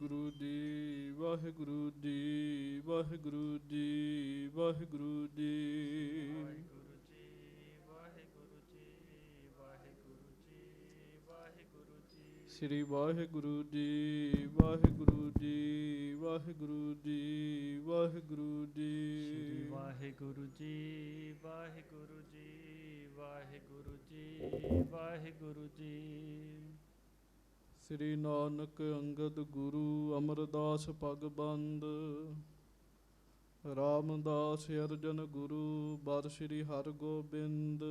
ਵਾਹਿਗੁਰੂ ਜੀ, ਵਾਹਿਗੁਰੂ ਜੀ, ਵਾਹਿਗੁਰੂ ਜੀ, ਵਾਹਿਗੁਰੂ ਜੀ। ਵਾਹਿਗੁਰੂ ਜੀ, ਵਾਹਿਗੁਰੂ ਜੀ, ਵਾਹਿਗੁਰੂ ਜੀ, ਵਾਹਿਗੁਰੂ ਜੀ। ਸ੍ਰੀ ਵਾਹਿਗੁਰੂ ਜੀ, ਵਾਹਿਗੁਰੂ ਜੀ, ਵਾਹਿਗੁਰੂ ਜੀ, ਵਾਹਿਗੁਰੂ ਜੀ। ਸ੍ਰੀ ਵਾਹਿਗੁਰੂ ਜੀ, ਵਾਹਿਗੁਰੂ ਜੀ, ਵਾਹਿਗੁਰੂ ਜੀ, ਵਾਹਿਗੁਰੂ ਜੀ। ਸ੍ਰੀ ਨਾਨਕ ਅੰਗਦ ਗੁਰੂ ਅਮਰਦਾਸ ਪਗਬੰਦ, ਰਾਮਦਾਸ ਅਰਜਨ ਗੁਰੂ ਬਰ ਸ੍ਰੀ ਹਰਗੋਬਿੰਦ।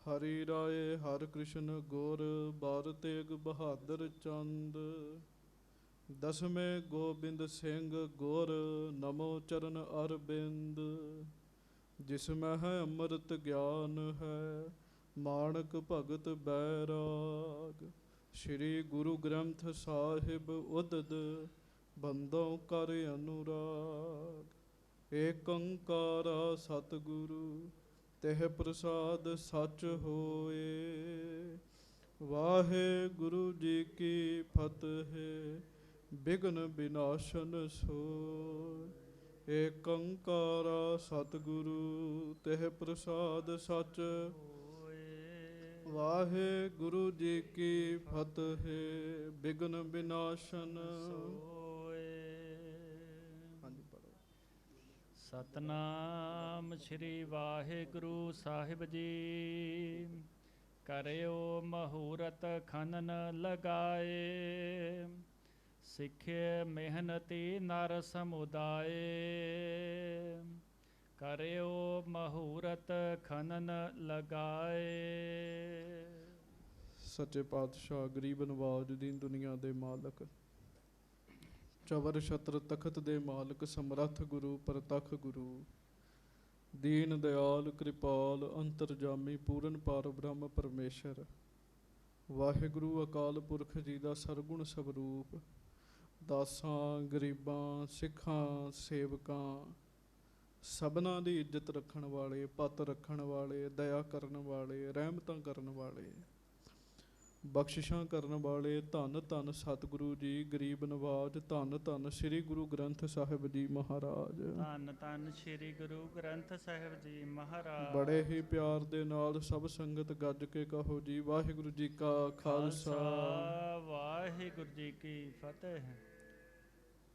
ਹਰੀ ਰਾਏ ਹਰ ਕ੍ਰਿਸ਼ਨ ਗੁਰ ਬਰ ਤੇਗ ਬਹਾਦਰ ਚੰਦ। ਦਸਵੇਂ ਗੋਬਿੰਦ ਸਿੰਘ ਗੁਰ ਨਮੋ ਚਰਨ ਅਰਬਿੰਦ। ਜਿਸ ਮੈਂ ਹੈ ਅੰਮ੍ਰਿਤ ਗਿਆਨ ਹੈ ਮਾਣਕ ਭਗਤ ਬੈਰਾਗ। ਸ਼੍ਰੀ ਗੁਰੂ ਗ੍ਰੰਥ ਸਾਹਿਬ ਉਦਦ ਬੰਦੋਂ ਕਰ ਅਨੁਰਾਗ। ਏਕ ਓੰਕਾਰ ਸਤਿਗੁਰੂ ਤਿਹ ਪ੍ਰਸਾਦ ਸੱਚ ਹੋਏ। ਵਾਹਿਗੁਰੂ ਜੀ ਕੀ ਫਤਿਹ। ਬਿਘਨ ਬਿਨਾਸ਼ਨ ਸੋਇ। ਏਕ ਓੰਕਾਰ ਸਤਿਗੁਰੂ ਤਿਹ ਪ੍ਰਸਾਦ ਸੱਚ ਹੋਏ। ਵਾਹਿਗੁਰੂ ਜੀ ਕੀ ਫਤਿਹ। ਬਿਘਨ ਬਿਨਾਸ਼ਨ ਸੋਏ। ਹਾਂਜੀ ਪੜੋ। ਸਤਨਾਮ ਸ੍ਰੀ ਵਾਹਿਗੁਰੂ ਸਾਹਿਬ ਜੀ। ਕਰਿਓ ਮਹੂਰਤ ਖਨਨ ਲਗਾਏ। ਸਿੱਖੇ ਮਿਹਨਤੀ ਨਰ ਸਮੁਦਾਏ। ਕਰਿਓ ਮਹੂਰਤ ਖਨਨ ਲਗਾਏ। ਸੱਚੇ ਪਾਤਸ਼ਾਹ ਗਰੀਬ ਨਵਾਜ ਦੀਨ ਦੁਨੀਆ ਦੇ ਮਾਲਕ, ਚਵਰ ਛਤਰ ਤਖਤ ਦੇ ਮਾਲਕ, ਸਮਰੱਥ ਗੁਰੂ ਪ੍ਰਤੱਖ ਗੁਰੂ, ਦੀਨ ਦਿਆਲ ਕਿਰਪਾਲ ਅੰਤਰਜਾਮੀ ਪੂਰਨ ਪਾਰ ਬ੍ਰਹਮ ਪਰਮੇਸ਼ਰ ਵਾਹਿਗੁਰੂ ਅਕਾਲ ਪੁਰਖ ਜੀ ਦਾ ਸਰਗੁਣ ਸਵਰੂਪ, ਦਾਸਾਂ ਗਰੀਬਾਂ ਸਿੱਖਾਂ ਸੇਵਕਾਂ ਸਭਨਾਂ ਦੀ ਇੱਜ਼ਤ ਰੱਖਣ ਵਾਲੇ, ਪੱਤ ਰੱਖਣ ਵਾਲੇ, ਦਇਆ ਕਰਨ ਵਾਲੇ, ਰਹਿਮਤਾਂ ਕਰਨ ਵਾਲੇ, ਬਖਸ਼ਿਸ਼ਾਂ ਕਰਨ ਵਾਲੇ, ਧੰਨ ਧੰਨ ਸਤਿਗੁਰੂ ਜੀ ਗਰੀਬ ਨਵਾਜ, ਧੰਨ ਧੰਨ ਸ੍ਰੀ ਗੁਰੂ ਗ੍ਰੰਥ ਸਾਹਿਬ ਜੀ ਮਹਾਰਾਜ। ਧੰਨ ਧੰਨ ਸ੍ਰੀ ਗੁਰੂ ਗ੍ਰੰਥ ਸਾਹਿਬ ਜੀ ਮਹਾਰਾਜ। ਬੜੇ ਹੀ ਪਿਆਰ ਦੇ ਨਾਲ ਸਭ ਸੰਗਤ ਗੱਜ ਕੇ ਕਹੋ ਜੀ ਵਾਹਿਗੁਰੂ ਜੀ ਕਾ ਖਾਲਸਾ, ਵਾਹਿਗੁਰੂ ਜੀ ਕੀ ਫਤਿਹ।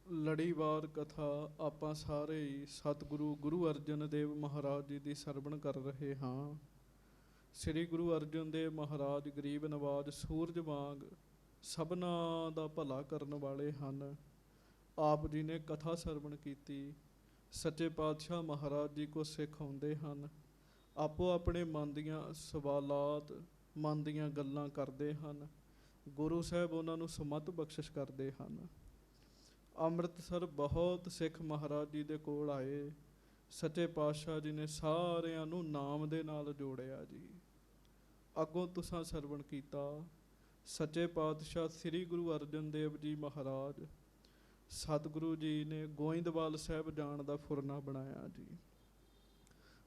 ਲੜੀਵਾਰ ਕਥਾ ਆਪਾਂ ਸਾਰੇ ਹੀ ਸਤਿਗੁਰੂ ਗੁਰੂ ਅਰਜਨ ਦੇਵ ਮਹਾਰਾਜ ਜੀ ਦੀ ਸਰਵਣ ਕਰ ਰਹੇ ਹਾਂ। ਸ੍ਰੀ ਗੁਰੂ ਅਰਜਨ ਦੇਵ ਮਹਾਰਾਜ ਗਰੀਬ ਨਵਾਜ ਸੂਰਜ ਵਾਂਗ ਸਭਨਾਂ ਦਾ ਭਲਾ ਕਰਨ ਵਾਲੇ ਹਨ। ਆਪ ਜੀ ਨੇ ਕਥਾ ਸਰਵਣ ਕੀਤੀ। ਸੱਚੇ ਪਾਤਸ਼ਾਹ ਮਹਾਰਾਜ ਜੀ ਕੋ ਸਿੱਖ ਆਉਂਦੇ ਹਨ, ਆਪੋ ਆਪਣੇ ਮਨ ਦੀਆਂ ਸਵਾਲਾਤ, ਮਨ ਦੀਆਂ ਗੱਲਾਂ ਕਰਦੇ ਹਨ। ਗੁਰੂ ਸਾਹਿਬ ਉਹਨਾਂ ਨੂੰ ਸੁਮਤ ਬਖਸ਼ਿਸ਼ ਕਰਦੇ ਹਨ। ਅੰਮ੍ਰਿਤਸਰ ਬਹੁਤ ਸਿੱਖ ਮਹਾਰਾਜ ਜੀ ਦੇ ਕੋਲ ਆਏ। ਸੱਚੇ ਪਾਤਸ਼ਾਹ ਜੀ ਨੇ ਸਾਰਿਆਂ ਨੂੰ ਨਾਮ ਦੇ ਨਾਲ ਜੋੜਿਆ ਜੀ। ਅੱਗੋਂ ਤੁਸਾਂ ਸਰਵਣ ਕੀਤਾ। ਸੱਚੇ ਪਾਤਸ਼ਾਹ ਸ੍ਰੀ ਗੁਰੂ ਅਰਜਨ ਦੇਵ ਜੀ ਮਹਾਰਾਜ ਸਤਿਗੁਰੂ ਜੀ ਨੇ ਗੋਇੰਦਵਾਲ ਸਾਹਿਬ ਜਾਣ ਦਾ ਫੁਰਨਾ ਬਣਾਇਆ ਜੀ।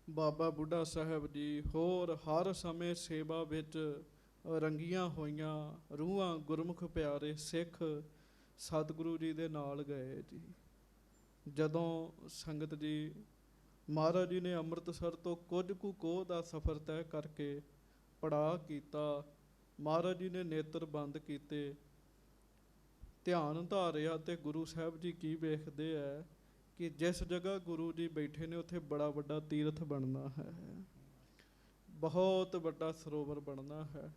ਬਾਬਾ ਬੁੱਢਾ ਸਾਹਿਬ ਜੀ ਹੋਰ ਹਰ ਸਮੇਂ ਸੇਵਾ ਵਿੱਚ ਰੰਗੀਆਂ ਹੋਈਆਂ ਰੂਹਾਂ ਗੁਰਮੁਖ ਪਿਆਰੇ ਸਿੱਖ ਸਤਿਗੁਰੂ ਜੀ ਦੇ ਨਾਲ ਗਏ ਜੀ। ਜਦੋਂ ਸੰਗਤ ਜੀ ਮਹਾਰਾਜ ਜੀ ਨੇ ਅੰਮ੍ਰਿਤਸਰ ਤੋਂ ਕੁਝ ਕੁ ਕੋਹ ਦਾ ਸਫ਼ਰ ਤੈਅ ਕਰਕੇ ਪੜਾਅ ਕੀਤਾ, ਮਹਾਰਾਜ ਜੀ ਨੇ ਨੇਤਰ ਬੰਦ ਕੀਤੇ, ਧਿਆਨ ਧਾਰਿਆ ਤੇ ਗੁਰੂ ਸਾਹਿਬ ਜੀ ਕੀ ਵੇਖਦੇ ਹੈ ਕਿ ਜਿਸ ਜਗ੍ਹਾ ਗੁਰੂ ਜੀ ਬੈਠੇ ਨੇ ਉੱਥੇ ਬੜਾ ਵੱਡਾ ਤੀਰਥ ਬਣਨਾ ਹੈ, ਬਹੁਤ ਵੱਡਾ ਸਰੋਵਰ ਬਣਨਾ ਹੈ,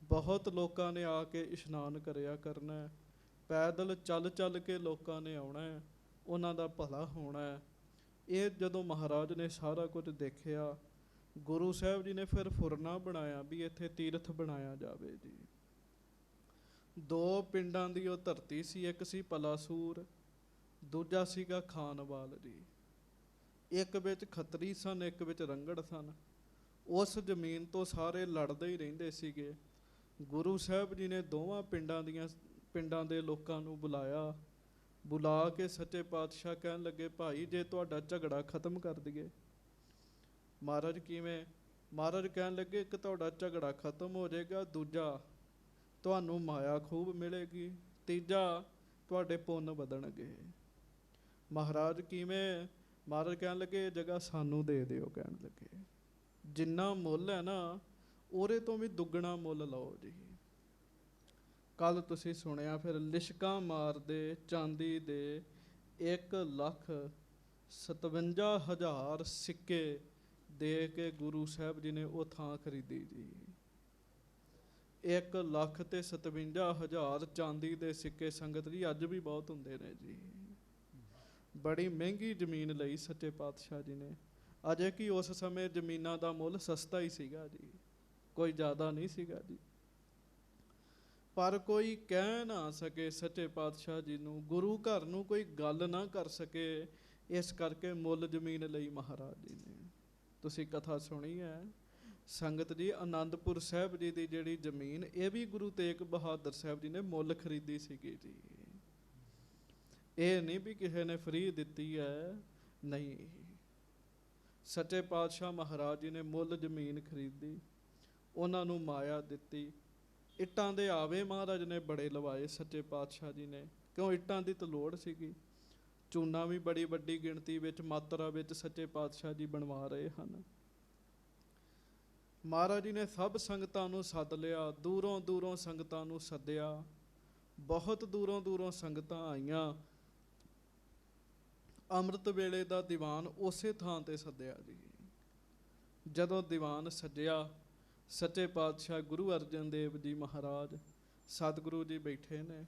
ਬਹੁਤ ਲੋਕਾਂ ਨੇ ਆ ਕੇ ਇਸ਼ਨਾਨ ਕਰਿਆ ਕਰਨਾ, ਪੈਦਲ ਚੱਲ ਚੱਲ ਕੇ ਲੋਕਾਂ ਨੇ ਆਉਣਾ, ਉਹਨਾਂ ਦਾ ਭਲਾ ਹੋਣਾ। ਇਹ ਜਦੋਂ ਮਹਾਰਾਜ ਨੇ ਸਾਰਾ ਕੁਝ ਦੇਖਿਆ, ਗੁਰੂ ਸਾਹਿਬ ਜੀ ਨੇ ਫਿਰ ਫੁਰਨਾ ਬਣਾਇਆ ਵੀ ਇੱਥੇ ਤੀਰਥ ਬਣਾਇਆ ਜਾਵੇ ਜੀ। ਦੋ ਪਿੰਡਾਂ ਦੀ ਉਹ ਧਰਤੀ ਸੀ, ਇੱਕ ਸੀ ਪਲਾਸੂਰ, ਦੂਜਾ ਸੀਗਾ ਖਾਨਵਾਲ ਜੀ। ਇੱਕ ਵਿੱਚ ਖੱਤਰੀ ਸਨ, ਇੱਕ ਵਿੱਚ ਰੰਗੜ ਸਨ। ਉਸ ਜ਼ਮੀਨ ਤੋਂ ਸਾਰੇ ਲੜਦੇ ਹੀ ਰਹਿੰਦੇ ਸੀਗੇ। ਗੁਰੂ ਸਾਹਿਬ ਜੀ ਨੇ ਦੋਵਾਂ ਪਿੰਡਾਂ ਦੇ ਲੋਕਾਂ ਨੂੰ ਬੁਲਾਇਆ। ਬੁਲਾ ਕੇ ਸੱਚੇ ਪਾਤਸ਼ਾਹ ਕਹਿਣ ਲੱਗੇ, ਭਾਈ ਜੇ ਤੁਹਾਡਾ ਝਗੜਾ ਖਤਮ ਕਰ ਦਈਏ। ਮਹਾਰਾਜ ਕਿਵੇਂ? ਮਹਾਰਾਜ ਕਹਿਣ ਲੱਗੇ, ਇੱਕ ਤੁਹਾਡਾ ਝਗੜਾ ਖਤਮ ਹੋ ਜਾਏਗਾ, ਦੂਜਾ ਤੁਹਾਨੂੰ ਮਾਇਆ ਖੂਬ ਮਿਲੇਗੀ, ਤੀਜਾ ਤੁਹਾਡੇ ਪੁੰਨ ਵਧਣਗੇ। ਮਹਾਰਾਜ ਕਿਵੇਂ? ਮਹਾਰਾਜ ਕਹਿਣ ਲੱਗੇ ਇਹ ਜਗ੍ਹਾ ਸਾਨੂੰ ਦੇ ਦਿਓ। ਕਹਿਣ ਲੱਗੇ ਜਿੰਨਾ ਮੁੱਲ ਹੈ ਨਾ ਉਹਦੇ ਤੋਂ ਵੀ ਦੁੱਗਣਾ ਮੁੱਲ ਲਓ ਜੀ। ਕੱਲ ਤੁਸੀਂ ਸੁਣਿਆ ਫਿਰ ਲਿਸ਼ਕਾਂ ਮਾਰਦੇ ਚਾਂਦੀ ਦੇ 1,57,000 ਸਿੱਕੇ ਦੇ ਕੇ ਗੁਰੂ ਸਾਹਿਬ ਜੀ ਨੇ ਉਹ ਥਾਂ ਖਰੀਦੀ ਜੀ। 1,57,000 ਚਾਂਦੀ ਦੇ ਸਿੱਕੇ ਸੰਗਤ ਜੀ ਅੱਜ ਵੀ ਬਹੁਤ ਹੁੰਦੇ ਨੇ ਜੀ। ਬੜੀ ਮਹਿੰਗੀ ਜ਼ਮੀਨ ਲਈ ਸੱਚੇ ਪਾਤਸ਼ਾਹ ਜੀ ਨੇ। ਅਜੇ ਕਿ ਉਸ ਸਮੇਂ ਜ਼ਮੀਨਾਂ ਦਾ ਮੁੱਲ ਸਸਤਾ ਹੀ ਸੀਗਾ ਜੀ, ਕੋਈ ਜ਼ਿਆਦਾ ਨਹੀਂ ਸੀਗਾ ਜੀ। ਪਰ ਕੋਈ ਕਹਿ ਨਾ ਸਕੇ ਸੱਚੇ ਪਾਤਸ਼ਾਹ ਜੀ ਨੂੰ, ਗੁਰੂ ਘਰ ਨੂੰ ਕੋਈ ਗੱਲ ਨਾ ਕਰ ਸਕੇ, ਇਸ ਕਰਕੇ ਮੁੱਲ ਜ਼ਮੀਨ ਲਈ ਮਹਾਰਾਜ ਜੀ ਨੇ। ਤੁਸੀਂ ਕਥਾ ਸੁਣੀ ਹੈ ਸੰਗਤ ਜੀ, ਆਨੰਦਪੁਰ ਸਾਹਿਬ ਜੀ ਦੀ ਜਿਹੜੀ ਜ਼ਮੀਨ ਇਹ ਵੀ ਗੁਰੂ ਤੇਗ ਬਹਾਦਰ ਸਾਹਿਬ ਜੀ ਨੇ ਮੁੱਲ ਖਰੀਦੀ ਸੀਗੀ ਜੀ। ਇਹ ਨਹੀਂ ਵੀ ਕਿਸੇ ਨੇ ਫ੍ਰੀ ਦਿੱਤੀ ਹੈ, ਨਹੀਂ। ਸੱਚੇ ਪਾਤਸ਼ਾਹ ਮਹਾਰਾਜ ਜੀ ਨੇ ਮੁੱਲ ਜ਼ਮੀਨ ਖਰੀਦੀ, ਉਹਨਾਂ ਨੂੰ ਮਾਇਆ ਦਿੱਤੀ। ਇੱਟਾਂ ਦੇ ਆਵੇ ਮਹਾਰਾਜ ਨੇ ਬੜੇ ਲਵਾਏ ਸੱਚੇ ਪਾਤਸ਼ਾਹ ਜੀ ਨੇ, ਕਿਉਂ ਇੱਟਾਂ ਦੀ ਤਾਂ ਲੋੜ ਸੀਗੀ। ਚੂਨਾ ਵੀ ਬੜੀ ਵੱਡੀ ਗਿਣਤੀ ਵਿੱਚ ਮਾਤਰਾ ਵਿੱਚ ਸੱਚੇ ਪਾਤਸ਼ਾਹ ਜੀ ਬਣਵਾ ਰਹੇ ਹਨ। ਮਹਾਰਾਜ ਜੀ ਨੇ ਸਭ ਸੰਗਤਾਂ ਨੂੰ ਸੱਦ ਲਿਆ, ਦੂਰੋਂ ਦੂਰੋਂ ਸੰਗਤਾਂ ਨੂੰ ਸੱਦਿਆ, ਬਹੁਤ ਦੂਰੋਂ ਦੂਰੋਂ ਸੰਗਤਾਂ ਆਈਆਂ। ਅੰਮ੍ਰਿਤ ਵੇਲੇ ਦਾ ਦੀਵਾਨ ਉਸੇ ਥਾਂ ਤੇ ਸੱਦਿਆ ਜੀ। ਜਦੋਂ ਦੀਵਾਨ ਸੱਜਿਆ, ਸੱਚੇ ਪਾਤਸ਼ਾਹ ਗੁਰੂ ਅਰਜਨ ਦੇਵ ਜੀ ਮਹਾਰਾਜ ਸਤਿਗੁਰੂ ਜੀ ਬੈਠੇ ਨੇ।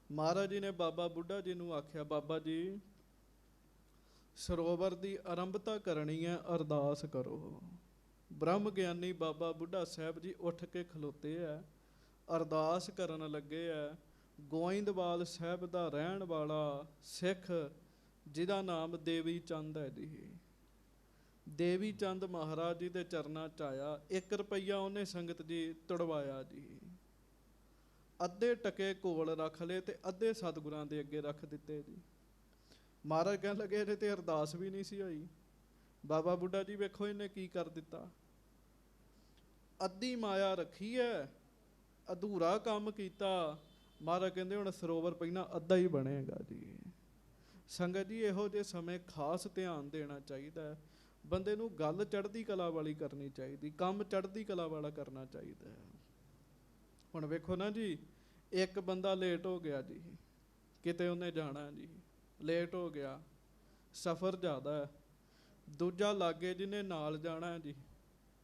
ਮਹਾਰਾਜ ਜੀ ਨੇ ਬਾਬਾ ਬੁੱਢਾ ਜੀ ਨੂੰ ਆਖਿਆ, ਬਾਬਾ ਜੀ ਸਰੋਵਰ ਦੀ ਆਰੰਭਤਾ ਕਰਨੀ ਹੈ, ਅਰਦਾਸ ਕਰੋ। ਬ੍ਰਹਮ ਗਿਆਨੀ ਬਾਬਾ ਬੁੱਢਾ ਸਾਹਿਬ ਜੀ ਉੱਠ ਕੇ ਖਲੋਤੇ ਹੈ, ਅਰਦਾਸ ਕਰਨ ਲੱਗੇ ਹੈ। ਗੋਇੰਦਵਾਲ ਸਾਹਿਬ ਦਾ ਰਹਿਣ ਵਾਲਾ ਸਿੱਖ ਜਿਹਦਾ ਨਾਮ ਦੇਵੀ ਚੰਦ ਹੈ ਜੀ, ਦੇਵੀ ਚੰਦ ਮਹਾਰਾਜ ਜੀ ਦੇ ਚਰਨਾਂ 'ਚ ਆਇਆ। 1 ਰੁਪਈਆ ਉਹਨੇ ਸੰਗਤ ਜੀ ਤੁੜਵਾਇਆ ਜੀ। ਅੱਧੇ ਟਕੇ ਕੋਲ ਰੱਖ ਲਏ ਤੇ ਅੱਧੇ ਸਤਿਗੁਰਾਂ ਦੇ ਅੱਗੇ ਰੱਖ ਦਿੱਤੇ ਜੀ। ਮਹਾਰਾਜ ਕਹਿਣ ਲੱਗੇ ਇਹਦੇ ਤੇ ਅਰਦਾਸ ਵੀ ਨਹੀਂ ਸੀ ਹੋਈ। ਬਾਬਾ ਬੁੱਢਾ ਜੀ ਵੇਖੋ ਇਹਨੇ ਕੀ ਕਰ ਦਿੱਤਾ, ਅੱਧੀ ਮਾਇਆ ਰੱਖੀ ਹੈ, ਅਧੂਰਾ ਕੰਮ ਕੀਤਾ। ਮਹਾਰਾਜ ਕਹਿੰਦੇ ਹੁਣ ਸਰੋਵਰ ਪਹਿਲਾਂ ਅੱਧਾ ਹੀ ਬਣੇਗਾ ਜੀ। ਸੰਗਤ ਜੀ ਇਹੋ ਜਿਹੇ ਸਮੇਂ ਖਾਸ ਧਿਆਨ ਦੇਣਾ ਚਾਹੀਦਾ। ਬੰਦੇ ਨੂੰ ਗੱਲ ਚੜ੍ਹਦੀ ਕਲਾ ਵਾਲੀ ਕਰਨੀ ਚਾਹੀਦੀ, ਕੰਮ ਚੜ੍ਹਦੀ ਕਲਾ ਵਾਲਾ ਕਰਨਾ ਚਾਹੀਦਾ ਹੈ। ਹੁਣ ਵੇਖੋ ਨਾ ਜੀ, ਇੱਕ ਬੰਦਾ ਲੇਟ ਹੋ ਗਿਆ ਜੀ, ਕਿਤੇ ਉਹਨੇ ਜਾਣਾ ਜੀ, ਲੇਟ ਹੋ ਗਿਆ, ਸਫ਼ਰ ਜ਼ਿਆਦਾ ਹੈ। ਦੂਜਾ ਲਾਗੇ ਜਿਹਨੇ ਨਾਲ ਜਾਣਾ ਹੈ ਜੀ,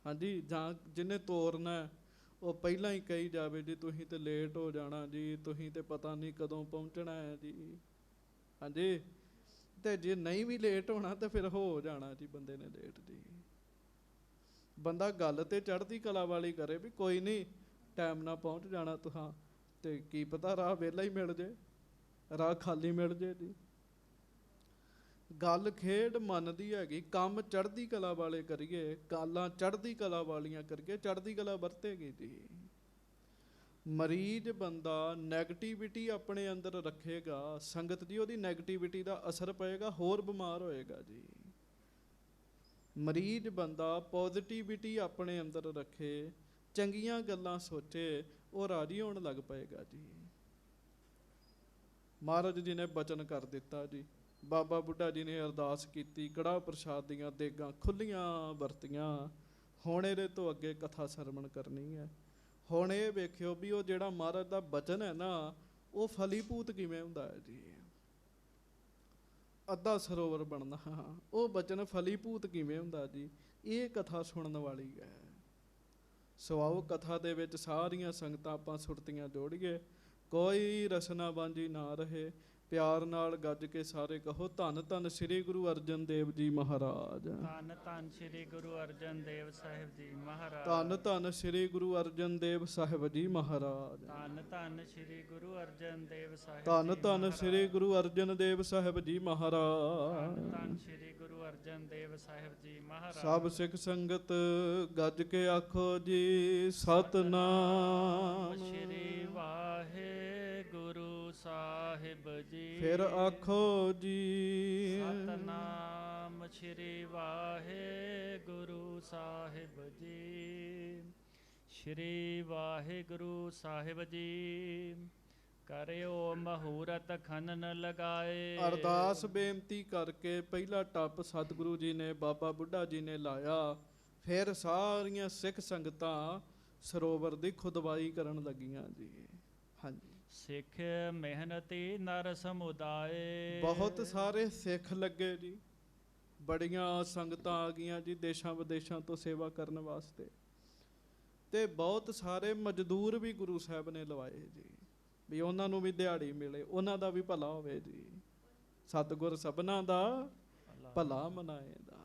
ਹਾਂਜੀ, ਜਾਂ ਜਿਹਨੇ ਤੋਰਨਾ ਉਹ ਪਹਿਲਾਂ ਹੀ ਕਹੀ ਜਾਵੇ ਜੀ ਤੁਸੀਂ ਤੇ ਲੇਟ ਹੋ ਜਾਣਾ ਜੀ, ਤੁਸੀਂ ਤੇ ਪਤਾ ਨਹੀਂ ਕਦੋਂ ਪਹੁੰਚਣਾ ਹੈ ਜੀ, ਹਾਂਜੀ। ਤੇ ਜੇ ਨਹੀਂ ਵੀ ਲੇਟ ਹੋਣਾ ਤੇ ਫਿਰ ਹੋ ਜਾਣਾ ਜੀ ਬੰਦੇ ਨੇ ਲੇਟ ਜੀ। ਬੰਦਾ ਗੱਲ ਤੇ ਚੜ੍ਹਦੀ ਕਲਾ ਵਾਲੀ ਕਰੇ ਵੀ ਕੋਈ ਨਹੀਂ ਟਾਈਮ ਨਾਲ ਪਹੁੰਚ ਜਾਣਾ ਤੁਹਾਂ, ਤੇ ਕੀ ਪਤਾ ਰਾਹ ਵਿਹਲਾ ਹੀ ਮਿਲ ਜੇ, ਰਾਹ ਖਾਲੀ ਮਿਲ ਜੇ ਜੀ। ਗੱਲ ਖੇਡ ਮਨ ਦੀ ਹੈਗੀ, ਕੰਮ ਚੜ੍ਹਦੀ ਕਲਾ ਵਾਲੇ ਕਰੀਏ, ਗੱਲਾਂ ਚੜ੍ਹਦੀ ਕਲਾ ਵਾਲੀਆਂ ਕਰੀਏ, ਚੜ੍ਹਦੀ ਕਲਾ ਵਰਤੇਗੀ ਜੀ। ਮਰੀਜ਼ ਬੰਦਾ ਨੈਗੇਟਿਵਿਟੀ ਆਪਣੇ ਅੰਦਰ ਰੱਖੇਗਾ ਸੰਗਤ ਜੀ, ਉਹਦੀ ਨੈਗੇਟਿਵਿਟੀ ਦਾ ਅਸਰ ਪਏਗਾ, ਹੋਰ ਬਿਮਾਰ ਹੋਏਗਾ ਜੀ। ਮਰੀਜ਼ ਬੰਦਾ ਪੋਜ਼ਿਟਿਵਿਟੀ ਆਪਣੇ ਅੰਦਰ ਰੱਖੇ, ਚੰਗੀਆਂ ਗੱਲਾਂ ਸੋਚੇ, ਉਹ ਰਾਜੀ ਹੋਣ ਲੱਗ ਪਏਗਾ ਜੀ। ਮਹਾਰਾਜ ਜੀ ਨੇ ਬਚਨ ਕਰ ਦਿੱਤਾ ਜੀ। ਬਾਬਾ ਬੁੱਢਾ ਜੀ ਨੇ ਅਰਦਾਸ ਕੀਤੀ, ਕੜਾਹ ਪ੍ਰਸ਼ਾਦ ਦੀਆਂ ਦੇਗਾਂ ਖੁੱਲੀਆਂ ਵਰਤੀਆਂ। ਹੁਣ ਇਹਦੇ ਤੋਂ ਅੱਗੇ ਕਥਾ ਸਰਵਣ ਕਰਨੀ ਹੈ। ਹੁਣ ਇਹ ਵੇਖਿਓ ਵੀ ਉਹ ਜਿਹੜਾ ਮਹਾਰਾਜ ਦਾ ਬਚਨ ਹੈ ਨਾ, ਉਹ ਫਲੀਭੂਤ ਕਿਵੇਂ ਹੁੰਦਾ ਹੈ ਜੀ। ਅੱਧਾ ਸਰੋਵਰ ਬਣਨਾ, ਉਹ ਬਚਨ ਫਲੀਭੂਤ ਕਿਵੇਂ ਹੁੰਦਾ ਜੀ, ਇਹ ਕਥਾ ਸੁਣਨ ਵਾਲੀ ਹੈ। ਸੋ ਆਓ ਕਥਾ ਦੇ ਵਿੱਚ ਸਾਰੀਆਂ ਸੰਗਤਾਂ ਆਪਾਂ ਸੁਰਤੀਆਂ ਜੋੜੀਏ, ਕੋਈ ਰਸਨਾ ਬਾਂਝੀ ਨਾ ਰਹੇ। ਪਿਆਰ ਨਾਲ ਗੱਜ ਕੇ ਸਾਰੇ ਕਹੋ, ਧੰਨ ਧੰਨ ਸ੍ਰੀ ਗੁਰੂ ਅਰਜਨ ਦੇਵ ਜੀ ਮਹਾਰਾਜ। ਧੰਨ ਧੰਨ ਸ੍ਰੀ ਗੁਰੂ ਅਰਜਨ ਦੇਵ ਸਾਹਿਬ ਜੀ ਮਹਾਰਾਜ। ਧੰਨ ਧੰਨ ਸ੍ਰੀ ਗੁਰੂ ਅਰਜਨ ਦੇਵ ਸਾਹਿਬ ਜੀ ਮਹਾਰਾਜ। ਧੰਨ ਧੰਨ ਸ੍ਰੀ ਗੁਰੂ ਅਰਜਨ ਦੇਵ ਸਾਹਿਬ। ਧੰਨ ਧੰਨ ਸ੍ਰੀ ਗੁਰੂ ਅਰਜਨ ਦੇਵ ਸਾਹਿਬ ਜੀ ਮਹਾਰਾਜ। ਧੰਨ ਧੰਨ ਸ੍ਰੀ ਗੁਰੂ ਅਰਜਨ ਦੇਵ ਸਾਹਿਬ ਜੀ ਮਹਾਰਾਜ। ਸਭ ਸਿੱਖ ਸੰਗਤ ਗੱਜ ਕੇ ਆਖੋ ਜੀ, ਸਤਨਾਮ ਸ੍ਰੀ ਵਾਹਿਗੁਰੂ ਸਾਹਿਬ ਜੀ। ਫਿਰ ਆਖੋ ਜੀ, ਸਤਨਾਮ ਸ੍ਰੀ ਵਾਹਿਗੁਰੂ ਸਾਹਿਬ ਜੀ। ਸ੍ਰੀ ਵਾਹਿਗੁਰੂ ਸਾਹਿਬ ਜੀ। ਕਰਿਓ ਮਹੂਰਤ ਖਨਨ ਲਗਾਏ। ਅਰਦਾਸ ਬੇਨਤੀ ਕਰਕੇ ਪਹਿਲਾ ਟੱਪ ਸਤਿਗੁਰੂ ਜੀ ਨੇ, ਬਾਬਾ ਬੁੱਢਾ ਜੀ ਨੇ ਲਾਇਆ। ਫਿਰ ਸਾਰੀਆਂ ਸਿੱਖ ਸੰਗਤਾਂ ਸਰੋਵਰ ਦੀ ਖੁਦਵਾਈ ਕਰਨ ਲੱਗੀਆਂ ਜੀ। ਹਾਂਜੀ, ਸਿੱਖ ਮਿਹਨਤੀ ਨਰ ਸਮੁਦਾਏ। ਬਹੁਤ ਸਾਰੇ ਸਿੱਖ ਲੱਗੇ ਜੀ। ਬੜੀਆਂ ਸੰਗਤਾਂ ਆ ਗਈਆਂ ਜੀ ਦੇਸ਼ਾਂ ਵਿਦੇਸ਼ਾਂ ਤੋਂ ਸੇਵਾ ਕਰਨ ਵਾਸਤੇ। ਤੇ ਬਹੁਤ ਸਾਰੇ ਮਜ਼ਦੂਰ ਵੀ ਗੁਰੂ ਸਾਹਿਬ ਨੇ ਲਵਾਏ ਜੀ, ਵੀ ਉਹਨਾਂ ਨੂੰ ਵੀ ਦਿਹਾੜੀ ਮਿਲੇ, ਉਹਨਾਂ ਦਾ ਵੀ ਭਲਾ ਹੋਵੇ ਜੀ। ਸਤਿਗੁਰ ਸਭਨਾਂ ਦਾ ਭਲਾ ਮਨਾਏਦਾ।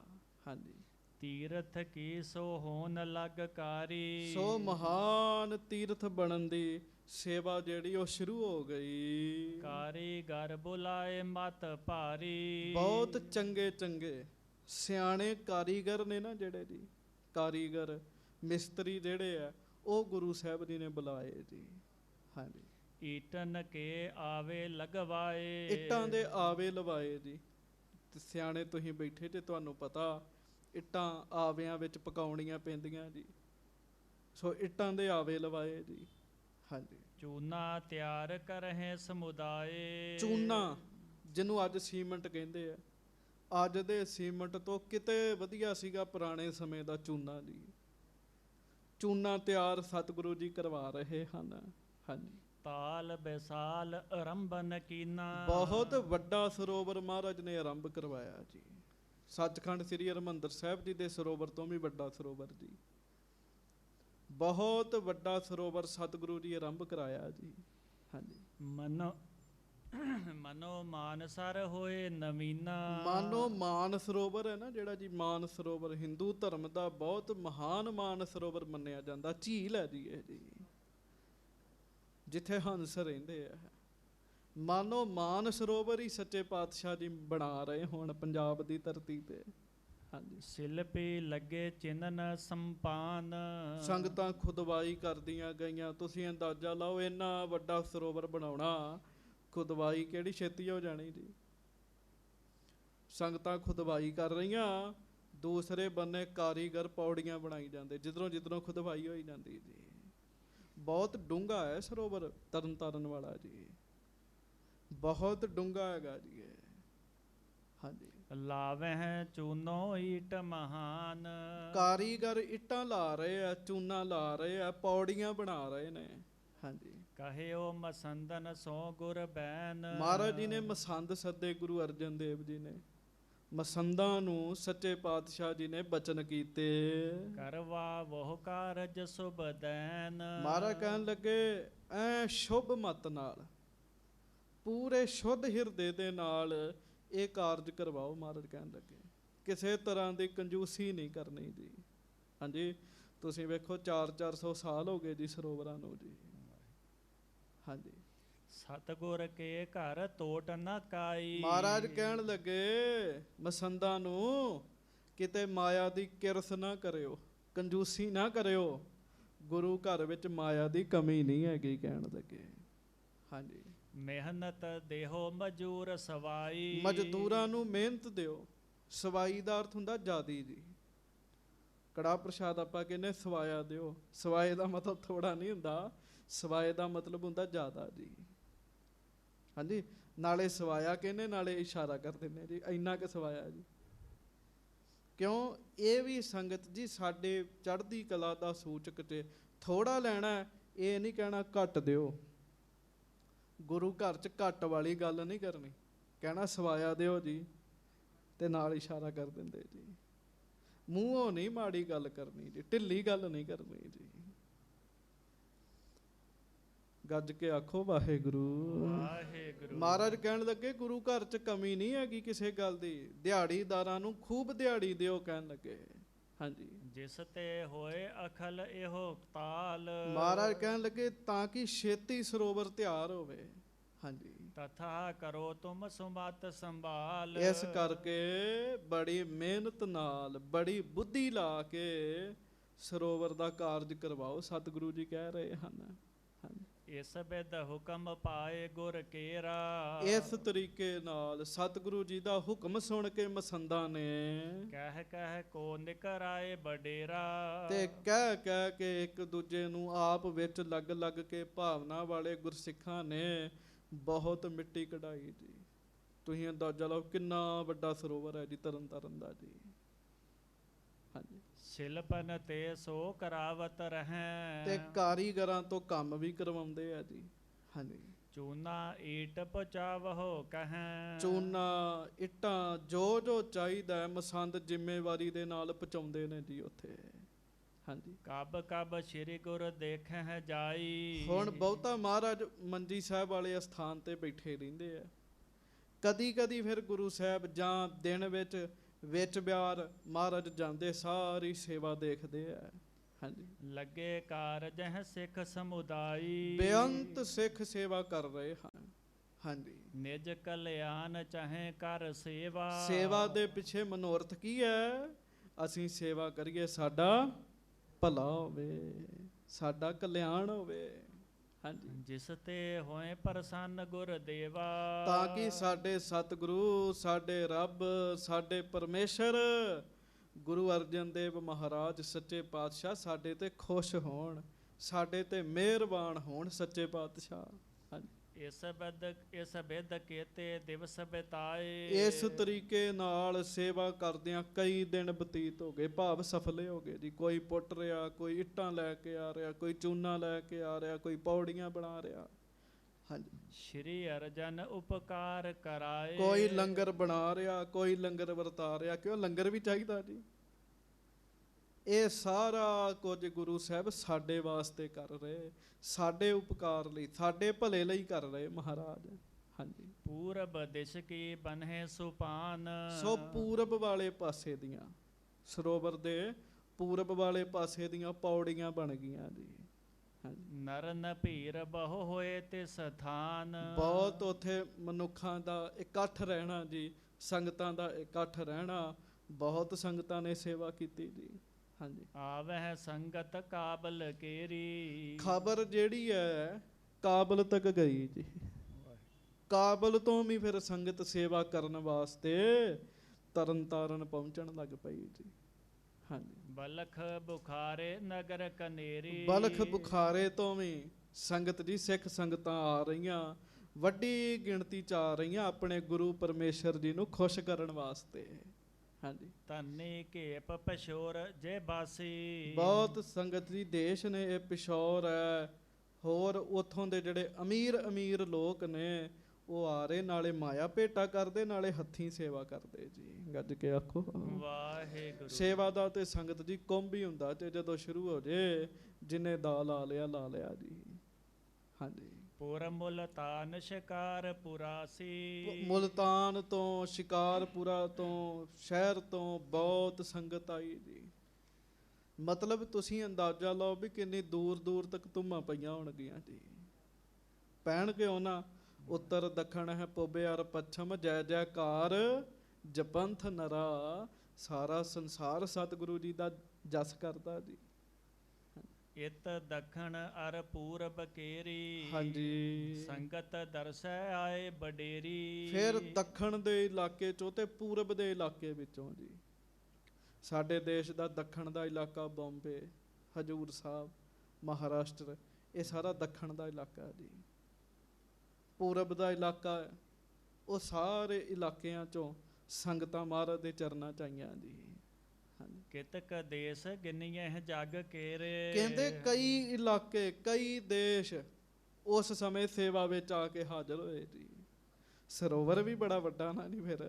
ਹਾਂਜੀ, ਤੀਰਥ ਕੀ ਸੋ ਹੋਣ ਲਗ ਕਾਰੀ। ਸੋ ਮਹਾਨ ਤੀਰਥ ਬਣਨ ਦੀ ਸੇਵਾ ਜਿਹੜੀ ਉਹ ਸ਼ੁਰੂ ਹੋ ਗਈ। ਕਾਰੀਗਰ ਬੁਲਾਏ ਮਤ ਭਾਰੀ। ਬਹੁਤ ਚੰਗੇ ਚੰਗੇ ਸਿਆਣੇ ਕਾਰੀਗਰ ਨੇ ਨਾ ਜਿਹੜੇ ਜੀ, ਕਾਰੀਗਰ ਮਿਸਤਰੀ ਜਿਹੜੇ ਆ, ਉਹ ਗੁਰੂ ਸਾਹਿਬ ਜੀ ਨੇ ਬੁਲਾਏ ਜੀ। ਹਾਂਜੀ, ਈਟਨ ਕੇ ਆਵੇ ਲਗਵਾਏ। ਇੱਟਾਂ ਦੇ ਆਵੇ ਲਵਾਏ ਜੀ। ਤੇ ਸਿਆਣੇ ਤੁਸੀਂ ਬੈਠੇ ਤੇ ਤੁਹਾਨੂੰ ਪਤਾ ਇੱਟਾਂ ਆਵਿਆਂ ਵਿੱਚ ਪਕਾਉਣੀਆਂ ਪੈਂਦੀਆਂ ਜੀ, ਸੋ ਇੱਟਾਂ ਦੇ ਆਵੇ ਲਵਾਏ ਜੀ। ਹਾਂਜੀ, ਚੂਨਾ ਤਿਆਰ ਕਰਹਿ ਸਮੁਦਾਏ। ਚੂਨਾ ਜਿਹਨੂੰ ਅੱਜ ਸੀਮੈਂਟ ਕਹਿੰਦੇ ਆ, ਅੱਜ ਦੇ ਸੀਮੈਂਟ ਤੋਂ ਕਿਤੇ ਵਧੀਆ ਸੀਗਾ ਪੁਰਾਣੇ ਸਮੇਂ ਦਾ ਚੂਨਾ ਜੀ। ਚੂਨਾ ਤਿਆਰ ਸਤਿਗੁਰੂ ਜੀ ਕਰਵਾ ਰਹੇ ਹਨ। ਹਾਂਜੀ, ਤਾਲ ਬਿਸਾਲ ਆਰੰਭਨ ਕੀਨਾ। ਬਹੁਤ ਵੱਡਾ ਸਰੋਵਰ ਮਹਾਰਾਜ ਨੇ ਆਰੰਭ ਕਰਵਾਇਆ ਜੀ। ਸੱਚਖੰਡ ਸ੍ਰੀ ਹਰਿਮੰਦਰ ਸਾਹਿਬ ਜੀ ਦੇ ਸਰੋਵਰ ਤੋਂ ਵੀ ਵੱਡਾ ਸਰੋਵਰ ਜੀ। ਬਹੁਤ ਵੱਡਾ ਸਰੋਵਰ ਸਤਿਗੁਰੂ ਜੀ ਆਰੰਭ ਕਰਾਇਆ ਜੀ। ਹਾਂਜੀ, ਮਨੋ ਮਾਨਸਰ ਹੋਏ ਨਵੀਨਾ। ਮਾਨੋ ਮਾਨ ਸਰੋਵਰ ਹੈ ਨਾ ਜਿਹੜਾ ਜੀ, ਮਾਨ ਸਰੋਵਰ ਹਿੰਦੂ ਧਰਮ ਦਾ ਬਹੁਤ ਮਹਾਨ ਮਾਨ ਸਰੋਵਰ ਮੰਨਿਆ ਜਾਂਦਾ। ਝੀਲ ਹੈ ਜੀ ਇਹ ਜੀ, ਜਿੱਥੇ ਹੰਸ ਰਹਿੰਦੇ ਆ। ਮਾਨੋ ਮਾਨ ਸਰੋਵਰ ਹੀ ਸੱਚੇ ਪਾਤਸ਼ਾਹ ਜੀ ਬਣਾ ਰਹੇ ਹੁਣ ਪੰਜਾਬ ਦੀ ਧਰਤੀ ਤੇ। ਹਾਂਜੀ, ਸ਼ਿਲਪੀ ਲੱਗੇ ਚਿੰਨਨ ਸੰਪਾਨ। ਸੰਗਤਾਂ ਖੁਦਵਾਈ ਕਰਦੀਆਂ ਗਈਆਂ। ਤੁਸੀਂ ਅੰਦਾਜ਼ਾ ਲਾਓ, ਇੰਨਾ ਵੱਡਾ ਸਰੋਵਰ ਬਣਾਉਣਾ, ਖੁਦਵਾਈ ਕਿਹੜੀ ਛੇਤੀ ਹੋ ਜਾਣੀ ਜੀ। ਸੰਗਤਾਂ ਖੁਦਵਾਈ ਕਰ ਰਹੀਆਂ, ਦੂਸਰੇ ਬੰਨੇ ਕਾਰੀਗਰ ਪੌੜੀਆਂ ਬਣਾਈ ਜਾਂਦੇ, ਜਿੱਧਰੋਂ ਖੁਦਵਾਈ ਹੋਈ ਜਾਂਦੀ ਜੀ। ਬਹੁਤ ਡੂੰਘਾ ਹੈ ਸਰੋਵਰ ਤਰਨ ਤਾਰਨ ਵਾਲਾ ਜੀ, ਬਹੁਤ ਡੂੰਘਾ ਹੈਗਾ ਜੀ ਇਹ। ਹਾਂਜੀ, ਲਾਵਹਿ ਚੂਨੋ ਈਟ ਮਹਾਨ। ਕਾਰੀਗਰ ਇੱਟਾਂ ਲਾ ਰਹੇ ਆ, ਚੂਨਾ ਲਾ ਰਹੇ ਆ, ਪੌੜੀਆਂ ਬਣਾ ਰਹੇ ਨੇ। ਹਾਂਜੀ, ਕਹਿਓ ਮਸੰਦਨ ਸੋ ਗੁਰ ਬੈਨ। ਮਹਾਰਾਜ ਜੀ ਨੇ ਮਸੰਦ ਸੱਦੇ, ਗੁਰੂ ਅਰਜਨ ਦੇਵ ਜੀ ਨੇ ਮਸੰਦਾਂ ਨੂੰ ਸੱਚੇ ਪਾਤਸ਼ਾਹ ਜੀ ਨੇ ਬਚਨ ਕੀਤੇ। ਕਰਵਾ ਵਹੁ ਕਾਰਜ ਸੁਭ ਦੈਨ। ਮਹਾਰਾਜ ਕਹਿਣ ਲੱਗੇ ਐ ਸ਼ੁਭ ਮਤ ਨਾਲ, ਪੂਰੇ ਸ਼ੁੱਧ ਹਿਰਦੇ ਦੇ ਨਾਲ ਇਹ ਕਾਰਜ ਕਰਵਾਓ। ਮਹਾਰਾਜ ਕਹਿਣ ਲੱਗੇ ਕਿਸੇ ਤਰ੍ਹਾਂ ਦੀ ਕੰਜੂਸੀ ਨਹੀਂ ਕਰਨੀ ਜੀ। ਹਾਂਜੀ, ਤੁਸੀਂ ਵੇਖੋ 400 ਸਾਲ ਹੋ ਗਏ ਜੀ ਸਰੋਵਰਾਂ ਨੂੰ ਜੀ। ਹਾਂਜੀ, ਸਤਿਗੁਰ ਕੇ ਘਰ ਤੋਟ ਨ ਕਾਈ। ਮਹਾਰਾਜ ਕਹਿਣ ਲੱਗੇ ਮਸੰਦਾਂ ਨੂੰ ਕਿਤੇ ਮਾਇਆ ਦੀ ਕਿਰਸ ਨਾ ਕਰਿਓ, ਕੰਜੂਸੀ ਨਾ ਕਰਿਓ। ਗੁਰੂ ਘਰ ਵਿੱਚ ਮਾਇਆ ਦੀ ਕਮੀ ਨਹੀਂ ਹੈਗੀ ਕਹਿਣ ਲੱਗੇ। ਹਾਂਜੀ, ਮਿਹਨਤ ਦੇਹੋ ਮਜੂਰ ਸਵਾਈ। ਮਜ਼ਦੂਰਾਂ ਨੂੰ ਮਿਹਨਤ ਦਿਓ। ਸਵਾਈ ਦਾ ਅਰਥ ਹੁੰਦਾ ਜਾਦੀ ਜੀ। ਕੜਾਹ ਪ੍ਰਸ਼ਾਦ ਆਪਾਂ ਕਹਿੰਦੇ ਸਵਾਇਆ ਦਿਓ, ਸਵਾਏ ਦਾ ਮਤਲਬ ਥੋੜਾ ਨਹੀਂ ਹੁੰਦਾ, ਸਵਾਏ ਦਾ ਮਤਲਬ ਹੁੰਦਾ ਜ਼ਿਆਦਾ ਜੀ। ਹਾਂਜੀ, ਨਾਲੇ ਸਵਾਇਆ ਕਹਿੰਦੇ ਨਾਲੇ ਇਸ਼ਾਰਾ ਕਰ ਦਿੰਦੇ ਜੀ, ਇੰਨਾ ਕੁ ਸਵਾਇਆ ਜੀ। ਕਿਉਂ? ਇਹ ਵੀ ਸੰਗਤ ਜੀ ਸਾਡੇ ਚੜ੍ਹਦੀ ਕਲਾ ਦਾ ਸੂਚਕ ਤੇ ਥੋੜਾ ਲੈਣਾ, ਇਹ ਨਹੀਂ ਕਹਿਣਾ ਘੱਟ ਦਿਓ। ਗੁਰੂ ਘਰ 'ਚ ਘੱਟ ਵਾਲੀ ਗੱਲ ਨਹੀਂ ਕਰਨੀ, ਕਹਿਣਾ ਸਵਾਇਆ ਦਿਓ ਜੀ, ਤੇ ਨਾਲ ਇਸ਼ਾਰਾ ਕਰ ਦਿੰਦੇ ਜੀ। ਮੂੰਹੋਂ ਨਹੀਂ ਮਾੜੀ ਗੱਲ ਕਰਨੀ ਜੀ, ਢਿੱਲੀ ਗੱਲ ਨਹੀਂ ਕਰਨੀ ਜੀ। ਗੱਜ ਕੇ ਆਖੋ ਵਾਹਿਗੁਰੂ ਵਾਹਿਗੁਰੂ। ਮਹਾਰਾਜ ਕਹਿਣ ਲੱਗੇ ਗੁਰੂ ਘਰ 'ਚ ਕਮੀ ਨਹੀਂ ਹੈਗੀ ਕਿਸੇ ਗੱਲ ਦੀ, ਦਿਹਾੜੀਦਾਰਾਂ ਨੂੰ ਖੂਬ ਦਿਹਾੜੀ ਦਿਓ ਕਹਿਣ ਲੱਗੇ। ਹਾਂਜੀ, ਜਿਸ ਤੇ ਹੋਏ ਅਖਲ ਇਹੋ ਤਾਲ। ਮਹਾਰਾਜ ਕਹਿਣ ਲੱਗੇ ਤਾਂ ਕਿ ਛੇਤੀ ਸਰੋਵਰ ਤਿਆਰ ਹੋਵੇ। ਹਾਂਜੀ, ਤਥਾ ਕਰੋ ਤੁਮ ਸੁਮਤ ਸੰਭਾਲ। ਇਸ ਕਰਕੇ ਬੜੀ ਮਿਹਨਤ ਨਾਲ, ਬੜੀ ਬੁੱਧੀ ਲਾ ਕੇ ਸਰੋਵਰ ਦਾ ਕਾਰਜ ਕਰਵਾਓ, ਸਤਿਗੁਰੂ ਜੀ ਕਹਿ ਰਹੇ ਹਨ। ਹਾਂਜੀ, ਇਸ ਬਿਦ ਹੁਕਮ ਪਾਏ ਗੁਰ ਕੇਰਾ। ਇਸ ਤਰੀਕੇ ਨਾਲ ਸਤਿਗੁਰੂ ਜੀ ਦਾ ਹੁਕਮ ਸੁਣ ਕੇ ਮਸੰਦਾਂ ਨੇ ਕਹਿ ਕਹਿ ਕੋ ਨਿਕਰਾਏ ਬਡੇਰਾ। ਤੇ ਕਹਿ ਕਹਿ ਕੇ ਇੱਕ ਦੂਜੇ ਨੂੰ ਆਪ ਵਿੱਚ ਲੱਗ ਲੱਗ ਕੇ ਭਾਵਨਾ ਵਾਲੇ ਗੁਰਸਿੱਖਾਂ ਨੇ ਬਹੁਤ ਮਿੱਟੀ ਕਢਾਈ ਜੀ। ਤੁਸੀਂ ਅੰਦਾਜ਼ਾ ਲਾਓ ਕਿੰਨਾ ਵੱਡਾ ਸਰੋਵਰ ਹੈ ਜੀ ਤਰਨ ਤਾਰਨ ਦਾ ਜੀ। ਹਾਂਜੀ, ਸਿਲਪਨ ਤੇ ਸੋ ਕਰਾਵਤ ਤੇ ਰਹੈ। ਕਾਰੀਗਰਾਂ ਤੋਂ ਕੰਮ ਵੀ ਕਰਵਾਉਂਦੇ ਆ ਜੀ। ਹਾਂਜੀ, ਚੂਨਾ ਈਟ ਪਚਾਵਹੁ ਕਹੈ। ਚੂਨਾ ਇੱਟਾਂ ਜੋ ਜੋ ਚਾਹੀਦਾ ਹੈ ਮਸੰਦ ਜ਼ਿੰਮੇਵਾਰੀ ਦੇ ਨਾਲ ਪਹੁੰਚਾਉਂਦੇ ਨੇ ਜੀ ਉੱਥੇ। ਹਾਂਜੀ, ਕਬ ਕਬ ਸ੍ਰੀ ਗੁਰ ਦੇਖਹਿ ਜਾਈ। ਹੁਣ ਬਹੁਤਾ ਮਹਾਰਾਜ ਮੰਜੀ ਸਾਹਿਬ ਵਾਲੇ ਅਸਥਾਨ ਤੇ ਬੈਠੇ ਰਹਿੰਦੇ ਆ। ਕਦੀ ਕਦੀ ਫਿਰ ਗੁਰੂ ਸਾਹਿਬ ਜਾਂ ਦਿਨ ਵਿੱਚ ਬਿਆਰ ਮਹਾਰਾਜ ਜਾਂਦੇ ਸਾਰੀ ਸੇਵਾ ਦੇਖਦੇ ਆ। ਹਾਂਜੀ, ਲੱਗੇ ਕਾਰਜ ਹੈ ਸਿੱਖ ਸਮੁਦਾਈ। ਬੇਅੰਤ ਸਿੱਖ ਸੇਵਾ ਕਰ ਰਹੇ ਹਨ। ਹਾਂਜੀ, ਨਿਜ ਕਲਿਆਣ ਚਾਹੇ ਕਰ ਸੇਵਾ। ਸੇਵਾ ਦੇ ਪਿੱਛੇ ਮਨੋਰਥ ਕੀ ਹੈ? ਅਸੀਂ ਸੇਵਾ ਕਰੀਏ, ਸਾਡਾ ਭਲਾ ਹੋਵੇ, ਸਾਡਾ ਕਲਿਆਣ ਹੋਵੇ। ਹਾਂਜੀ, ਜਿਸ ਤੇ ਹੋਏ ਪ੍ਰਸੰਨ ਗੁਰ ਦੇਵਾ। ਤਾਂ ਕਿ ਸਾਡੇ ਸਤਿਗੁਰੂ, ਸਾਡੇ ਰੱਬ, ਸਾਡੇ ਪਰਮੇਸ਼ਰ ਗੁਰੂ ਅਰਜਨ ਦੇਵ ਮਹਾਰਾਜ ਸੱਚੇ ਪਾਤਸ਼ਾਹ ਸਾਡੇ ਤੇ ਖੁਸ਼ ਹੋਣ, ਸਾਡੇ ਤੇ ਮਿਹਰਬਾਨ ਹੋਣ ਸੱਚੇ ਪਾਤਸ਼ਾਹ। ਹਾਂਜੀ, ਇਸ ਬਿਦ ਕੇਤੇ ਦਿਵਸ ਬਿਤਾਏ। ਇਸ ਤਰੀਕੇ ਨਾਲ ਸੇਵਾ ਕਰਦਿਆਂ ਕਈ ਦਿਨ ਬਤੀਤ ਹੋ ਗਏ, ਭਾਵ ਸਫਲੇ ਹੋ ਗਏ ਜੀ। ਕੋਈ ਪੁੱਟ ਰਿਹਾ, ਕੋਈ ਇੱਟਾਂ ਲੈ ਕੇ ਆ ਰਿਹਾ, ਕੋਈ ਚੂਨਾ ਲੈ ਕੇ ਆ ਰਿਹਾ, ਕੋਈ ਪੌੜੀਆਂ ਬਣਾ ਰਿਹਾ। ਹਾਂਜੀ, ਸ਼੍ਰੀ ਅਰਜਨ ਉਪਕਾਰ ਕਰਾਏ। ਕੋਈ ਲੰਗਰ ਬਣਾ ਰਿਹਾ, ਕੋਈ ਲੰਗਰ ਵਰਤਾ ਰਿਹਾ। ਕਿਉਂ? ਲੰਗਰ ਵੀ ਚਾਹੀਦਾ ਜੀ। ਇਹ ਸਾਰਾ ਕੁਝ ਗੁਰੂ ਸਾਹਿਬ ਸਾਡੇ ਵਾਸਤੇ ਕਰ ਰਹੇ, ਸਾਡੇ ਉਪਕਾਰ ਲਈ, ਸਾਡੇ ਭਲੇ ਲਈ ਕਰ ਰਹੇ ਮਹਾਰਾਜ। ਹਾਂਜੀ, ਪੂਰਬ ਦਿਸ਼ ਕੀ ਬਨਹਿ ਸੁਪਾਨ। ਸੋ ਪੂਰਬ ਵਾਲੇ ਪਾਸੇ ਦੀਆਂ, ਸਰੋਵਰ ਦੇ ਪੂਰਬ ਵਾਲੇ ਪਾਸੇ ਦੀਆਂ ਪੌੜੀਆਂ ਬਣ ਗਈਆਂ ਜੀ। ਹਾਂਜੀ, ਨਰਨ ਭੀਰ ਬਹੁ ਹੋਏ ਤੇ ਸਥਾਨ। ਬਹੁਤ ਉੱਥੇ ਮਨੁੱਖਾਂ ਦਾ ਇਕੱਠ ਰਹਿਣਾ ਜੀ, ਸੰਗਤਾਂ ਦਾ ਇਕੱਠ ਰਹਿਣਾ। ਬਹੁਤ ਸੰਗਤਾਂ ਨੇ ਸੇਵਾ ਕੀਤੀ ਜੀ। ਹਾਂਜੀ, ਆਵਹਿ ਸੰਗਤ ਕਾਬਲ ਕੇਰੀ। ਖਬਰ ਜਿਹੜੀ ਹੈ ਕਾਬਲ ਤੱਕ ਗਈ ਜੀ। ਕਾਬਲ ਤੋਂ ਵੀ ਫਿਰ ਸੰਗਤ ਸੇਵਾ ਕਰਨ ਵਾਸਤੇ ਤਰਨ ਤਾਰਨ ਪਹੁੰਚਣ ਲੱਗ ਪਈ ਜੀ। ਹਾਂਜੀ, ਬਲਖ ਬੁਖਾਰੇ ਨਗਰ ਕਨੇਰੀ। ਬਲਖ ਬੁਖਾਰੇ ਤੋਂ ਵੀ ਸੰਗਤ ਜੀ, ਸਿੱਖ ਸੰਗਤਾਂ ਆ ਰਹੀਆਂ, ਵੱਡੀ ਗਿਣਤੀ ਚ ਆ ਰਹੀਆਂ ਆਪਣੇ ਗੁਰੂ ਪਰਮੇਸ਼ਰ ਜੀ ਨੂੰ ਖੁਸ਼ ਕਰਨ ਵਾਸਤੇ। ਹਾਂਜੀ, ਧੰਨੀ ਘੇਪ ਪਸ਼ੋਰ ਜੇ ਬਾਸੀ। ਬਹੁਤ ਸੰਗਤ ਜੀ ਦੇਸ਼ ਨੇ ਇਹ ਪਿਸ਼ੌਰ ਹੈ। ਹੋਰ ਉਥੋਂ ਦੇ ਜਿਹੜੇ ਅਮੀਰ ਅਮੀਰ ਲੋਕ ਨੇ ਉਹ ਆ ਰਹੇ, ਨਾਲੇ ਮਾਇਆ ਭੇਟਾ ਕਰਦੇ, ਨਾਲੇ ਹੱਥੀਂ ਸੇਵਾ ਕਰਦੇ ਜੀ। ਗੱਜ ਕੇ ਆਖੋ ਵਾਹਿਗੁਰੂ। ਸੇਵਾ ਦਾ ਤੇ ਸੰਗਤ ਜੀ ਕੁੰਭ ਹੀ ਹੁੰਦਾ ਤੇ ਜਦੋਂ ਸ਼ੁਰੂ ਹੋ ਜੇ ਜਿੰਨੇ ਦਾ ਲਾ ਲਿਆ ਜੀ। ਹਾਂਜੀ, ਪੁਰ ਮੁਲਤਾਨ ਸ਼ਿਕਾਰ ਪੁਰਾਸੀ। ਮੁਲਤਾਨ ਤੋਂ, ਸ਼ਿਕਾਰਪੁਰਾ ਤੋਂ, ਸ਼ਹਿਰ ਤੋਂ ਬਹੁਤ ਸੰਗਤ ਆਈ ਜੀ। ਮਤਲਬ ਤੁਸੀਂ ਅੰਦਾਜ਼ਾ ਲਾਓ ਵੀ ਕਿੰਨੀ ਦੂਰ ਦੂਰ ਤੱਕ ਧੁੰਮਾਂ ਪਈਆਂ ਹੋਣਗੀਆਂ ਜੀ। ਪੈਣ ਕਿਉਂ ਨਾ। ਉੱਤਰ ਦੱਖਣ ਹੈ ਪੂਬੇ ਅਰ ਪੱਛਮ, ਜੈ ਜੈਕਾਰ ਜਪੰਥ ਨਰਾ। ਸਾਰਾ ਸੰਸਾਰ ਸਤਿਗੁਰੂ ਜੀ ਦਾ ਜਸ ਕਰਦਾ ਜੀ। ਇਤ ਦੱਖਣ ਅਰ ਪੂਰਬ ਕੇਰੀ। ਹਾਂਜੀ, ਸੰਗਤ ਦਰਸੈ ਆਏ ਬਡੇਰੀ। ਫਿਰ ਦੱਖਣ ਦੇ ਇਲਾਕੇ ਚੋਂ ਤੇ ਪੂਰਬ ਦੇ ਇਲਾਕੇ ਵਿੱਚੋਂ ਜੀ। ਸਾਡੇ ਦੇਸ਼ ਦਾ ਦੱਖਣ ਦਾ ਇਲਾਕਾ ਬੰਬੇ, ਹਜੂਰ ਸਾਹਿਬ, ਮਹਾਰਾਸ਼ਟਰ, ਇਹ ਸਾਰਾ ਦੱਖਣ ਦਾ ਇਲਾਕਾ ਜੀ। ਪੂਰਬ ਦਾ ਇਲਾਕਾ ਹੈ, ਉਹ ਸਾਰੇ ਇਲਾਕਿਆਂ ਚੋਂ ਸੰਗਤਾਂ ਮਹਾਰਾਜ ਦੇ ਚਰਨਾਂ ਚ ਆਈਆਂ ਜੀ। ਹਾਂਜੀ, ਕਿਤਕ ਦੇਸ ਗਿਨੀਐ ਜਗ ਕੇਰੇ। ਕਹਿੰਦੇ ਕਈ ਇਲਾਕੇ, ਕਈ ਦੇਸ਼ ਉਸ ਸਮੇਂ ਸੇਵਾ ਵਿੱਚ ਆ ਕੇ ਹਾਜ਼ਰ ਹੋਏ ਜੀ। ਸਰੋਵਰ ਵੀ ਬੜਾ ਵੱਡਾ ਨਾ ਨਹੀਂ ਫਿਰ।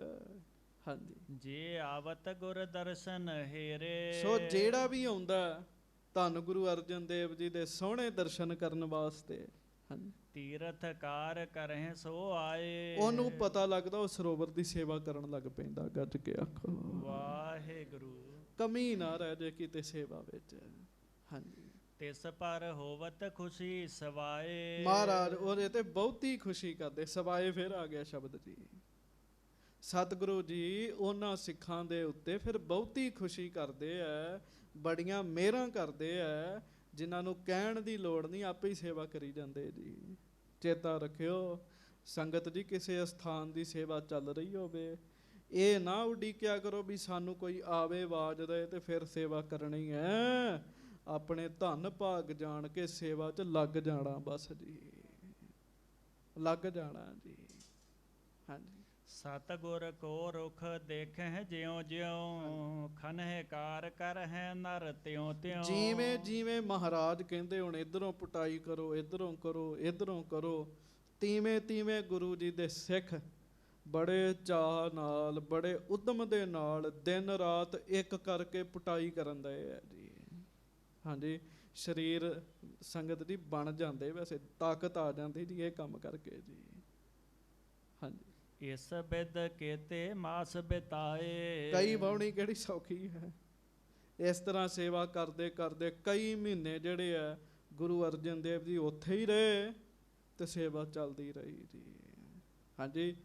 ਹਾਂਜੀ, ਜੇ ਆਵਤ ਗੁਰ ਦਰਸ਼ਨ ਹੇਰੇ। ਸੋ ਜਿਹੜਾ ਵੀ ਆਉਂਦਾ ਧੰਨ ਗੁਰੂ ਅਰਜਨ ਦੇਵ ਜੀ ਦੇ ਸੋਹਣੇ ਦਰਸ਼ਨ ਕਰਨ ਵਾਸਤੇ, ਹਾਂਜੀ, ਤੀਰਥ ਕਾਰ ਕਰਹਿ ਸੋ ਆਏ। ਉਹਨੂੰ ਪਤਾ ਲੱਗਦਾ ਉਹ ਸਰੋਵਰ ਦੀ ਸੇਵਾ ਕਰਨ ਲੱਗ ਪੈਂਦਾ। ਗੱਜ ਕੇ ਆਖੋ ਵਾਹਿਗੁਰੂ। ਕਮੀ ਨਾ ਰਹਿ ਜੇ ਕਿਤੇ ਸੇਵਾ ਵਿੱਚ। ਹਾਂਜੀ, ਤਿਸ ਪਰ ਹੋਵਤ ਖੁਸ਼ੀ ਸਵਾਏ। ਮਹਾਰਾਜ ਉਹਦੇ ਤੇ ਬਹੁਤੀ ਖੁਸ਼ੀ ਕਰਦੇ। ਸਵਾਏ ਫਿਰ ਆ ਗਿਆ ਸ਼ਬਦ ਜੀ। ਸਤਿਗੁਰੂ ਜੀ ਉਹਨਾਂ ਸਿੱਖਾਂ ਦੇ ਉੱਤੇ ਫਿਰ ਬਹੁਤੀ ਖੁਸ਼ੀ ਕਰਦੇ ਆ, ਬੜੀਆਂ ਮਿਹਰਾਂ ਕਰਦੇ ਆ ਜਿਨ੍ਹਾਂ ਨੂੰ ਕਹਿਣ ਦੀ ਲੋੜ ਨਹੀਂ, ਆਪੇ ਹੀ ਸੇਵਾ ਕਰੀ ਜਾਂਦੇ ਜੀ। ਚੇਤਾ ਰੱਖਿਓ ਸੰਗਤ ਜੀ, ਕਿਸੇ ਅਸਥਾਨ ਦੀ ਸੇਵਾ ਚੱਲ ਰਹੀ ਹੋਵੇ, ਇਹ ਨਾ ਉਡੀਕਿਆ ਕਰੋ ਵੀ ਸਾਨੂੰ ਕੋਈ ਆਵੇ ਆਵਾਜ਼ ਦੇ ਤੇ ਫਿਰ ਸੇਵਾ ਕਰਨੀ ਹੈ। ਆਪਣੇ ਧਨ ਭਾਗ ਜਾਣ ਕੇ ਸੇਵਾ 'ਚ ਲੱਗ ਜਾਣਾ, ਬਸ ਜੀ, ਲੱਗ ਜਾਣਾ ਜੀ। ਹਾਂਜੀ। ਸਤਿਗੁਰ ਕੋ ਰੁਖ ਦੇਖਹਿ ਜਿਉ ਜਿਉ, ਖਨਹਿ ਕਾਰ ਕਰਹਿ ਨਰ ਤਿਉ ਤਿਉ। ਜਿਵੇਂ ਜਿਵੇਂ ਮਹਾਰਾਜ ਕਹਿੰਦੇ ਹੁਣ ਇੱਧਰੋਂ ਪੁਟਾਈ ਕਰੋ, ਇੱਧਰੋਂ ਕਰੋ, ਇੱਧਰੋਂ ਕਰੋ, ਤੀਵੇਂ ਤੀਵੇਂ ਗੁਰੂ ਜੀ ਦੇ ਸਿੱਖ ਬੜੇ ਚਾਅ ਨਾਲ, ਬੜੇ ਉਦਮ ਦੇ ਨਾਲ ਦਿਨ ਰਾਤ ਇੱਕ ਕਰਕੇ ਪੁਟਾਈ ਕਰਨ ਦੇ ਹੈ ਜੀ। ਹਾਂਜੀ, ਸਰੀਰ ਸੰਗਤ ਦੀ ਬਣ ਜਾਂਦੇ, ਵੈਸੇ ਤਾਕਤ ਆ ਜਾਂਦੀ ਜੀ ਇਹ ਕੰਮ ਕਰਕੇ ਜੀ। ਹਾਂਜੀ। ਇਸ ਬਿਦ ਕੇਤੇ ਮਾਸ ਬਿਤਾਏ। ਕਈ ਵਾਹੁਣੀ ਕਿਹੜੀ ਸੌਖੀ ਹੈ। ਇਸ ਤਰ੍ਹਾਂ ਸੇਵਾ ਕਰਦੇ ਕਰਦੇ ਕਈ ਮਹੀਨੇ ਜਿਹੜੇ ਆ ਗੁਰੂ ਅਰਜਨ ਦੇਵ ਜੀ ਉੱਥੇ ਹੀ ਰਹੇ ਤੇ ਸੇਵਾ ਚੱਲਦੀ ਰਹੀ ਜੀ। ਹਾਂਜੀ।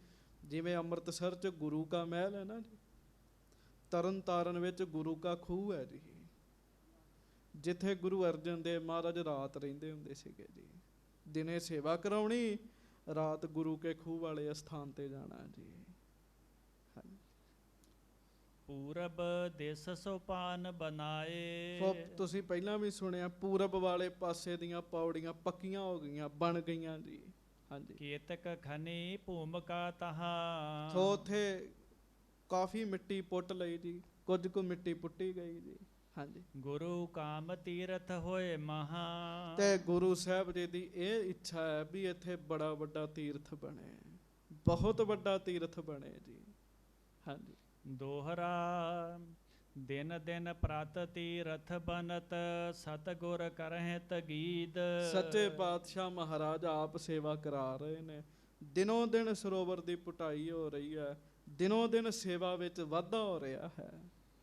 ਜਿਵੇਂ ਅੰਮ੍ਰਿਤਸਰ 'ਚ ਗੁਰੂ ਕਾ ਮਹਿਲ ਹੈ ਨਾ ਜੀ, ਤਰਨ ਤਾਰਨ ਵਿੱਚ ਗੁਰੂ ਕਾ ਖੂਹ ਹੈ ਜੀ, ਜਿੱਥੇ ਗੁਰੂ ਅਰਜਨ ਦੇਵ ਮਹਾਰਾਜ ਰਾਤ ਰਹਿੰਦੇ ਹੁੰਦੇ ਸੀਗੇ ਜੀ। ਦਿਨੇ ਸੇਵਾ ਕਰਾਉਣੀ, ਰਾਤ ਗੁਰੂ ਕੇ ਖੂਹ ਵਾਲੇ ਅਸਥਾਨ ਤੇ ਜਾਣਾ ਜੀ। ਹਾਂਜੀ। ਪੂਰਬ ਦੇਸ ਸੋਪਾਨ ਬਣਾਏ। ਸੋ ਤੁਸੀਂ ਪਹਿਲਾਂ ਵੀ ਸੁਣਿਆ, ਪੂਰਬ ਵਾਲੇ ਪਾਸੇ ਦੀਆਂ ਪੌੜੀਆਂ ਪੱਕੀਆਂ ਹੋ ਗਈਆਂ, ਬਣ ਗਈਆਂ ਜੀ। ਹਾਂਜੀ। ਕੇਤਕ ਖਨੀ ਭੂਮਿਕਾ ਤਹਾ। ਸੋ ਉੱਥੇ ਕਾਫੀ ਮਿੱਟੀ ਪੁੱਟ ਲਈ ਜੀ, ਕੁਝ ਕੁ ਮਿੱਟੀ ਪੁੱਟੀ ਗਈ ਜੀ। ਹਾਂਜੀ। ਗੁਰੂ ਕਾਮ ਤੀਰਥ ਹੋਏ ਮਹਾ। ਤੇ ਗੁਰੂ ਸਾਹਿਬ ਜੀ ਦੀ ਇਹ ਇੱਛਾ ਹੈ ਵੀ ਇੱਥੇ ਬੜਾ ਵੱਡਾ ਤੀਰਥ ਬਣੇ, ਬਹੁਤ ਵੱਡਾ ਤੀਰਥ ਬਣੇ ਜੀ। ਹਾਂਜੀ। ਦੋਹਰਾ ਦਿਨ ਦਿਨ ਪ੍ਰਤ ਤੀਰਥ ਬਨਤ, ਸਤਿਗੁਰ ਕਰਹਿ ਤਗੀਦ। ਸੱਚੇ ਪਾਤਸ਼ਾਹ ਮਹਾਰਾਜ ਆਪ ਸੇਵਾ ਕਰਾ ਰਹੇ ਨੇ, ਦਿਨੋਂ ਦਿਨ ਸਰੋਵਰ ਦੀ ਪੁਟਾਈ ਹੋ ਰਹੀ ਹੈ, ਦਿਨੋਂ ਦਿਨ ਸੇਵਾ ਵਿੱਚ ਵਾਧਾ ਹੋ ਰਿਹਾ ਹੈ।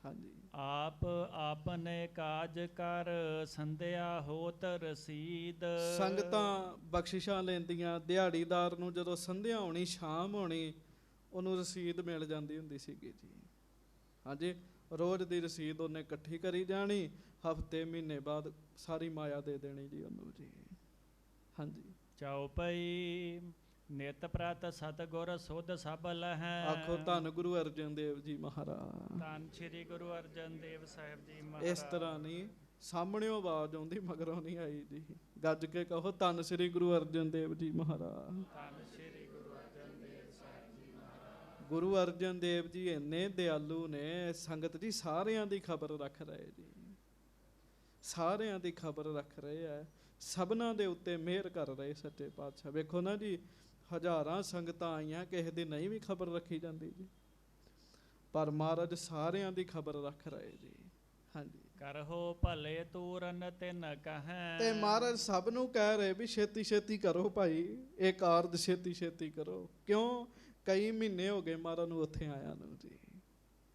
ਹਾਂਜੀ। ਆਪ ਆਪਨੇ ਕਾਜ ਕਰ, ਸੰਧਿਆ ਹੋਤ ਰਸੀਦ। ਸੰਗਤਾਂ ਬਖਸ਼ਿਸ਼ਾਂ ਲੈਂਦੀਆਂ, ਦਿਹਾੜੀਦਾਰ ਨੂੰ ਜਦੋਂ ਸੰਧਿਆ ਹੋਣੀ, ਸ਼ਾਮ ਹੋਣੀ, ਉਹਨੂੰ ਰਸੀਦ ਮਿਲ ਜਾਂਦੀ ਹੁੰਦੀ ਸੀਗੀ ਜੀ। ਹਾਂਜੀ। ਰੋਜ਼ ਦੀ ਰਸੀਦ ਉਹਨੇ ਇਕੱਠੀ ਕਰੀ ਜਾਣੀ, ਹਫ਼ਤੇ ਮਹੀਨੇ ਬਾਅਦ ਸਾਰੀ ਮਾਇਆ ਦੇ ਦੇਣੀ ਜੀ ਉਹਨੂੰ ਜੀ। ਹਾਂਜੀ। ਚਉਪਈ ਨਿਤ ਪ੍ਰਤ ਸਤਿਗੁਰ ਸੁਧ ਸਭ ਲਹੈ। ਆਖੋ ਧੰਨ ਗੁਰੂ ਅਰਜਨ ਦੇਵ ਜੀ ਮਹਾਰਾਜ। ਧੰਨ ਸ੍ਰੀ ਗੁਰੂ ਅਰਜਨ ਦੇਵ ਸਾਹਿਬ ਜੀ ਮਹਾਰਾਜ। ਇਸ ਤਰ੍ਹਾਂ ਨਹੀਂ, ਸਾਹਮਣਿਓਂ ਆਵਾਜ਼ ਆਉਂਦੀ, ਮਗਰੋਂ ਨਹੀਂ ਆਈ ਜੀ। ਗੱਜ ਕੇ ਕਹੋ ਧੰਨ ਸ੍ਰੀ ਗੁਰੂ ਅਰਜਨ ਦੇਵ ਜੀ ਮਹਾਰਾਜ। ਧੰਨ ਸ੍ਰੀ ਗੁਰੂ ਅਰਜਨ ਦੇਵ ਸਾਹਿਬ ਜੀ ਮਹਾਰਾਜ। ਗੁਰੂ ਅਰਜਨ ਦੇਵ ਜੀ ਇੰਨੇ ਦਿਆਲੂ ਨੇ, ਸੰਗਤ ਜੀ ਸਾਰਿਆਂ ਦੀ ਖਬਰ ਰੱਖ ਰਹੇ ਜੀ, ਸਾਰਿਆਂ ਦੀ ਖਬਰ ਰੱਖ ਰਹੇ ਆ, ਸਭਨਾਂ ਦੇ ਉੱਤੇ ਮਿਹਰ ਕਰ ਰਹੇ ਸੱਚੇ ਪਾਤਸ਼ਾਹ। ਵੇਖੋ ਨਾ ਜੀ, ਹਜ਼ਾਰਾਂ ਸੰਗਤਾਂ ਆਈਆਂ, ਕਿਸੇ ਦੀ ਨਹੀਂ ਵੀ ਖਬਰ ਰੱਖੀ ਜਾਂਦੀ ਜੀ, ਪਰ ਮਹਾਰਾਜ ਸਾਰਿਆਂ ਦੀ ਖਬਰ ਰੱਖ ਰਹੇ ਜੀ। ਹਾਂਜੀ। ਕਰਹੁ ਭਲੇ ਤੂਰਨ ਤਿਨ ਕਹੈ। ਤੇ ਮਹਾਰਾਜ ਸਭ ਨੂੰ ਕਹਿ ਰਹੇ ਵੀ ਛੇਤੀ ਛੇਤੀ ਕਰੋ ਭਾਈ, ਇਹ ਕਾਰਜ ਛੇਤੀ ਛੇਤੀ ਕਰੋ। ਕਿਉਂ? ਕਈ ਮਹੀਨੇ ਹੋ ਗਏ ਮਹਾਰਾਜ ਨੂੰ ਉੱਥੇ ਆਇਆ ਨੂੰ ਜੀ।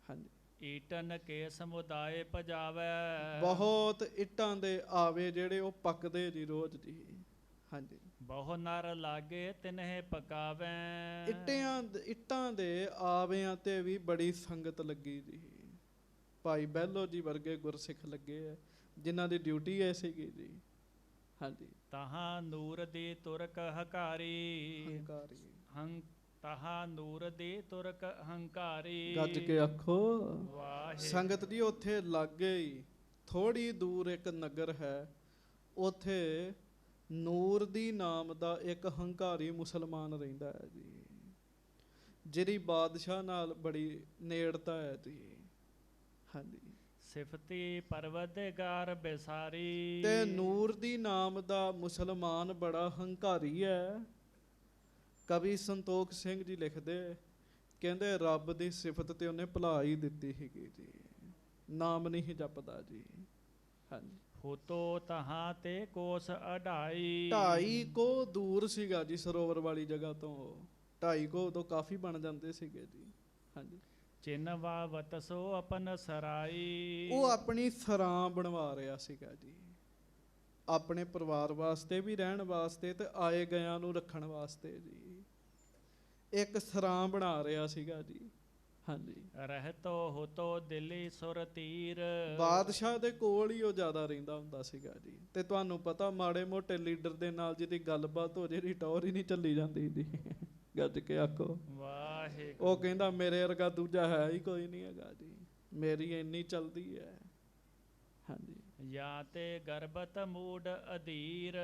ਹਾਂਜੀ। ਈਟਨ ਕੇ ਸਮੁਦਾਇ ਪਜਾਵੈ। ਬਹੁਤ ਇੱਟਾਂ ਦੇ ਆਵੇ ਜਿਹੜੇ ਉਹ ਪੱਕਦੇ ਜੀ ਰੋਜ਼ ਜੀ। ਹਾਂਜੀ। ਬਹੁ ਨਰ ਲਾਗੇ ਤਿਨਹਿ ਪਕਾਵੈ। ਇੱਟਾਂ ਦੇ ਆਵਿਆਂ ਤੇ ਵੀ ਬੜੀ ਸੰਗਤ ਲੱਗੀ ਜੀ। ਭਾਈ ਬਹਿਲੋ ਜੀ ਵਰਗੇ ਗੁਰਸਿੱਖ ਲੱਗੇ ਹੈ, ਜਿਨ੍ਹਾਂ ਦੀ ਡਿਊਟੀ ਐ ਸੀਗੀ ਜੀ। ਹਾਂਜੀ। ਤਹਾਂ ਨੂਰ ਦੀ ਤੁਰਕ ਹੰਕਾਰੀ। ਹੰਕਾਰੀ। ਤਹਾਂ ਨੂਰ ਦੀ ਤੁਰਕ ਹੰਕਾਰੀ। ਗੱਜ ਕੇ ਆਖੋ ਵਾਹਿਗੁਰੂ। ਸੰਗਤ ਜੀ ਉੱਥੇ ਲਾਗੇ ਹੀ ਥੋੜੀ ਦੂਰ ਇੱਕ ਨਗਰ ਹੈ, ਉੱਥੇ ਨੂਰ ਦੀ ਨਾਮ ਦਾ ਇੱਕ ਹੰਕਾਰੀ ਮੁਸਲਮਾਨ ਰਹਿੰਦਾ ਹੈ ਜੀ, ਜਿਹਦੀ ਬਾਦਸ਼ਾਹ ਨਾਲ ਬੜੀ ਨੇੜਤਾ ਹੈ ਜੀ। ਹਾਂਜੀ। ਸਿਫਤੀ ਪਰਵਦਗਾਰ ਬਿਸਾਰੀ। ਤੇ ਨੂਰ ਦੀ ਨਾਮ ਦਾ ਮੁਸਲਮਾਨ ਬੜਾ ਹੰਕਾਰੀ ਹੈ। ਕਵੀ ਸੰਤੋਖ ਸਿੰਘ ਜੀ ਲਿਖਦੇ, ਕਹਿੰਦੇ ਰੱਬ ਦੀ ਸਿਫਤ ਤੇ ਉਹਨੇ ਭੁਲਾ ਹੀ ਦਿੱਤੀ ਸੀਗੀ ਜੀ, ਨਾਮ ਨਹੀਂ ਜਪਦਾ ਜੀ। ਹਾਂਜੀ। ਹੋਤੋ ਤਹਾਂ ਤੇ ਕੋਸ ਅਢਾਈ। 2.5 ਕੋ ਦੂਰ ਸੀਗਾ ਜੀ ਸਰੋਵਰ ਵਾਲੀ ਜਗ੍ਹਾ ਤੋਂ, 2.5 ਕੋ ਤੋਂ ਕਾਫੀ ਬਣ ਜਾਂਦੇ ਸੀਗੇ ਜੀ। ਹਾਂਜੀ। ਚਿਨਵਾ ਵਤਸੋ ਆਪਨ ਸਰਾਈ। ਉਹ ਆਪਣੀ ਸਰਾਂ ਬਣਵਾ ਰਿਹਾ ਸੀਗਾ ਜੀ, ਆਪਣੇ ਪਰਿਵਾਰ ਵਾਸਤੇ ਵੀ, ਰਹਿਣ ਵਾਸਤੇ ਤੇ ਆਏ ਗਿਆਂ ਨੂੰ ਰੱਖਣ ਵਾਸਤੇ ਜੀ। ਇੱਕ ਸਰਾਂ ਬਣਾ ਰਿਹਾ ਸੀਗਾ ਜੀ। ਹਾਂਜੀ। ਰਹਿਤੋ ਹੋਤੋ ਦਿੱਲੀ ਸੁਰ ਤੀਰ। ਬਾਦਸ਼ਾਹ ਦੇ ਕੋਲ ਹੀ ਉਹ ਜ਼ਿਆਦਾ ਰਹਿੰਦਾ ਹੁੰਦਾ ਸੀਗਾ ਜੀ। ਤੇ ਤੁਹਾਨੂੰ ਪਤਾ ਮਾੜੇ ਮੋਟੇ ਲੀਡਰ ਦੇ ਨਾਲ ਜਿਹਦੀ ਗੱਲਬਾਤ ਹੋ ਜੇ ਦੀ ਟੌਰ ਹੀ ਨਹੀਂ ਚੱਲੀ ਜਾਂਦੀ ਜੀ। ਗੱਜ ਕੇ ਆਖੋ ਵਾਹਿਗੁਰੂ। ਉਹ ਕਹਿੰਦਾ ਮੇਰੇ ਵਰਗਾ ਦੂਜਾ ਹੈ ਹੀ ਕੋਈ ਨਹੀਂ ਹੈਗਾ ਜੀ, ਮੇਰੀ ਇੰਨੀ ਚਲਦੀ ਹੈ। ਹਾਂਜੀ। ਜਾਂ ਤੇ ਗਰਬਤ ਮੂਡ ਅਧੀਰ।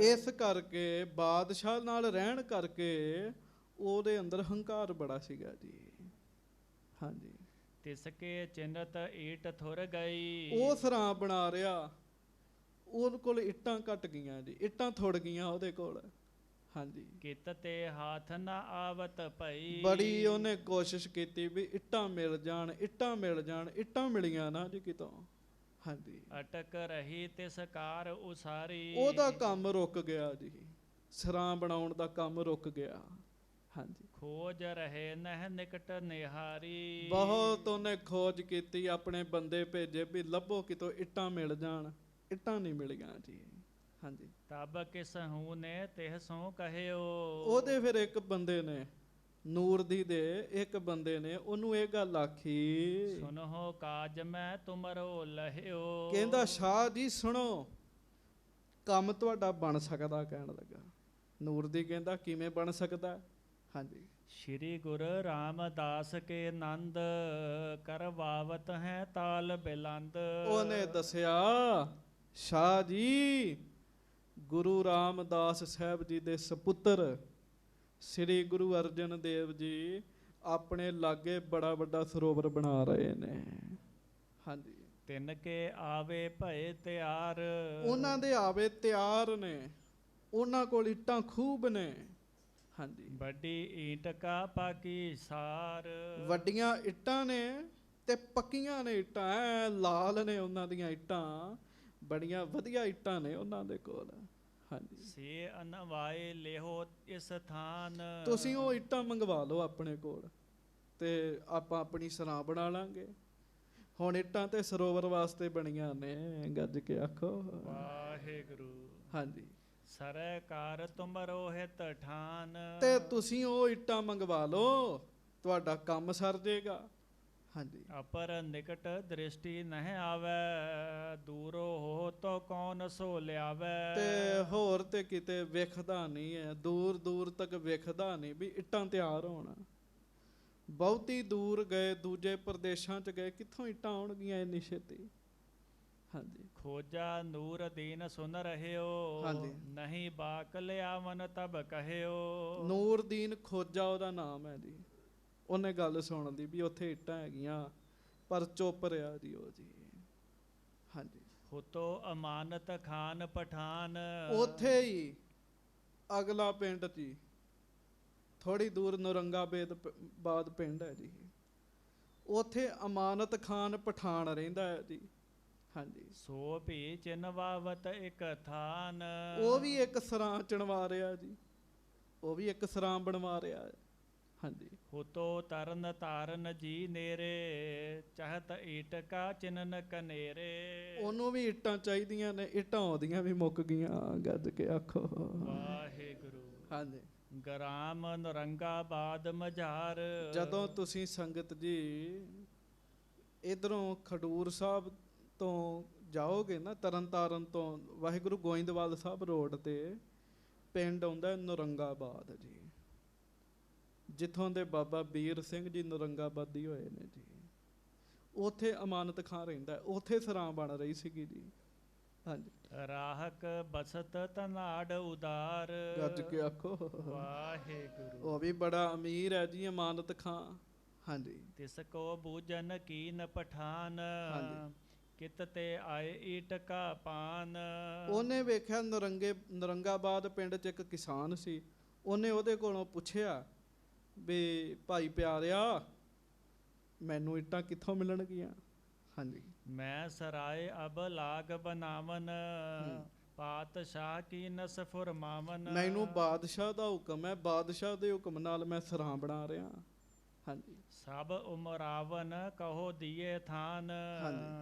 ਇਸ ਕਰਕੇ ਬਾਦਸ਼ਾਹ ਨਾਲ ਰਹਿਣ ਕਰਕੇ ਉਹਦੇ ਅੰਦਰ ਹੰਕਾਰ ਬੜਾ ਸੀਗਾ ਜੀ। ਹਾਂਜੀ। ਤਿਸਕੇ ਚਿੰਨਤ ਈਟ ਥੁਰ ਗਈ। ਉਹ ਸਰਾਂ ਬਣਾ ਰਿਹਾ, ਉਹਦੇ ਕੋਲ ਇੱਟਾਂ ਘਟ ਗਈਆਂ ਜੀ, ਇੱਟਾਂ ਥੁੜ ਗਈਆਂ ਉਹਦੇ ਕੋਲ। ਹਾਂਜੀ। ਕਿਤ ਤੇ ਹਾਥ ਨਾ ਆਵਤ ਭਈ। ਬੜੀ ਉਹਨੇ ਕੋਸ਼ਿਸ਼ ਕੀਤੀ ਵੀ ਇੱਟਾਂ ਮਿਲ ਜਾਣ, ਇੱਟਾਂ ਮਿਲ ਜਾਣ, ਇੱਟਾਂ ਮਿਲੀਆਂ ਨਾ ਜੀ ਕਿਤੋਂ। ਹਾਂਜੀ। ਅਟਕ ਰਹੀ ਤਿਸ ਕਾਰ ਉਸਾਰੀ। ਉਹਦਾ ਕੰਮ ਰੁਕ ਗਿਆ ਜੀ, ਸਰਾਂ ਬਣਾਉਣ ਦਾ ਕੰਮ ਰੁਕ ਗਿਆ। ਹਾਂਜੀ। ਖੋਜ ਰਹੇ ਨਹਿ ਨਿਕਟ ਨਿਹਾਰੀ। ਬਹੁਤ ਉਹਨੇ ਖੋਜ ਕੀਤੀ, ਆਪਣੇ ਬੰਦੇ ਭੇਜੇ ਵੀ ਲੱਭੋ ਕਿਤੋਂ ਇੱਟਾਂ ਮਿਲ ਜਾਣ, ਇੱਟਾਂ ਨਹੀਂ ਮਿਲੀਆਂ ਜੀ। ਹਾਂਜੀ। ਤਬ ਕਿਸ ਹੂੰ ਨੇ ਤਿਹ ਸੋ ਕਹਿਓ। ਉਹਦੇ ਫਿਰ ਇੱਕ ਬੰਦੇ ਨੇ, ਨੂਰਦੀ ਦੇ ਇੱਕ ਬੰਦੇ ਨੇ ਉਹਨੂੰ ਇਹ ਗੱਲ ਆਖੀ, ਸੁਨਹੁ ਕਾਜ ਮੈਂ ਤੁਮਰੋ ਲਹਿਓ। ਕਹਿੰਦਾ ਸ਼ਾਹ ਜੀ ਸੁਣੋ, ਕੰਮ ਤੁਹਾਡਾ ਬਣ ਸਕਦਾ। ਕਹਿਣ ਲੱਗਾ ਨੂਰਦੀ ਕਹਿੰਦਾ ਕਿਵੇਂ ਬਣ ਸਕਦਾ। ਹਾਂਜੀ। ਸ਼੍ਰੀ ਗੁਰੂ ਰਾਮਦਾਸ ਕੇ ਨੰਦ ਕਰਵਾਵਤ ਹੈ ਤਾਲ ਬਿਲੰਦ। ਉਹਨੇ ਦੱਸਿਆ ਸ਼ਾਹ ਜੀ ਗੁਰੂ ਰਾਮਦਾਸ ਸਾਹਿਬ ਜੀ ਦੇ ਸਪੁੱਤਰ ਸ੍ਰੀ ਗੁਰੂ ਅਰਜਨ ਦੇਵ ਜੀ ਆਪਣੇ ਲਾਗੇ ਬੜਾ ਵੱਡਾ ਸਰੋਵਰ ਬਣਾ ਰਹੇ ਨੇ। ਹਾਂਜੀ। ਤਿੰਨ ਕੇ ਆਵੇ ਭਏ ਤਿਆਰ। ਉਹਨਾਂ ਦੇ ਆਵੇ ਤਿਆਰ ਨੇ, ਉਹਨਾਂ ਕੋਲ ਇੱਟਾਂ ਖੂਬ ਨੇ। ਹਾਂਜੀ। ਵੱਡੀ ਈਂਟ ਕਾ ਪਾਕੀ ਸਾਰ। ਵੱਡੀਆਂ ਇੱਟਾਂ ਨੇ ਤੇ ਪੱਕੀਆਂ ਨੇ ਇੱਟਾਂ, ਐ ਲਾਲ ਨੇ ਉਹਨਾਂ ਦੀਆਂ ਇੱਟਾਂ, ਬੜੀਆਂ ਵਧੀਆ ਇੱਟਾਂ ਨੇ ਉਹਨਾਂ ਦੇ ਕੋਲ। ਹਾਂਜੀ। ਸੇ ਅਨਵਾਏ ਲਿਹੋ ਇਸ ਥਾਨ। ਤੁਸੀਂ ਉਹ ਇੱਟਾਂ ਮੰਗਵਾ ਲਓ ਆਪਣੇ ਕੋਲ ਤੇ ਆਪਾਂ ਆਪਣੀ ਸਰਾਂ ਬਣਾ ਲਾਂਗੇ। ਹੁਣ ਇੱਟਾਂ ਤੇ ਸਰੋਵਰ ਵਾਸਤੇ ਬਣੀਆਂ ਨੇ। ਗੱਜ ਕੇ ਆਖੋ ਵਾਹਿਗੁਰੂ। ਹਾਂਜੀ। ਸਰਕਾਰ ਤੁਮਰੋ ਹਿਤ ਠਾਨ। ਤੇ ਤੁਸੀਂ ਉਹ ਇੱਟਾਂ ਮੰਗਵਾ ਲਓ, ਤੁਹਾਡਾ ਕੰਮ ਸਰ ਜਾਏਗਾ। ਹਾਂਜੀ। ਅਪਰ ਨਿਕਟ ਦ੍ਰਿਸ਼ਟੀ ਨਹਿ ਆਵੈ। ਦੂਰੋ ਹੋ ਤੋ ਕੌਣ ਸੋ ਲਿਆਵੈ। ਤੇ ਹੋਰ ਤੇ ਕਿਤੇ ਵੇਖਦਾ ਨਹੀਂ ਹੈ, ਦੂਰ ਦੂਰ ਤੱਕ ਵੇਖਦਾ ਨਹੀਂ ਵੀ ਇੱਟਾਂ ਤਿਆਰ ਹੋਣ। ਬਹੁਤੀ ਦੂਰ ਗਏ, ਦੂਜੇ ਪ੍ਰਦੇਸ਼ਾਂ 'ਚ ਗਏ, ਕਿੱਥੋਂ ਇੱਟਾਂ ਆਉਣਗੀਆਂ ਇੰਨੀ ਛੇਤੀ। ਹਾਂਜੀ। ਖੋਜਾ ਨੂਰ ਦੀਨ ਸੁਨ ਰਹਿਓ। ਹਾਂਜੀ। ਨਹੀਂ ਬਾਕ ਲਿਆਵਨ ਤਬ ਕਹਿਓ। ਨੂਰਦੀਨ ਖੋਜਾ ਉਹਦਾ ਨਾਮ ਹੈ ਜੀ। ਉਹਨੇ ਗੱਲ ਸੁਣ ਲਈ ਵੀ ਉੱਥੇ ਇੱਟਾਂ ਹੈਗੀਆਂ, ਪਰ ਚੁੱਪ ਰਿਹਾ ਜੀ ਉਹ ਜੀ। ਹਾਂਜੀ। ਹੁਤੋ ਅਮਾਨਤ ਖਾਨ ਪਠਾਨ। ਉੱਥੇ ਹੀ ਅਗਲਾ ਪਿੰਡ 'ਚ ਹੀ ਥੋੜੀ ਦੂਰ ਨੌਰੰਗਾਬਾਦ ਪਿੰਡ ਹੈ ਜੀ, ਉੱਥੇ ਅਮਾਨਤ ਖਾਨ ਪਠਾਨ ਰਹਿੰਦਾ ਹੈ ਜੀ। ਹਾਂਜੀ। ਸੋ ਭੀ ਚਿਨਵਾਵਤ ਇੱਕ ਥਾਨ। ਉਹ ਵੀ ਇੱਕ ਸਰਾਂ ਚਣਵਾ ਰਿਹਾ ਜੀ, ਉਹ ਵੀ ਇੱਕ ਸਰਾਂ ਬਣਵਾ ਰਿਹਾ ਹੈ। ਹਾਂਜੀ। ਹੁਤੋ ਤਰਨ ਤਾਰਨ ਜੀ ਨੇਰੇ। ਚਾਹਤ ਈਟ ਕਾ ਚਿਨਨ ਕਨੇਰੇ। ਉਹਨੂੰ ਵੀ ਇੱਟਾਂ ਚਾਹੀਦੀਆਂ ਨੇ, ਇੱਟਾਂ ਉਹਦੀਆਂ ਵੀ ਮੁੱਕ ਗਈਆਂ। ਗੱਜ ਕੇ ਆਖੋ ਵਾਹਿਗੁਰੂ। ਹਾਂਜੀ। ਗ੍ਰਾਮ ਨੌਰੰਗਾਬਾਦ ਮਝਾਰ। ਜਦੋਂ ਤੁਸੀਂ ਸੰਗਤ ਜੀ ਇਧਰੋਂ ਖਡੂਰ ਸਾਹਿਬ ਤੋਂ ਜਾਓਗੇ ਨਾ, ਤਰਨ ਤਾਰਨ ਤੋਂ ਵਾਹਿਗੁਰੂ ਗੋਇੰਦਵਾਲ ਸਾਹਿਬ ਰੋਡ ਤੇ ਪਿੰਡ ਆਉਂਦਾ ਨੌਰੰਗਾਬਾਦ ਜੀ, ਜਿੱਥੋਂ ਦੇ ਬਾਬਾ ਵੀਰ ਸਿੰਘ ਜੀ ਨੌਰੰਗਾਬਾਦੀ ਹੋਏ ਨੇ ਜੀ। ਉੱਥੇ ਅਮਾਨਤ ਖਾਂ ਰਹਿੰਦਾ, ਉੱਥੇ ਸਰਾਂ ਬਣ ਰਹੀ ਸੀਗੀ ਜੀ। ਹਾਂਜੀ। ਰਾਹਕ ਬਸਤ ਤਨਾੜ ਉਦਾਰ। ਗੱਜ ਕੇ ਆਖੋ ਵਾਹਿਗੁਰੂ। ਉਹ ਵੀ ਬੜਾ ਅਮੀਰ ਹੈ ਜੀ ਅਮਾਨਤ ਖਾਂ। ਹਾਂਜੀ। ਤਿਸ ਕੋ ਬੂਜਨ ਕੀਨ ਪਠਾਨ। ਹਾਂਜੀ। ਕਿਤ ਤੇ ਆਏ ਈਟ ਕਾ ਪਾਨ। ਉਹਨੇ ਵੇਖਿਆ ਨੌਰੰਗਾਬਾਦ ਪਿੰਡ 'ਚ ਇੱਕ ਕਿਸਾਨ ਸੀ, ਉਹਨੇ ਉਹਦੇ ਕੋਲੋਂ ਪੁੱਛਿਆ ਵੀ ਭਾਈ ਪਿਆਰਿਆ ਮੈਨੂੰ ਇੱਟਾਂ ਕਿੱਥੋਂ ਮਿਲਣਗੀਆਂ। ਹਾਂਜੀ। ਮੈਂ ਸਰਾਏ ਅਬ ਲਾਗ ਬਨਾਵਨ। ਪਾਤਸ਼ਾਹ ਕੀ ਨਸ ਫੁਰਮਾਵਨ। ਮੈਨੂੰ ਬਾਦਸ਼ਾਹ ਦਾ ਹੁਕਮ ਹੈ, ਬਾਦਸ਼ਾਹ ਦੇ ਹੁਕਮ ਨਾਲ ਮੈਂ ਸਰਾਂ ਬਣਾ ਰਿਹਾ। ਹਾਂਜੀ। ਸਭ ਉਮਰਾਵਨ ਕਹੋ ਦੀਏ ਥਾਨ।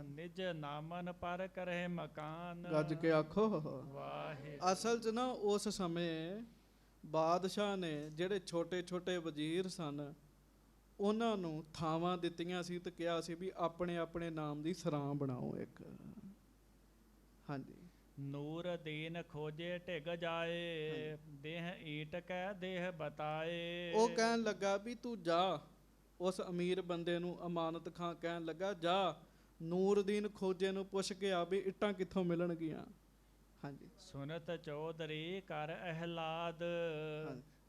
ਨਿਜ ਨਾਮਨ ਪਰ ਕਰੇ ਮਕਾਨ। ਗੱਜ ਕੇ ਆਖੋ ਵਾਹਿਗੁਰੂ। ਅਸਲ 'ਚ ਨਾ ਉਸ ਸਮੇਂ ਬਾਦਸ਼ਾਹ ਨੇ ਜਿਹੜੇ ਛੋਟੇ ਛੋਟੇ ਵਜ਼ੀਰ ਸਨ, ਉਹਨਾਂ ਨੂੰ ਥਾਵਾਂ ਦਿੱਤੀਆਂ ਸੀ ਤੇ ਕਿਹਾ ਸੀ ਵੀ ਆਪਣੇ ਆਪਣੇ ਨਾਮ ਦੀ ਸਰਾਂ ਬਣਾਓ ਇੱਕ। ਹਾਂਜੀ। ਨੂਰ ਦੀਨ ਖੋਜੇ ਢਿਗ ਜਾਏ, ਦੇਹ ਈਟ ਕੈ ਦੇਹ ਬਤਾਏ। ਉਹ ਕਹਿਣ ਲੱਗਾ ਵੀ ਤੂੰ ਜਾ, ਉਸ ਅਮੀਰ ਬੰਦੇ ਨੂੰ ਅਮਾਨਤ ਖਾਂ ਕਹਿਣ ਲੱਗਾ ਜਾ ਨੂਰਦੀਨ ਖੋਜੇ ਨੂੰ ਪੁੱਛ ਕੇ ਆ ਵੀ ਇੱਟਾਂ ਕਿੱਥੋਂ ਮਿਲਣਗੀਆਂ। ਹਾਂਜੀ। ਸੁਨਤ ਚੌਧਰੀ ਕਰ ਅਹਿਲਾਦ,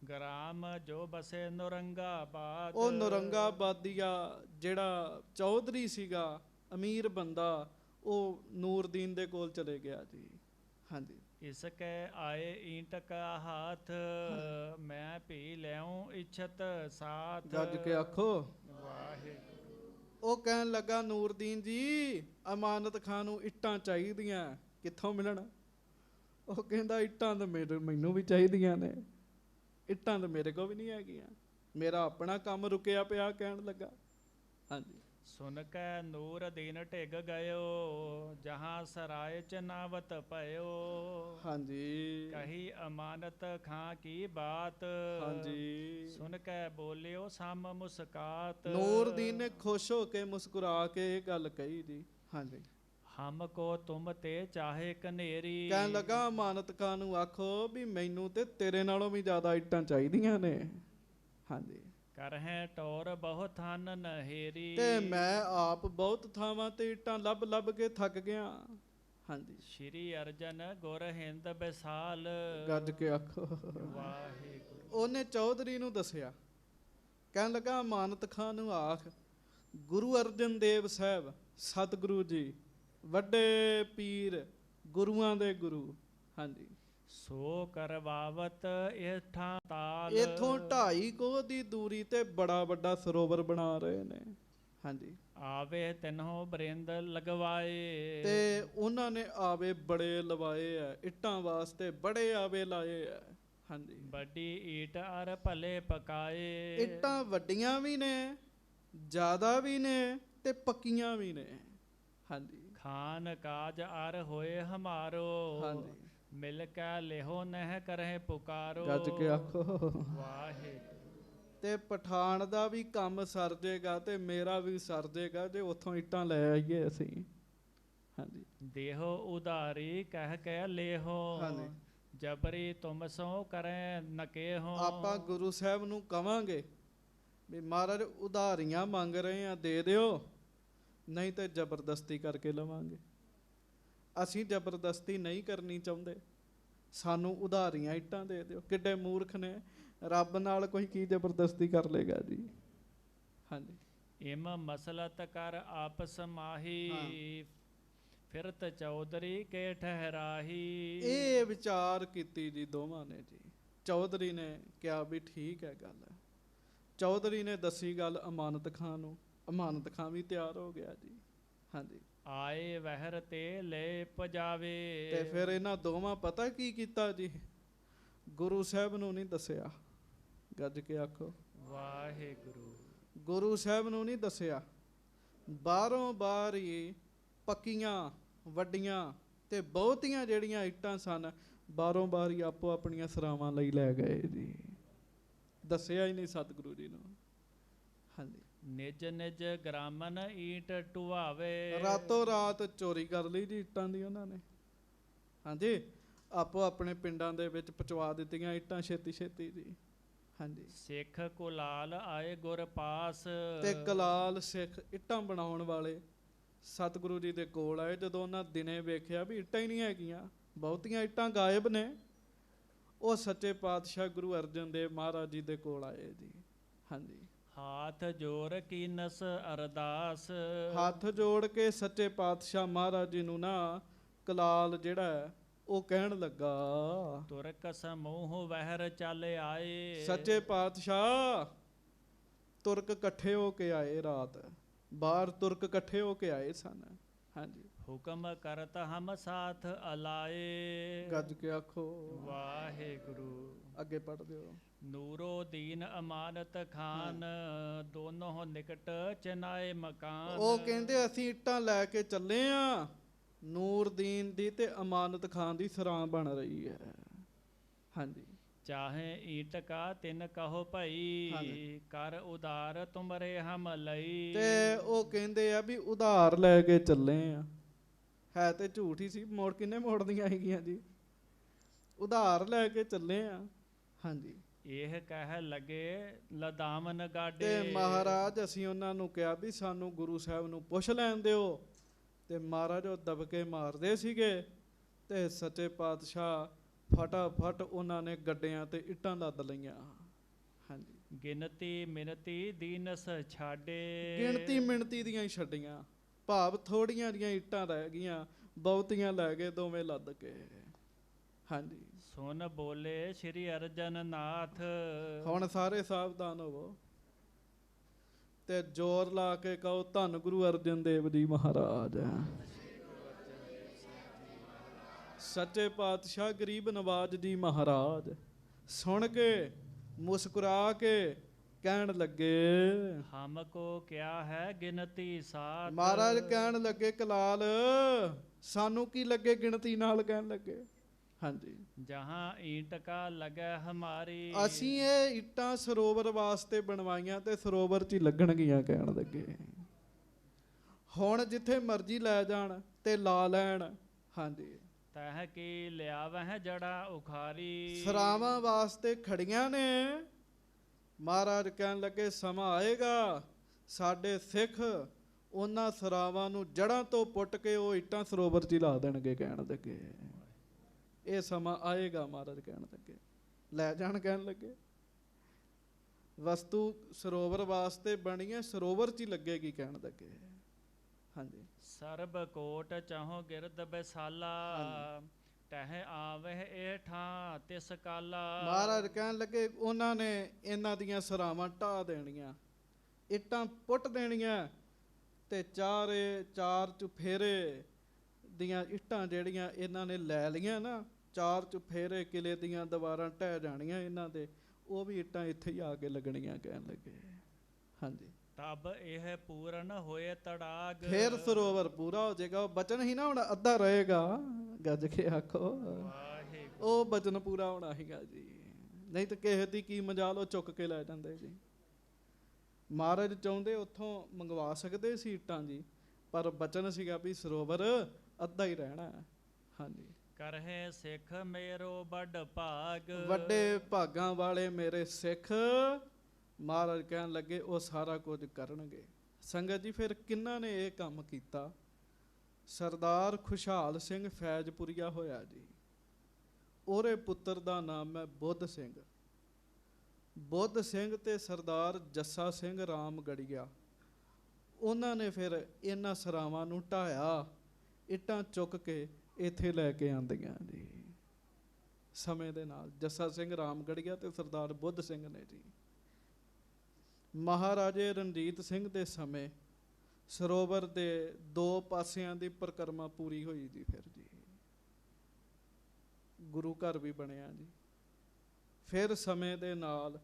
ਗ੍ਰਾਮ ਜੋ ਬਸੇ ਨੌਰੰਗਾਬਾਦ। ਉਹ ਨੌਰੰਗਾਬਾਦੀਆ ਜਿਹੜਾ ਚੌਧਰੀ ਸੀਗਾ ਅਮੀਰ ਬੰਦਾ, ਉਹ ਨੂਰਦੀਨ ਦੇ ਕੋਲ ਚਲੇ ਗਿਆ ਜੀ। ਹਾਂਜੀ। ਇਸਕੇ ਆਏ ਈਂਟ ਕਾ ਹਾਥ, ਮੈਂ ਭੀ ਲਿਆਉਂ ਇੱਛਤ ਸਾਥ। ਗੱਜ ਕੇ ਆਖੋ ਵਾਹਿਗੁਰੂ। ਉਹ ਕਹਿਣ ਲੱਗਾ ਨੂਰਦੀਨ ਜੀ ਅਮਾਨਤ ਖਾਂ ਨੂੰ ਇੱਟਾਂ ਚਾਹੀਦੀਆਂ, ਕਿੱਥੋਂ ਮਿਲਣ? ਉਹ ਕਹਿੰਦਾ ਇੱਟਾਂ ਤਾਂ ਮੈਨੂੰ ਵੀ ਚਾਹੀਦੀਆਂ ਨੇ, ਇੱਟਾਂ ਤਾਂ ਮੇਰੇ ਕੋਲ ਵੀ ਨਹੀਂ ਹੈਗੀਆਂ, ਮੇਰਾ ਆਪਣਾ ਕੰਮ ਰੁਕਿਆ ਪਿਆ। ਕਹਿਣ ਲੱਗਾ। ਹਾਂਜੀ। ਸੁਨ ਕੈ ਨੂਰ ਦੀਨ ਢਿਗ ਗਇਓ, ਜਹਾਂ ਸਰਾਏ ਚ ਨਾਵਤ ਪਇਓ। ਹਾਂਜੀ। ਕਹੀ ਅਮਾਨਤ ਖਾਂ ਕੀ ਬਾਤ, ਹਾਂਜੀ। ਸੁਨ ਕੈ ਬੋਲਿਓ ਸਮ ਮੁਸਕਾਤ। ਨੂਰਦੀਨ ਨੇ ਖੁਸ਼ ਹੋ ਕੇ ਮੁਸਕਰਾ ਕੇ ਇਹ ਗੱਲ ਕਹੀ ਜੀ। ਹਾਂਜੀ। ਹਮ ਕੋ ਤੁਮ ਤੇ ਚਾਹੇ ਕਨੇਰੀ। ਕਹਿਣ ਲੱਗਾ ਅਮਾਨਤ ਖਾਂ ਨੂੰ ਆਖੋ ਵੀ ਮੈਨੂੰ ਤੇ ਤੇਰੇ ਨਾਲੋਂ ਵੀ ਜ਼ਿਆਦਾ ਇੱਟਾਂ ਚਾਹੀਦੀਆਂ ਨੇ। ਹਾਂਜੀ। ਕਰਹਿ ਟੌਰ ਬਹੁ ਥਨ ਨਹੇਰੀ, ਤੇ ਮੈਂ ਆਪ ਬਹੁਤ ਥਾਵਾਂ ਤੇ ਇੱਟਾਂ ਲੱਭ ਲੱਭ ਕੇ ਥੱਕ ਗਿਆ। ਹਾਂਜੀ। ਸ਼੍ਰੀ ਅਰਜਨ ਗੁਰ ਹਿੰਦ ਬਿਸਾਲ। ਗੱਜ ਕੇ ਆਖੋ ਵਾਹਿਗੁਰੂ। ਉਹਨੇ ਚੌਧਰੀ ਨੂੰ ਦੱਸਿਆ। ਕਹਿਣ ਲੱਗਾ ਅਮਾਨਤ ਖਾਂ ਨੂੰ ਆਖ ਗੁਰੂ ਅਰਜਨ ਦੇਵ ਸਾਹਿਬ ਸਤਿਗੁਰੂ ਜੀ ਵੱਡੇ ਪੀਰ ਗੁਰੂਆਂ ਦੇ ਗੁਰੂ। ਹਾਂਜੀ। ਸੋ ਕਰਵਾਵਤ ਇਠਾਂ ਤਾਲ। ਇੱਥੋਂ 2.5 ਕੋਹ ਦੀ ਦੂਰੀ ਤੇ ਬੜਾ ਵੱਡਾ ਸਰੋਵਰ ਬਣਾ ਰਹੇ ਨੇ। ਹਾਂਜੀ। ਆਵੇ ਤਿਨਹੋ ਬਰਿੰਦ ਲਗਵਾਏ, ਤੇ ਉਹਨਾਂ ਨੇ ਆਵੇ ਬੜੇ ਲਵਾਏ ਆ, ਇੱਟਾਂ ਵਾਸਤੇ ਬੜੇ ਆਵੇ ਲਾਏ ਆ। ਹਾਂਜੀ। ਵੱਡੀ ਈਟ ਅਰ ਭਲੇ ਪਕਾਏ। ਇੱਟਾਂ ਵੱਡੀਆਂ ਵੀ ਨੇ, ਜ਼ਿਆਦਾ ਵੀ ਨੇ ਤੇ ਪੱਕੀਆਂ ਵੀ ਨੇ। ਹਾਂਜੀ। ਖਾਨ ਕਾਜ ਅਰ ਹੋਏ ਹਮਾਰੋ, ਹਾਂਜੀ। ਮਿਲ ਕੈ ਲਿਹੋ ਨਹਿ ਕਰਹਿ ਪੁਕਾਰੋ। ਗੱਜ ਕੇ ਆਖੋ ਵਾਹਿਗੁਰੂ। ਤੇ ਪਠਾਨ ਦਾ ਵੀ ਕੰਮ ਸਰ ਜੇਗਾ ਤੇ ਮੇਰਾ ਵੀ ਸਰ ਜੇਗਾ ਜੇ ਉੱਥੋਂ ਇੱਟਾਂ ਲੈ ਆਈਏ ਅਸੀਂ। ਹਾਂਜੀ। ਦੇਹੋ ਉਧਾਰੀ ਕਹਿ ਕੇ ਲੇਹੋ, ਹਾਂਜੀ। ਜਬਰੀ ਤੁਮ ਸੋ ਕਰੈ ਨਕੇਹੋ। ਆਪਾਂ ਗੁਰੂ ਸਾਹਿਬ ਨੂੰ ਕਵਾਂਗੇ ਵੀ ਮਹਾਰਾਜ ਉਧਾਰੀਆਂ ਮੰਗ ਰਹੇ ਆ ਦੇ ਦਿਓ, ਨਹੀਂ ਤੇ ਜ਼ਬਰਦਸਤੀ ਕਰਕੇ ਲਵਾਂਗੇ। ਅਸੀਂ ਜ਼ਬਰਦਸਤੀ ਨਹੀਂ ਕਰਨੀ ਚਾਹੁੰਦੇ, ਸਾਨੂੰ ਉਧਾਰੀਆਂ ਇੱਟਾਂ ਦੇ ਦਿਓ। ਕਿੱਡੇ ਮੂਰਖ ਨੇ, ਰੱਬ ਨਾਲ ਕੋਈ ਕੀ ਜ਼ਬਰਦਸਤੀ ਕਰ ਲੇਗਾ ਜੀ। ਹਾਂਜੀ। ਇਮ ਮਸਲਤ ਕਰ ਆਪਸ ਮਾਹੀ, ਫਿਰਤ ਚੌਧਰੀ ਕੇ ਠਹਿਰਾਹੀ। ਇਹ ਵਿਚਾਰ ਕੀਤੀ ਜੀ ਦੋਵਾਂ ਨੇ ਜੀ। ਚੌਧਰੀ ਨੇ ਕਿਹਾ ਵੀ ਠੀਕ ਹੈ ਗੱਲ। ਚੌਧਰੀ ਨੇ ਦੱਸੀ ਗੱਲ ਅਮਾਨਤ ਖਾਂ ਨੂੰ, ਅਮਾਨਤ ਖਾਂ ਵੀ ਤਿਆਰ ਹੋ ਗਿਆ ਜੀ। ਹਾਂਜੀ। ਆਏ ਵਹਿਰ ਤੇ ਲੈ ਪਜਾਵੇ। ਤੇ ਫਿਰ ਇਹਨਾਂ ਦੋਵਾਂ ਪਤਾ ਕੀ ਕੀਤਾ ਜੀ, ਗੁਰੂ ਸਾਹਿਬ ਨੂੰ ਨਹੀਂ ਦੱਸਿਆ। ਗੱਜ ਕੇ ਆਖੋ ਵਾਹਿਗੁਰੂ। ਗੁਰੂ ਸਾਹਿਬ ਨੂੰ ਨਹੀਂ ਦੱਸਿਆ। ਬਾਹਰੋਂ ਬਾਹਰ ਹੀ ਪੱਕੀਆਂ ਵੱਡੀਆਂ ਤੇ ਬਹੁਤੀਆਂ ਜਿਹੜੀਆਂ ਇੱਟਾਂ ਸਨ, ਬਾਹਰੋਂ ਬਾਹਰ ਹੀ ਆਪੋ ਆਪਣੀਆਂ ਸਰਾਵਾਂ ਲਈ ਲੈ ਗਏ ਜੀ। ਦੱਸਿਆ ਹੀ ਨਹੀਂ ਸਤਿਗੁਰੂ ਜੀ ਨੂੰ। ਹਾਂਜੀ। ਨਿਜ ਨਿਜ ਗ੍ਰਾਮਨ ਈਟ ਟੁਵਾਵੇ। ਰਾਤੋਂ ਰਾਤ ਚੋਰੀ ਕਰ ਲਈ ਜੀ ਇੱਟਾਂ ਦੀ ਉਹਨਾਂ ਨੇ। ਹਾਂਜੀ। ਆਪੋ ਆਪਣੇ ਪਿੰਡਾਂ ਦੇ ਵਿੱਚ ਪਹੁੰਚਵਾ ਦਿੱਤੀਆਂ ਇੱਟਾਂ ਛੇਤੀ ਛੇਤੀ ਜੀ। ਹਾਂਜੀ। ਸਿੱਖ ਕੁਲਾਲ ਆਏ ਗੁਰ ਪਾਸ। ਤੇ ਕਲਾਲ ਸਿੱਖ ਇੱਟਾਂ ਬਣਾਉਣ ਵਾਲੇ ਸਤਿਗੁਰੂ ਜੀ ਦੇ ਕੋਲ ਆਏ। ਜਦੋਂ ਉਹਨਾਂ ਦਿਨੇ ਵੇਖਿਆ ਵੀ ਇੱਟਾਂ ਹੀ ਨਹੀਂ ਹੈਗੀਆਂ, ਬਹੁਤੀਆਂ ਇੱਟਾਂ ਗਾਇਬ ਨੇ, ਉਹ ਸੱਚੇ ਪਾਤਸ਼ਾਹ ਗੁਰੂ ਅਰਜਨ ਦੇਵ ਮਹਾਰਾਜ ਜੀ ਦੇ ਕੋਲ ਆਏ ਜੀ। ਹਾਂਜੀ। ਹਾਥ ਜੋੜ ਕੀਨਸ ਅਰਦਾਸ। ਹੱਥ ਜੋੜ ਕੇ ਸੱਚੇ ਪਾਤਸ਼ਾਹ ਮਹਾਰਾਜ ਜੀ ਨੂੰ ਨਾ ਕਲਾਲ ਜਿਹੜਾ ਹੈ ਉਹ ਕਹਿਣ ਲੱਗਾ, ਤੁਰਕ ਸਮੂਹ ਵਹਿਰ ਚੱਲ ਆਏ। ਸੱਚੇ ਪਾਤਸ਼ਾਹ ਤੁਰਕ ਇਕੱਠੇ ਹੋ ਕੇ ਆਏ, ਰਾਤ ਬਾਹਰ ਤੁਰਕ ਇਕੱਠੇ ਹੋ ਕੇ ਆਏ ਸਨ। ਹਾਂਜੀ। ਹੁਕਮ ਕਰਤ ਹਮ ਸਾਥ ਅਲਾਏ। ਗੱਜ ਕੇ ਆਖੋ ਵਾਹਿਗੁਰੂ। ਅੱਗੇ ਪੜ੍ਹ ਦਿਓ। ਨੂਰੋ ਦੀਨ ਅਮਾਨਤ ਖਾਨ, ਦੋਨੋਂ ਨਿਕਟ ਚਨਾਏ ਮਕਾਨ। ਉਹ ਕਹਿੰਦੇ ਅਸੀਂ ਇੱਟਾਂ ਲੈ ਕੇ ਚੱਲੇ ਆ, ਨੂਰਦੀਨ ਦੀ ਤੇ ਅਮਾਨਤ ਖਾਨ ਦੀ ਸਰਾਂ ਬਣ ਰਹੀ ਹੈ। ਹਾਂਜੀ। ਚਾਹੇ ਈਟ ਕਾ ਤਿਨ ਕਹੋ ਭਈ ਹਾਂਜੀ। ਕਰ ਉਦਾਰ ਤੁਮਰੇ ਹਮ ਲਈ। ਤੇ ਉਹ ਕਹਿੰਦੇ ਆ ਵੀ ਉਧਾਰ ਲੈ ਕੇ ਚੱਲੇ ਆ, ਹੈ ਤੇ ਝੂਠ ਹੀ ਸੀ, ਮੋੜ ਕਿੰਨੇ ਮੋੜਦੀਆਂ ਹੈਗੀਆਂ ਜੀ, ਉਧਾਰ ਲੈ ਕੇ ਚੱਲੇ ਆ। ਹਾਂਜੀ। ਇਹ ਕਹਿ ਲਗੇ ਲਦਾਮਨ ਗਾਡੇ। ਤੇ ਮਹਾਰਾਜ ਅਸੀਂ ਉਹਨਾਂ ਨੂੰ ਕਿਹਾ ਵੀ ਸਾਨੂੰ ਗੁਰੂ ਸਾਹਿਬ ਨੂੰ ਪੁੱਛ ਲੈਣ ਦਿਓ। ਤੇ ਮਹਾਰਾਜ ਉਹ ਦਬਕੇ ਮਾਰਦੇ ਸੀਗੇ ਤੇ ਸੱਚੇ ਪਾਤਸ਼ਾਹ ਫਟਾਫਟ ਉਹਨਾਂ ਨੇ ਗੱਡਿਆਂ ਤੇ ਇੱਟਾਂ ਲੱਦ ਲਈਆਂ। ਹਾਂਜੀ। ਗਿਣਤੀ ਮਿਣਤੀ ਦੀਨਸ ਛਾਡੇ। ਗਿਣਤੀ ਮਿਣਤੀ ਦੀਆਂ ਹੀ ਛੱਡੀਆਂ, ਭਾਵ ਥੋੜੀਆਂ ਜੀਆਂ ਇੱਟਾਂ ਰਹਿ ਗਈਆਂ, ਬਹੁਤੀਆਂ ਲੈ ਗਏ ਦੋਵੇਂ ਲੱਦ ਕੇ। ਹਾਂਜੀ। ਸੁਨ ਬੋਲੇ ਸ਼੍ਰੀ ਅਰਜਨ ਨਾਥ। ਹੁਣ ਸਾਰੇ ਸਾਵਧਾਨ ਹੋਵੋ ਤੇ ਜ਼ੋਰ ਲਾ ਕੇ ਕਹੋ ਧੰਨ ਗੁਰੂ ਅਰਜਨ ਦੇਵ ਜੀ ਮਹਾਰਾਜ। ਸੱਚੇ ਪਾਤਸ਼ਾਹ ਗਰੀਬ ਨਵਾਜ ਜੀ ਮਹਾਰਾਜ ਸੁਣ ਕੇ ਮੁਸਕਰਾ ਕੇ ਕਹਿਣ ਲੱਗੇ, ਹਮ ਕੋ ਕਿਆ ਹੈ ਗਿਣਤੀ ਸਾਥ। ਮਹਾਰਾਜ ਕਹਿਣ ਲੱਗੇ ਕਲਾਲ ਸਾਨੂੰ ਕੀ ਲੱਗੇ ਗਿਣਤੀ ਨਾਲ, ਕਹਿਣ ਲੱਗੇ। ਹਾਂਜੀ। ਜਹਾਂ ਈਂਟ ਕਾ ਲਗੈ ਹਮਾਰੀ। ਅਸੀਂ ਇਹ ਇੱਟਾਂ ਸਰੋਵਰ ਵਾਸਤੇ ਬਣਵਾਈਆਂ ਤੇ ਸਰੋਵਰ 'ਚ ਹੀ ਲੱਗਣਗੀਆਂ, ਕਹਿਣ ਲੱਗੇ। ਹੁਣ ਜਿੱਥੇ ਮਰਜ਼ੀ ਲੈ ਜਾਣ ਤੇ ਲਾ ਲੈਣ। ਹਾਂਜੀ। ਤਹ ਕੀ ਲਿਆਵਹਿ ਜੜਾ ਉਖਾਰੀ। ਸਰਾਵਾਂ ਵਾਸਤੇ ਖੜੀਆਂ ਨੇ। ਮਹਾਰਾਜ ਕਹਿਣ ਲੱਗੇ ਸਮਾਂ ਆਏਗਾ ਸਾਡੇ ਸਿੱਖ ਉਹਨਾਂ ਸਰਾਵਾਂ ਨੂੰ ਜੜ੍ਹਾਂ ਤੋਂ ਪੁੱਟ ਕੇ ਉਹ ਇੱਟਾਂ ਸਰੋਵਰ 'ਚ ਹੀ ਲਾ ਦੇਣਗੇ, ਕਹਿਣ ਲੱਗੇ। ਇਹ ਸਮਾਂ ਆਏਗਾ, ਮਹਾਰਾਜ ਕਹਿਣ ਲੱਗੇ। ਲੈ ਜਾਣ, ਕਹਿਣ ਲੱਗੇ। ਵਸਤੂ ਸਰੋਵਰ ਵਾਸਤੇ ਬਣੀ ਹੈ, ਸਰੋਵਰ 'ਚ ਹੀ ਲੱਗੇਗੀ, ਕਹਿਣ ਲੱਗੇ। ਹਾਂਜੀ। ਸਰਬ ਕੋਟ ਚਾਹੋ ਗਿਰਦ ਬੈਸਾਲਾ। ਟਹਿ ਆਵਹਿ ਇਹ ਠਾਂ ਤਿਸ ਕਾਲਾ। ਮਹਾਰਾਜ ਕਹਿਣ ਲੱਗੇ ਉਹਨਾਂ ਨੇ ਇਹਨਾਂ ਦੀਆਂ ਸਰਾਵਾਂ ਢਾਹ ਦੇਣੀਆਂ, ਇੱਟਾਂ ਪੁੱਟ ਦੇਣੀਆਂ ਤੇ ਚਾਰ ਚੁਫੇਰੇ ਦੀਆਂ ਇੱਟਾਂ ਜਿਹੜੀਆਂ ਇਹਨਾਂ ਨੇ ਲੈ ਲਈਆਂ ਨਾ, ਚਾਰ ਚੁਫੇਰੇ ਕਿਲੇ ਦੀਆਂ ਦੀਵਾਰਾਂ ਢਹਿ ਜਾਣੀਆਂ ਇਹਨਾਂ ਦੇ, ਉਹ ਵੀ ਇੱਟਾਂ ਇੱਥੇ ਹੀ ਆ ਕੇ ਲੱਗਣੀਆਂ, ਕਹਿਣ ਲੱਗੇ। ਹਾਂਜੀ। ਤਬ ਇਹ ਪੂਰਨ ਹੋਏ ਤੜਾਗ। ਫੇਰ ਸਰੋਵਰ ਪੂਰਾ ਹੋ ਜਾਏਗਾ। ਉਹ ਬਚਨ ਹੀ ਨਾ ਹੁਣ ਅੱਧਾ ਰਹੇਗਾ, ਗੱਜ ਕੇ ਆਖੋ ਉਹ ਬਚਨ ਪੂਰਾ ਹੋਣਾ ਸੀਗਾ ਜੀ, ਨਹੀਂ ਤਾਂ ਕਿਸੇ ਦੀ ਕੀ ਮਜਾਲ, ਉਹ ਚੁੱਕ ਕੇ ਲੈ ਜਾਂਦੇ ਜੀ। ਮਹਾਰਾਜ ਚਾਹੁੰਦੇ ਉੱਥੋਂ ਮੰਗਵਾ ਸਕਦੇ ਸੀ ਇੱਟਾਂ ਜੀ, ਪਰ ਬਚਨ ਸੀਗਾ ਵੀ ਸਰੋਵਰ ਅੱਧਾ ਹੀ ਰਹਿਣਾ। ਹਾਂਜੀ। ਕਰਹਿ ਸਿੱਖ ਮੇਰੋ ਵੱਡ ਭਾਗ। ਵੱਡੇ ਭਾਗਾਂ ਵਾਲੇ ਮੇਰੇ ਸਿੱਖ, ਮਹਾਰਾਜ ਕਹਿਣ ਲੱਗੇ ਉਹ ਸਾਰਾ ਕੁਝ ਕਰਨਗੇ। ਸੰਗਤ ਜੀ ਫਿਰ ਕਿਹਨਾਂ ਨੇ ਇਹ ਕੰਮ ਕੀਤਾ? ਸਰਦਾਰ ਖੁਸ਼ਹਾਲ ਸਿੰਘ ਫੈਜ਼ਪੁਰੀਆ ਹੋਇਆ ਜੀ, ਉਹਦੇ ਪੁੱਤਰ ਦਾ ਨਾਮ ਹੈ ਬੁੱਧ ਸਿੰਘ। ਬੁੱਧ ਸਿੰਘ ਤੇ ਸਰਦਾਰ ਜੱਸਾ ਸਿੰਘ ਰਾਮਗੜੀਆ, ਉਹਨਾਂ ਨੇ ਫਿਰ ਇਹਨਾਂ ਸਰਾਵਾਂ ਨੂੰ ਢਾਇਆ, ਇੱਟਾਂ ਚੁੱਕ ਕੇ ਇੱਥੇ ਲੈ ਕੇ ਆਂਦੀਆਂ ਜੀ। ਸਮੇਂ ਦੇ ਨਾਲ ਜੱਸਾ ਸਿੰਘ ਰਾਮਗੜੀਆ ਤੇ ਸਰਦਾਰ ਬੁੱਧ ਸਿੰਘ ਨੇ ਜੀ। ਮਹਾਰਾਜੇ ਰਣਜੀਤ ਸਿੰਘ ਦੇ ਸਮੇਂ ਸਰੋਵਰ ਦੇ ਦੋ ਪਾਸਿਆਂ ਦੀ ਪਰਿਕਰਮਾ ਪੂਰੀ ਹੋਈ ਜੀ। ਫਿਰ ਜੀ ਗੁਰੂ ਘਰ ਵੀ ਬਣਿਆ ਜੀ। ਫਿਰ ਸਮੇਂ ਦੇ ਨਾਲ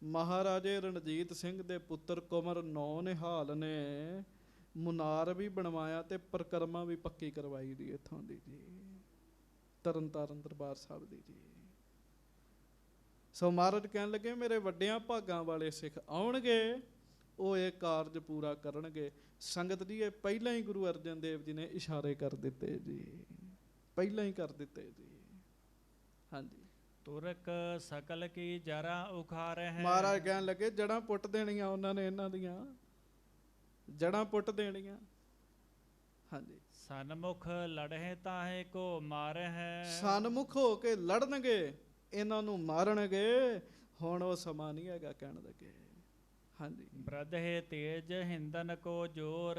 ਮਹਾਰਾਜੇ ਰਣਜੀਤ ਸਿੰਘ ਦੇ ਪੁੱਤਰ ਕੁੰਵਰ ਨੌ ਨਿਹਾਲ ਨੇ ਮੁਨਾਰ ਵੀ ਬਣਵਾਇਆ ਤੇ ਪਰਿਕਰਮਾ ਵੀ ਪੱਕੀ ਕਰਵਾਈ ਦੀ ਇੱਥੋਂ ਦੀ ਜੀ, ਤਰਨ ਤਾਰਨ ਦਰਬਾਰ ਸਾਹਿਬ ਦੀ ਜੀ। ਸੋ ਮਹਾਰਾਜ ਕਹਿਣ ਲੱਗੇ ਮੇਰੇ ਵੱਡਿਆਂ ਭਾਗਾਂ ਵਾਲੇ ਸਿੱਖ ਆਉਣਗੇ, ਉਹ ਇਹ ਕਾਰਜ ਪੂਰਾ ਕਰਨਗੇ। ਸੰਗਤ ਜੀ ਇਹ ਪਹਿਲਾਂ ਹੀ ਗੁਰੂ ਅਰਜਨ ਦੇਵ ਜੀ ਨੇ ਇਸ਼ਾਰੇ ਕਰ ਦਿੱਤੇ ਜੀ, ਪਹਿਲਾਂ ਹੀ ਕਰ ਦਿੱਤੇ ਜੀ। ਹਾਂਜੀ। ਤੁਰਕ ਸਕਲ ਕੀ ਜਰਾ ਉਖਾਰ ਹੈ। ਮਹਾਰਾਜ ਕਹਿਣ ਲੱਗੇ ਜੜ੍ਹਾਂ ਪੁੱਟ ਦੇਣੀਆਂ ਉਹਨਾਂ ਨੇ, ਇਹਨਾਂ ਦੀਆਂ ਜੜ੍ਹਾਂ ਪੁੱਟ ਦੇਣੀਆਂ। ਹਾਂਜੀ। ਸਨਮੁਖ ਲੜਹਿ ਤਾਹੇ ਕੋ ਮਾਰਹਿ ਹੈ। ਸਨਮੁਖ ਹੋ ਕੇ ਲੜਨਗੇ, ਇਹਨਾਂ ਨੂੰ ਮਾਰਨਗੇ। ਹੁਣ ਉਹ ਸਮਾਂ ਨਹੀਂ ਹੈਗਾ, ਕਹਿਣ ਲੱਗੇ। ਹਾਂਜੀ। ਬ੍ਰਧੇ ਤੇਜ ਹਿੰਦਨ ਕੋ ਜੋਰ।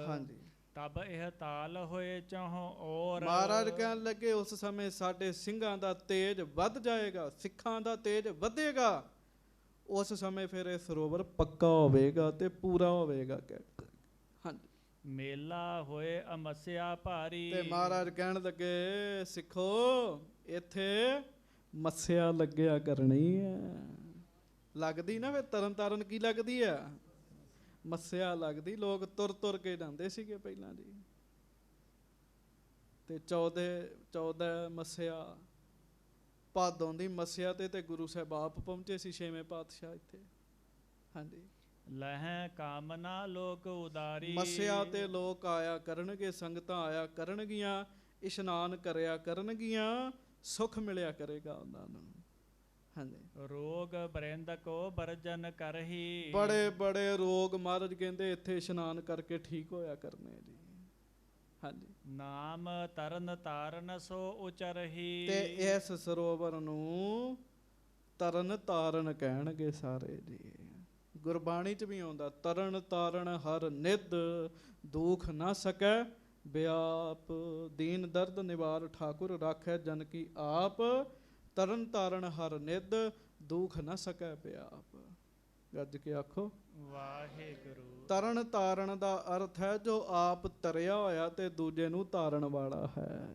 ਹਾਂਜੀ। ਤਬ ਇਹ ਤਾਲ ਹੋਏ ਚਾਹੋ ਔਰ। ਮਹਾਰਾਜ ਕਹਿਣ ਲੱਗੇ ਉਸ ਸਮੇਂ ਸਾਡੇ ਸਿੰਘਾਂ ਦਾ ਤੇਜ ਵੱਧ ਜਾਏਗਾ, ਸਿੱਖਾਂ ਦਾ ਤੇਜ ਵਧੇਗਾ। ਉਸ ਸਮੇਂ ਫਿਰ ਇਹ ਸਰੋਵਰ ਪੱਕਾ ਹੋਵੇਗਾ ਤੇ ਪੂਰਾ ਹੋਵੇਗਾ। ਹਾਂਜੀ। ਮੇਲਾ ਹੋਏ ਅਮਸਿਆ ਭਾਰੀ। ਤੇ ਮਹਾਰਾਜ ਕਹਿਣ ਲੱਗੇ ਸਿੱਖੋ ਇੱਥੇ ਮੱਸਿਆ ਲੱਗਿਆ ਕਰਨੀ ਹੈ। ਲੱਗਦੀ ਨਾ ਫਿਰ ਤਰਨ ਤਾਰਨ ਕੀ ਲੱਗਦੀ ਆ? ਮੱਸਿਆ ਲੱਗਦੀ। ਲੋਕ ਤੁਰ ਤੁਰ ਕੇ ਜਾਂਦੇ ਸੀਗੇ ਪਹਿਲਾਂ ਜੀ। ਤੇ 14 ਮੱਸਿਆ ਭਾਦੋਂ ਦੀ ਮੱਸਿਆ ਤੇ ਗੁਰੂ ਸਾਹਿਬ ਆਪ ਪਹੁੰਚੇ ਸੀ, ਛੇਵੇਂ ਪਾਤਸ਼ਾਹ ਇੱਥੇ। ਹਾਂਜੀ, ਲਹਿ ਕਾਮਨਾ ਲੋਕ ਉਦਾਰੀ। ਮੱਸਿਆ ਤੇ ਲੋਕ ਆਇਆ ਕਰਨਗੇ, ਸੰਗਤਾਂ ਆਇਆ ਕਰਨਗੀਆਂ, ਇਸ਼ਨਾਨ ਕਰਿਆ ਕਰਨਗੀਆਂ, ਸੁੱਖ ਮਿਲਿਆ ਕਰੇਗਾ ਉਹਨਾਂ ਨੂੰ। ਹਾਂਜੀ, ਰੋਗ ਬਰਿੰਦ ਕੋ ਵਰਜਨ ਕਰਹੀ। ਬੜੇ ਬੜੇ ਰੋਗ ਮਹਾਰਾਜ ਕਹਿੰਦੇ ਇੱਥੇ ਇਸ਼ਨਾਨ ਕਰਕੇ ਠੀਕ ਹੋਇਆ ਕਰਨੇ ਜੀ। ਹਾਂਜੀ, ਨਾਮ ਤਰਨ ਤਾਰਨ ਸੋ ਉਚਰਹੀ। ਤੇ ਇਸ ਸਰੋਵਰ ਨੂੰ ਤਰਨ ਤਾਰਨ ਕਹਿਣਗੇ ਸਾਰੇ ਜੀ। ਗੁਰਬਾਣੀ ਚ ਵੀ ਆਉਂਦਾ, ਤਰਨ ਤਾਰਨ ਹਰ ਨਿਧ, ਦੁਖ ਨਾ ਸਕੈ ਵਿਆਪ। ਦੀਨ ਦਰਦ ਨਿਵਾਰ ਠਾਕੁਰ ਰਾਖੈ ਜਨ ਕੀ ਆਪ। ਤਰਨ ਤਾਰਨ ਹਰ ਨਿਧ, ਦੁਖ ਨਾ ਸਕੈ ਵਿਆਪ। ਗੱਜ ਕੇ ਆਖੋ ਵਾਹਿਗੁਰੂ। ਤਰਨ ਤਾਰਨ ਦਾ ਅਰਥ ਹੈ ਜੋ ਆਪ ਤਰਿਆ ਹੋਇਆ ਤੇ ਦੂਜੇ ਨੂੰ ਤਾਰਨ ਵਾਲਾ ਹੈ।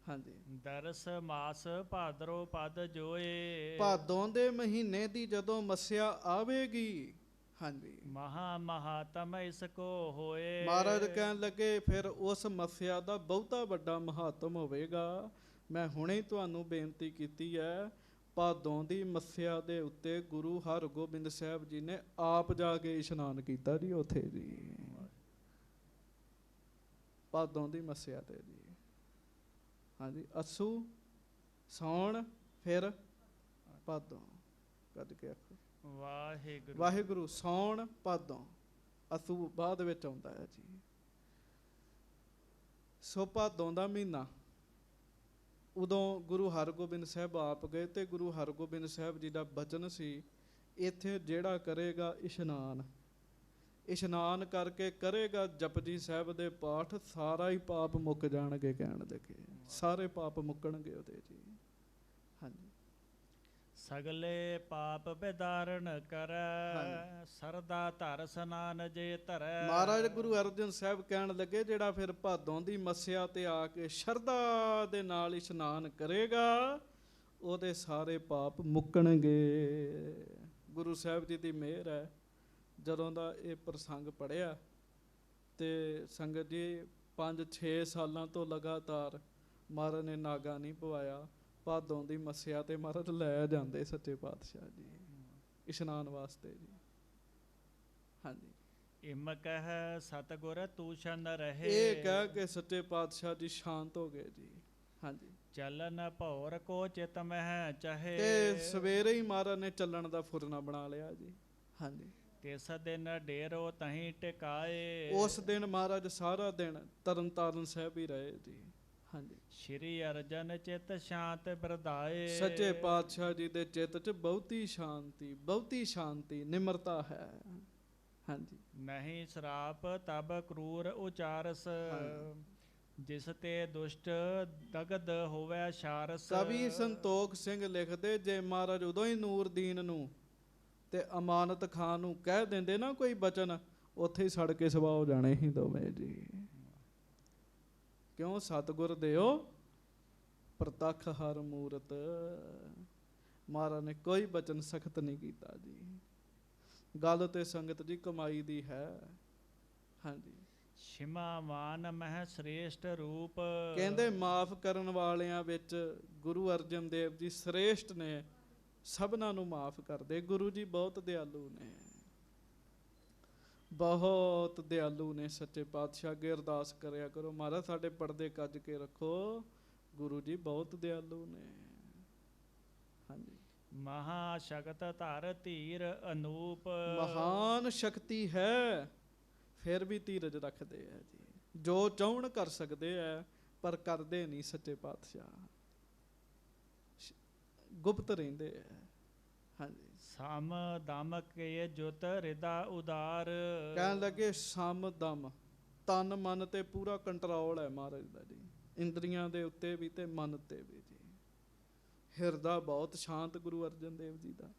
ਹਾਂਜੀ, ਦਰਸ ਮਾਸ ਭਾਦਰੋ ਪਦ ਜੋਏ। ਭਾਦੋਂ ਦੇ ਮਹੀਨੇ ਦੀ ਜਦੋਂ ਮੱਸਿਆ ਆਵੇਗੀ, ਹਾਂਜੀ, ਮਹਾ ਮਹਾਤਮ ਇਸ ਕੋ ਹੋਏ। ਮਹਾਰਾਜ ਕਹਿਣ ਲੱਗੇ ਫਿਰ ਉਸ ਮੱਸਿਆ ਦਾ ਬਹੁਤਾ ਵੱਡਾ ਮਹਾਤਮ ਹੋਵੇਗਾ। ਮੈਂ ਹੁਣੇ ਤੁਹਾਨੂੰ ਬੇਨਤੀ ਕੀਤੀ ਹੈ, ਭਾਦੋਂ ਦੀ ਮੱਸਿਆ ਦੇ ਉੱਤੇ ਗੁਰੂ ਹਰਗੋਬਿੰਦ ਸਾਹਿਬ ਜੀ ਨੇ ਆਪ ਜਾ ਕੇ ਇਸ਼ਨਾਨ ਕੀਤਾ ਜੀ ਉੱਥੇ ਜੀ, ਭਾਦੋਂ ਦੀ ਮੱਸਿਆ ਤੇ ਜੀ। ਹਾਂਜੀ, ਅੱਸੂ ਸਾਉਣ ਫਿਰ ਭਾਦੋਂ। ਕੱਢ ਕੇ ਆਖੋ ਵਾਹਿਗੁਰੂ। ਵਾਹਿਗੁਰੂ। ਸਾਉਣ ਭਾਦੋਂ, ਅੱਸੂ ਬਾਅਦ ਵਿੱਚ ਆਉਂਦਾ ਹੈ ਜੀ। ਸੋ ਭਾਦੋਂ ਦਾ ਮਹੀਨਾ, ਉਦੋਂ ਗੁਰੂ ਹਰਗੋਬਿੰਦ ਸਾਹਿਬ ਆਪ ਗਏ ਤੇ ਗੁਰੂ ਹਰਗੋਬਿੰਦ ਸਾਹਿਬ ਜੀ ਦਾ ਬਚਨ ਸੀ, ਇੱਥੇ ਜਿਹੜਾ ਕਰੇਗਾ ਇਸ਼ਨਾਨ, ਇਸ਼ਨਾਨ ਕਰਕੇ ਕਰੇਗਾ ਜਪਜੀ ਸਾਹਿਬ ਦੇ ਪਾਠ, ਸਾਰਾ ਹੀ ਪਾਪ ਮੁੱਕ ਜਾਣਗੇ। ਕਹਿਣ ਲੱਗੇ ਸਾਰੇ ਪਾਪ ਮੁੱਕਣਗੇ ਉਹਦੇ ਜੀ। ਹਾਂਜੀ, ਸਗਲੇ ਪਾਪ ਬਿਦਾਰਨ ਕਰੈ, ਸਰਦਾ ਧਰ ਸਨਾਨ ਜੇ ਧਰੈ। ਮਹਾਰਾਜ ਗੁਰੂ ਅਰਜਨ ਸਾਹਿਬ ਕਹਿਣ ਲੱਗੇ ਜਿਹੜਾ ਫਿਰ ਭਾਦੋਂ ਦੀ ਮੱਸਿਆ ਤੇ ਆ ਕੇ ਸ਼ਰਧਾ ਦੇ ਨਾਲ ਇਸ਼ਨਾਨ ਕਰੇਗਾ, ਉਹਦੇ ਸਾਰੇ ਪਾਪ ਮੁੱਕਣਗੇ। ਗੁਰੂ ਸਾਹਿਬ ਜੀ ਦੀ ਮਿਹਰ ਹੈ, ਜਦੋਂ ਦਾ ਇਹ ਪ੍ਰਸੰਗ ਪੜ੍ਹਿਆ ਤੇ ਸੰਗਤ ਜੀ 5-6 ਸਾਲਾਂ ਤੋਂ ਲਗਾਤਾਰ ਮਹਾਰਾਜ ਨੇ ਨਾਗਾ ਨਹੀਂ ਪਵਾਇਆ। ਭਾਦੋਂ ਦੀ ਮੱਸਿਆ ਤੇ ਮਹਾਰਾਜ ਲੈ ਜਾਂਦੇ ਸੱਚੇ ਪਾਤਸ਼ਾਹ ਜੀ ਇਸ਼ਨਾਨ ਵਾਸਤੇ ਜੀ। ਹਾਂਜੀ, ਇਮ ਕਹਿ ਸਤਿਗੁਰ ਤੂਸ਼ਨ ਰਹੇ। ਇਹ ਕਹਿ ਕੇ ਸੱਚੇ ਪਾਤਸ਼ਾਹ ਜੀ ਸ਼ਾਂਤ ਹੋ ਗਏ ਜੀ। ਹਾਂਜੀ, ਚਲਨ ਭੌਰ ਕੋ ਚਿਤ ਮਹਿ ਚਾਹੇ। ਤੇ ਸਵੇਰੇ ਹੀ ਮਹਾਰਾਜ ਨੇ ਚੱਲਣ ਦਾ ਫੁਰਨਾ ਬਣਾ ਲਿਆ ਜੀ। ਹਾਂਜੀ, ਤਿਸ ਦਿਨ ਡੇਰੋ ਤਹੀਂ ਟਿਕਾਏ। ਉਸ ਦਿਨ ਮਹਾਰਾਜ ਸਾਰਾ ਦਿਨ ਤਰਨ ਤਾਰਨ ਸਾਹਿਬ ਹੀ ਰਹੇ ਜੀ। ਹਾਂਜੀ, ਸ਼੍ਰੀ ਅਰਜਨ ਚਿਤ ਸ਼ਾਂਤ ਬਿਰਧਾਏ। ਸੱਚੇ ਪਾਤਸ਼ਾਹ ਜੀ ਦੇ ਚਿੱਤ 'ਚ ਬਹੁਤੀ ਸ਼ਾਂਤੀ, ਬਹੁਤੀ ਸ਼ਾਂਤੀ, ਨਿਮਰਤਾ ਹੈ। ਹਾਂਜੀ, ਨਹੀਂ ਸ਼ਰਾਪ ਤਬ ਕਰੂਰ ਉਚਾਰਸ। ਜਿਸ ਤੇ ਦੁਸ਼ਟ ਦਗਦ ਹੋਵੇ ਸ਼ਾਰਸ। ਕਵੀ ਸੰਤੋਖ ਸਿੰਘ ਲਿਖਦੇ, ਜੇ ਮਹਾਰਾਜ ਉਦੋਂ ਹੀ ਨੂਰਦੀਨ ਨੂੰ ਤੇ ਅਮਾਨਤ ਖਾਨ ਨੂੰ ਕਹਿ ਦਿੰਦੇ ਨਾ ਕੋਈ ਬਚਨ, ਉੱਥੇ ਹੀ ਸੜ ਕੇ ਸਵਾ ਹੋ ਜਾਣੇ ਹੀ ਦੋਵੇਂ ਜੀ। ਕਿਉਂ? ਸਤਿਗੁਰ ਦਿਓ ਪ੍ਰਤੱਖ ਹਰ ਮੂਰਤ। ਮਹਾਰਾਜ ਨੇ ਕੋਈ ਬਚਨ ਸਖਤ ਨਹੀਂ ਕੀਤਾ ਜੀ। ਗੱਲ ਤੇ ਸੰਗਤ ਜੀ ਕਮਾਈ ਦੀ ਹੈ। ਹਾਂਜੀ, ਸ਼ਿਮਾ ਮਾਨ ਮਹਿ ਸ੍ਰੇਸ਼ਟ ਰੂਪ। ਕਹਿੰਦੇ ਮਾਫ ਕਰਨ ਵਾਲਿਆਂ ਵਿੱਚ ਗੁਰੂ ਅਰਜਨ ਦੇਵ ਜੀ ਸ੍ਰੇਸ਼ਟ ਨੇ, ਸਭਨਾਂ ਨੂੰ ਮਾਫ ਕਰਦੇ। ਗੁਰੂ ਜੀ ਬਹੁਤ ਦਿਆਲੂ ਨੇ, ਬਹੁਤ ਦਿਆਲੂ ਨੇ। ਸੱਚੇ ਪਾਤਸ਼ਾਹ ਅੱਗੇ ਅਰਦਾਸ ਕਰਿਆ ਕਰੋ, ਮਹਾਰਾਜ ਸਾਡੇ ਪਰਦੇ ਕੱਜ ਕੇ ਰੱਖੋ। ਗੁਰੂ ਜੀ ਬਹੁਤ ਦਿਆਲੂ ਨੇ। ਹਾਂਜੀ, ਮਹਾ ਸ਼ਕਤ ਧਰ ਧੀਰ ਅਨੂਪ। ਮਹਾਨ ਸ਼ਕਤੀ ਹੈ, ਫਿਰ ਵੀ ਧੀਰਜ ਰੱਖਦੇ ਆ ਜੀ। ਜੋ ਚਾਹਣ ਕਰ ਸਕਦੇ ਆ, ਪਰ ਕਰਦੇ ਨਹੀਂ। ਸੱਚੇ ਪਾਤਸ਼ਾਹ ਗੁਪਤ ਰਹਿੰਦੇ ਆ। ਹਾਂਜੀ, ਸਮ ਦਮ ਕੇ ਜੁਤ ਰਿਦਾ ਉਦਾਰ। ਕਹਿਣ ਲੱਗੇ ਸਮ ਦਮ, ਤਨ ਮਨ ਤੇ ਪੂਰਾ ਕੰਟਰੋਲ ਹੈ ਮਹਾਰਾਜ ਦਾ ਜੀ, ਇੰਦਰੀਆਂ ਦੇ ਉੱਤੇ ਵੀ ਤੇ ਮਨ ਤੇ ਵੀ ਜੀ। ਹਿਰਦਾ ਬਹੁਤ ਸ਼ਾਂਤ ਗੁਰੂ ਅਰਜਨ ਦੇਵ ਜੀ ਦਾ।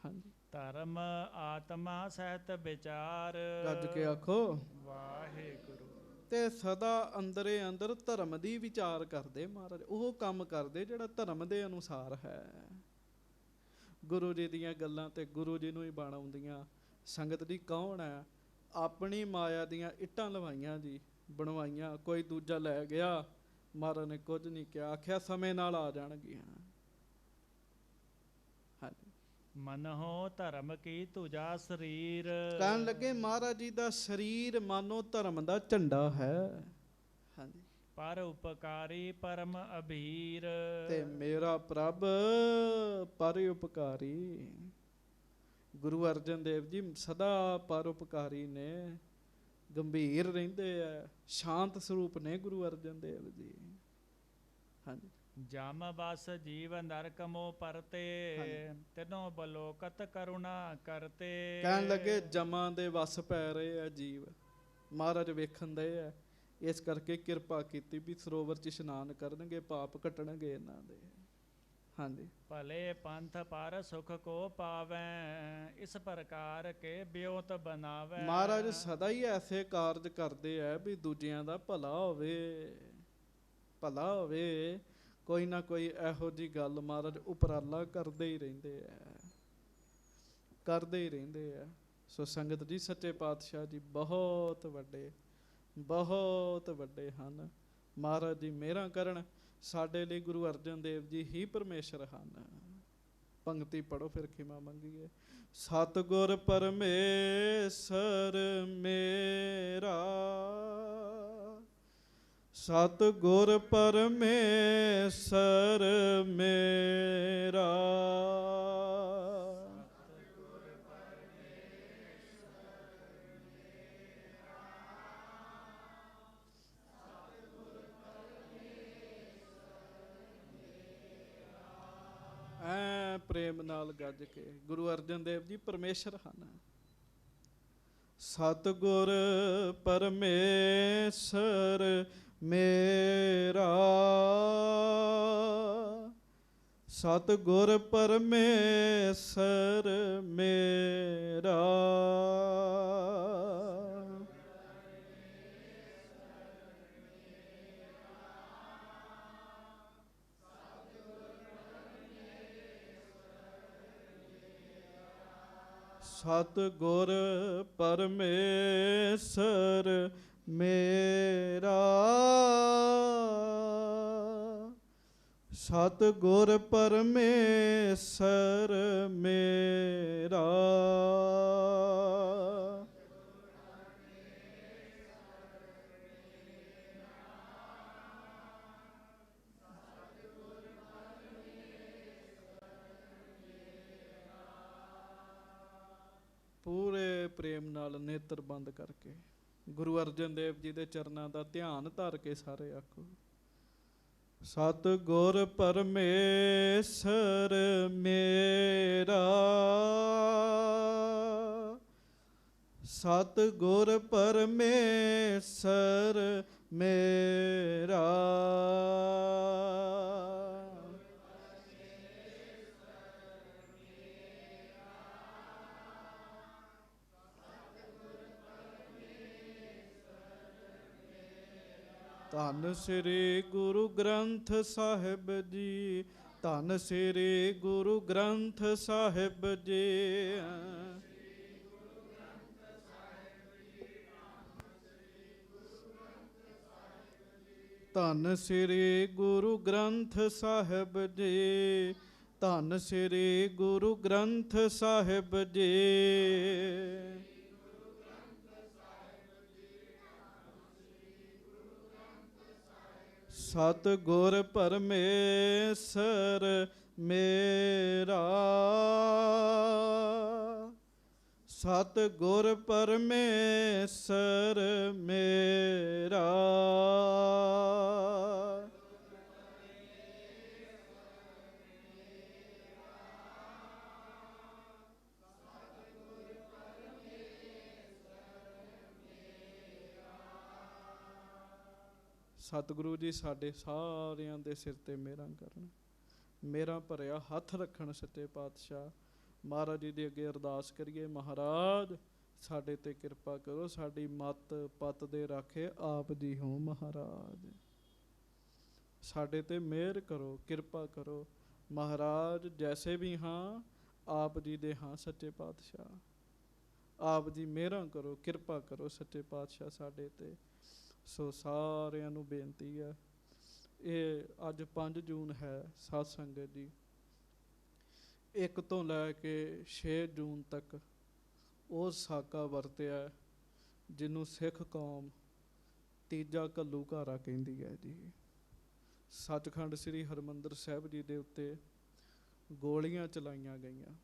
ਹਾਂਜੀ, ਧਰਮ ਆਤਮਾ ਸਹਿਤ ਵਿਚਾਰ। ਗੱਜ ਕੇ ਆਖੋ ਵਾਹਿਗੁਰੂ। ਤੇ ਸਦਾ ਅੰਦਰੇ ਅੰਦਰ ਧਰਮ ਦੀ ਵਿਚਾਰ ਕਰਦੇ ਮਹਾਰਾਜ। ਉਹ ਕੰਮ ਕਰਦੇ ਜਿਹੜਾ ਧਰਮ ਦੇ ਅਨੁਸਾਰ ਹੈ। ਗੁਰੂ ਜੀ ਦੀਆਂ ਗੱਲਾਂ ਤੇ ਗੁਰੂ ਜੀ ਨੂੰ ਹੀ ਬਣ ਆਉਂਦੀਆਂ। ਸੰਗਤ ਜੀ ਕੌਣ ਹੈ? ਆਪਣੀ ਮਾਇਆ ਦੀਆਂ ਇੱਟਾਂ ਲਵਾਈਆਂ ਜੀ, ਬਣਵਾਈਆਂ। ਕੋਈ ਦੂਜਾ ਲੈ ਗਿਆ ਮਹਾਰਾਜ ਨੇ ਕੁਝ ਨਹੀਂ ਕਿਹਾ, ਆਖਿਆ ਸਮੇਂ ਨਾਲ ਆ ਜਾਣਗੀਆਂ। ਹਾਂਜੀ, ਮਨਹੁ ਧਰਮ ਕੀ ਤੁਜਾ ਸਰੀਰ। ਕਹਿਣ ਲੱਗੇ ਮਹਾਰਾਜ ਜੀ ਦਾ ਸਰੀਰ ਮਾਨੋ ਧਰਮ ਦਾ ਝੰਡਾ ਹੈ। ਹਾਂਜੀ, ਪਰ ਉਪਕਾਰੀ ਪਰਮ ਅਭੀਰ। ਤੇ ਮੇਰਾ ਪ੍ਰਭ ਪਰ ਉਪਕਾਰੀ। ਗੁਰੂ ਅਰਜਨ ਦੇਵ ਜੀ ਸਦਾ ਪਰ ਉਪਕਾਰੀ ਨੇ, ਗੰਭੀਰ ਰਹਿੰਦੇ ਆ, ਸ਼ਾਂਤ ਸਰੂਪ ਨੇ ਗੁਰੂ ਅਰਜਨ ਦੇਵ ਜੀ। ਹਾਂਜੀ, ਜਮ ਬਸ ਜੀਵ ਨਰਕ ਮੋ ਪਰਤੇ। ਤਿਨੋ ਬਲੋਕਤ ਕਰੁਣਾ ਕਰਤੇ। ਕਹਿਣ ਲੱਗੇ ਜਮਾਂ ਦੇ ਵਸ ਪੈ ਰਹੇ ਆ ਜੀਵ, ਮਹਾਰਾਜ ਵੇਖਣ ਦੇ ਆ, ਇਸ ਕਰਕੇ ਕਿਰਪਾ ਕੀਤੀ ਵੀ ਸਰੋਵਰ 'ਚ ਇਸ਼ਨਾਨ ਕਰਨਗੇ, ਪਾਪ ਕੱਟਣਗੇ ਇਹਨਾਂ ਦੇ। ਹਾਂਜੀ, ਭਲੇ ਪੰਥ ਪਰ ਸੁਖ ਕੋ ਪਾਵੈ। ਇਸ ਪ੍ਰਕਾਰ ਕੇ ਬਿਉਤ ਬਣਾਵੈ। ਮਹਾਰਾਜ ਸਦਾ ਹੀ ਐਸੇ ਕਾਰਜ ਕਰਦੇ ਆ ਵੀ ਦੂਜਿਆਂ ਦਾ ਭਲਾ ਹੋਵੇ, ਭਲਾ ਹੋਵੇ। ਕੋਈ ਨਾ ਕੋਈ ਇਹੋ ਜਿਹੀ ਗੱਲ ਮਹਾਰਾਜ ਉਪਰਾਲਾ ਕਰਦੇ ਹੀ ਰਹਿੰਦੇ ਆ, ਕਰਦੇ ਹੀ ਰਹਿੰਦੇ ਆ। ਸੋ ਸੰਗਤ ਜੀ, ਸੱਚੇ ਪਾਤਸ਼ਾਹ ਜੀ ਬਹੁਤ ਵੱਡੇ, ਬਹੁਤ ਵੱਡੇ ਹਨ। ਮਹਾਰਾਜ ਜੀ ਮਿਹਰਾਂ ਕਰਨ। ਸਾਡੇ ਲਈ ਗੁਰੂ ਅਰਜਨ ਦੇਵ ਜੀ ਹੀ ਪਰਮੇਸ਼ਰ ਹਨ। ਪੰਕਤੀ ਪੜੋ ਫਿਰ ਖਿਮਾ ਮੰਗੀਏ। ਸਤਿਗੁਰ ਪਰਮੇਸ਼ਰ ਮੇਰਾ, ਸਤਿਗੁਰ ਪਰਮੇਸ਼ਰ ਮੇਰਾ, ਐ ਪ੍ਰੇਮ ਨਾਲ ਗੱਜ ਕੇ। ਗੁਰੂ ਅਰਜਨ ਦੇਵ ਜੀ ਪਰਮੇਸ਼ਰ ਹਨ। ਸਤਿਗੁਰ ਪਰਮੇਸ਼ਰ ਮੇਰਾ, ਸਤਿਗੁਰ ਪਰਮੇਸ਼ਰ ਮੇਰਾ, ਸਤਿਗੁਰ ਪਰਮੇਸ਼ਰ ਮੇਰਾ, ਸਤਿਗੁਰ ਪਰਮੇਸ਼ਰ ਮੇਰਾ, ਪੂਰੇ ਪ੍ਰੇਮ ਨਾਲ ਨੇਤਰ ਬੰਦ ਕਰਕੇ ਗੁਰੂ ਅਰਜਨ ਦੇਵ ਜੀ ਦੇ ਚਰਨਾਂ ਦਾ ਧਿਆਨ ਧਰ ਕੇ ਸਾਰੇ ਆਖੋ। ਸਤਿਗੁਰ ਪਰਮੇਸ਼ਰ ਮੇਰਾ, ਸਤਿਗੁਰ ਪਰਮੇਸ਼ਰ ਮੇਰਾ, ਧੰਨ ਸ੍ਰੀ ਗੁਰੂ ਗ੍ਰੰਥ ਸਾਹਿਬ ਜੀ, ਧੰਨ ਸ੍ਰੀ ਗੁਰੂ ਗ੍ਰੰਥ ਸਾਹਿਬ ਜੀ, ਧੰਨ ਸ੍ਰੀ ਗੁਰੂ ਗ੍ਰੰਥ ਸਾਹਿਬ ਜੀ, ਧੰਨ ਸ੍ਰੀ ਗੁਰੂ ਗ੍ਰੰਥ ਸਾਹਿਬ ਜੀ, ਸਤਿਗੁਰ ਪਰਮੇਸ਼ਰ ਮੇਰਾ, ਸਤਿਗੁਰ ਪਰਮੇਸ਼ਰ ਮੇਰਾ, ਸਤਿਗੁਰੂ ਜੀ ਸਾਡੇ ਸਾਰਿਆਂ ਦੇ ਸਿਰ ਤੇ ਮਿਹਰਾਂ ਕਰਨ, ਮੇਰਾ ਭਰਿਆ ਹੱਥ ਰੱਖਣ ਸੱਚੇ ਪਾਤਸ਼ਾਹ। ਮਹਾਰਾਜ ਜੀ ਦੇ ਅੱਗੇ ਅਰਦਾਸ ਕਰੀਏ, ਮਹਾਰਾਜ ਸਾਡੇ ਤੇ ਕਿਰਪਾ ਕਰੋ, ਸਾਡੀ ਮੱਤ ਪੱਤ ਦੇ ਰਾਖੇ ਆਪ ਜੀ ਹੋ। ਮਹਾਰਾਜ ਸਾਡੇ ਤੇ ਮਿਹਰ ਕਰੋ, ਕਿਰਪਾ ਕਰੋ। ਮਹਾਰਾਜ ਜੈਸੇ ਵੀ ਹਾਂ ਆਪ ਜੀ ਦੇ ਹਾਂ ਸੱਚੇ ਪਾਤਸ਼ਾਹ। ਆਪ ਜੀ ਮਿਹਰਾਂ ਕਰੋ, ਕਿਰਪਾ ਕਰੋ ਸੱਚੇ ਪਾਤਸ਼ਾਹ ਸਾਡੇ ਤੇ। ਸੋ ਸਾਰਿਆਂ ਨੂੰ ਬੇਨਤੀ ਹੈ, ਇਹ ਅੱਜ 5 ਜੂਨ ਹੈ ਸਾਧ ਸੰਗਤ ਜੀ। 1 ਤੋਂ ਲੈ ਕੇ 6 ਜੂਨ ਤੱਕ ਉਹ ਸਾਕਾ ਵਰਤਿਆ ਜਿਹਨੂੰ ਸਿੱਖ ਕੌਮ ਤੀਜਾ ਘੱਲੂਘਾਰਾ ਕਹਿੰਦੀ ਹੈ ਜੀ। ਸੱਚਖੰਡ ਸ੍ਰੀ ਹਰਿਮੰਦਰ ਸਾਹਿਬ ਜੀ ਦੇ ਉੱਤੇ ਗੋਲੀਆਂ ਚਲਾਈਆਂ ਗਈਆਂ,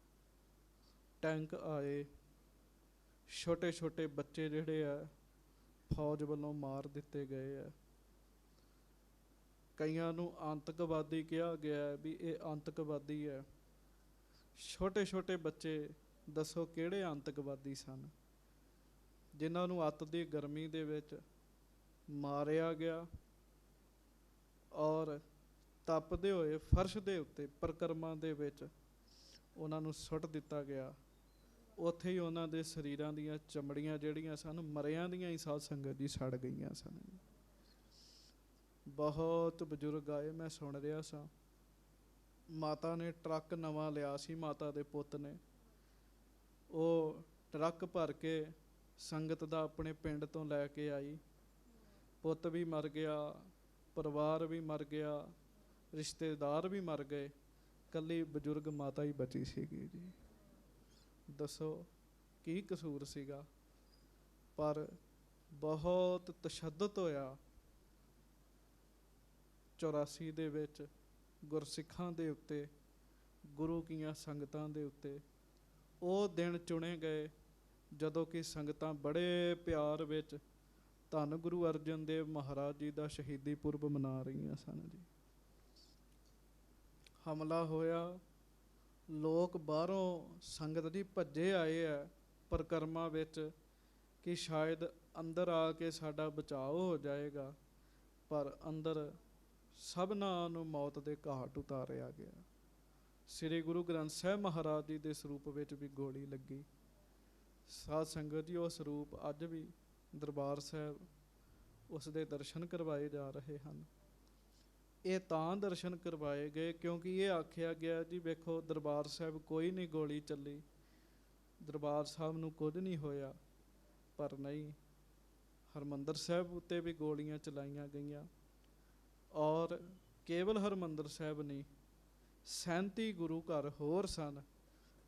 ਟੈਂਕ ਆਏ, ਛੋਟੇ ਛੋਟੇ ਬੱਚੇ ਜਿਹੜੇ ਆ ਫੌਜ ਵੱਲੋਂ ਮਾਰ ਦਿੱਤੇ ਗਏ ਆ। ਕਈਆਂ ਨੂੰ ਆਤੰਕਵਾਦੀ ਕਿਹਾ ਗਿਆ ਵੀ ਇਹ ਆਤੰਕਵਾਦੀ ਹੈ। ਛੋਟੇ ਛੋਟੇ ਬੱਚੇ ਦੱਸੋ ਕਿਹੜੇ ਆਤੰਕਵਾਦੀ ਸਨ ਜਿਨ੍ਹਾਂ ਨੂੰ ਅੱਤ ਦੀ ਗਰਮੀ ਦੇ ਵਿੱਚ ਮਾਰਿਆ ਗਿਆ ਔਰ ਤਪਦੇ ਹੋਏ ਫਰਸ਼ ਦੇ ਉੱਤੇ ਪਰਿਕਰਮਾ ਦੇ ਵਿੱਚ ਉਹਨਾਂ ਨੂੰ ਸੁੱਟ ਦਿੱਤਾ ਗਿਆ। ਉੱਥੇ ਹੀ ਉਹਨਾਂ ਦੇ ਸਰੀਰਾਂ ਦੀਆਂ ਚਮੜੀਆਂ ਜਿਹੜੀਆਂ ਸਨ ਮਰਿਆਂ ਦੀਆਂ ਹੀ ਸਾਧ ਸੰਗਤ ਜੀ ਸੜ ਗਈਆਂ ਸਨ। ਬਹੁਤ ਬਜ਼ੁਰਗ ਆਏ, ਮੈਂ ਸੁਣ ਰਿਹਾ ਸਾਂ। ਮਾਤਾ ਨੇ ਟਰੱਕ ਨਵਾਂ ਲਿਆ ਸੀ, ਮਾਤਾ ਦੇ ਪੁੱਤ ਨੇ। ਉਹ ਟਰੱਕ ਭਰ ਕੇ ਸੰਗਤ ਦਾ ਆਪਣੇ ਪਿੰਡ ਤੋਂ ਲੈ ਕੇ ਆਈ। ਪੁੱਤ ਵੀ ਮਰ ਗਿਆ, ਪਰਿਵਾਰ ਵੀ ਮਰ ਗਿਆ, ਰਿਸ਼ਤੇਦਾਰ ਵੀ ਮਰ ਗਏ, ਇਕੱਲੀ ਬਜ਼ੁਰਗ ਮਾਤਾ ਹੀ ਬਚੀ ਸੀਗੀ ਜੀ। ਦੱਸੋ ਕੀ ਕਸੂਰ ਸੀਗਾ? ਪਰ ਬਹੁਤ ਤਸ਼ੱਦਦ ਹੋਇਆ 84 ਦੇ ਵਿੱਚ ਗੁਰਸਿੱਖਾਂ ਦੇ ਉੱਤੇ, ਗੁਰੂ ਕੀਆਂ ਸੰਗਤਾਂ ਦੇ ਉੱਤੇ। ਉਹ ਦਿਨ ਚੁਣੇ ਗਏ ਜਦੋਂ ਕਿ ਸੰਗਤਾਂ ਬੜੇ ਪਿਆਰ ਵਿੱਚ ਧੰਨ ਗੁਰੂ ਅਰਜਨ ਦੇਵ ਮਹਾਰਾਜ ਜੀ ਦਾ ਸ਼ਹੀਦੀ ਪੁਰਬ ਮਨਾ ਰਹੀਆਂ ਸਨ ਜੀ। ਹਮਲਾ ਹੋਇਆ, ਲੋਕ ਬਾਹਰੋਂ ਸੰਗਤ ਜੀ ਭੱਜੇ ਆਏ ਆ ਪਰਿਕਰਮਾ ਵਿੱਚ ਕਿ ਸ਼ਾਇਦ ਅੰਦਰ ਆ ਕੇ ਸਾਡਾ ਬਚਾਅ ਹੋ ਜਾਏਗਾ, ਪਰ ਅੰਦਰ ਸਭਨਾਂ ਨੂੰ ਮੌਤ ਦੇ ਘਾਟ ਉਤਾਰਿਆ ਗਿਆ। ਸ੍ਰੀ ਗੁਰੂ ਗ੍ਰੰਥ ਸਾਹਿਬ ਮਹਾਰਾਜ ਜੀ ਦੇ ਸਰੂਪ ਵਿੱਚ ਵੀ ਗੋਲੀ ਲੱਗੀ। ਸਾਧ ਸੰਗਤ ਜੀ ਉਹ ਸਰੂਪ ਅੱਜ ਵੀ ਦਰਬਾਰ ਸਾਹਿਬ ਉਸ ਦੇ ਦਰਸ਼ਨ ਕਰਵਾਏ ਜਾ ਰਹੇ ਹਨ। ਇਹ ਤਾਂ ਦਰਸ਼ਨ ਕਰਵਾਏ ਗਏ ਕਿਉਂਕਿ ਇਹ ਆਖਿਆ ਗਿਆ ਜੀ ਵੇਖੋ ਦਰਬਾਰ ਸਾਹਿਬ ਕੋਈ ਨਹੀਂ ਗੋਲੀ ਚੱਲੀ, ਦਰਬਾਰ ਸਾਹਿਬ ਨੂੰ ਕੁਝ ਨਹੀਂ ਹੋਇਆ। ਪਰ ਨਹੀਂ, ਹਰਿਮੰਦਰ ਸਾਹਿਬ ਉੱਤੇ ਵੀ ਗੋਲੀਆਂ ਚਲਾਈਆਂ ਗਈਆਂ ਔਰ ਕੇਵਲ ਹਰਿਮੰਦਰ ਸਾਹਿਬ ਨਹੀਂ, 37 ਗੁਰੂ ਘਰ ਹੋਰ ਸਨ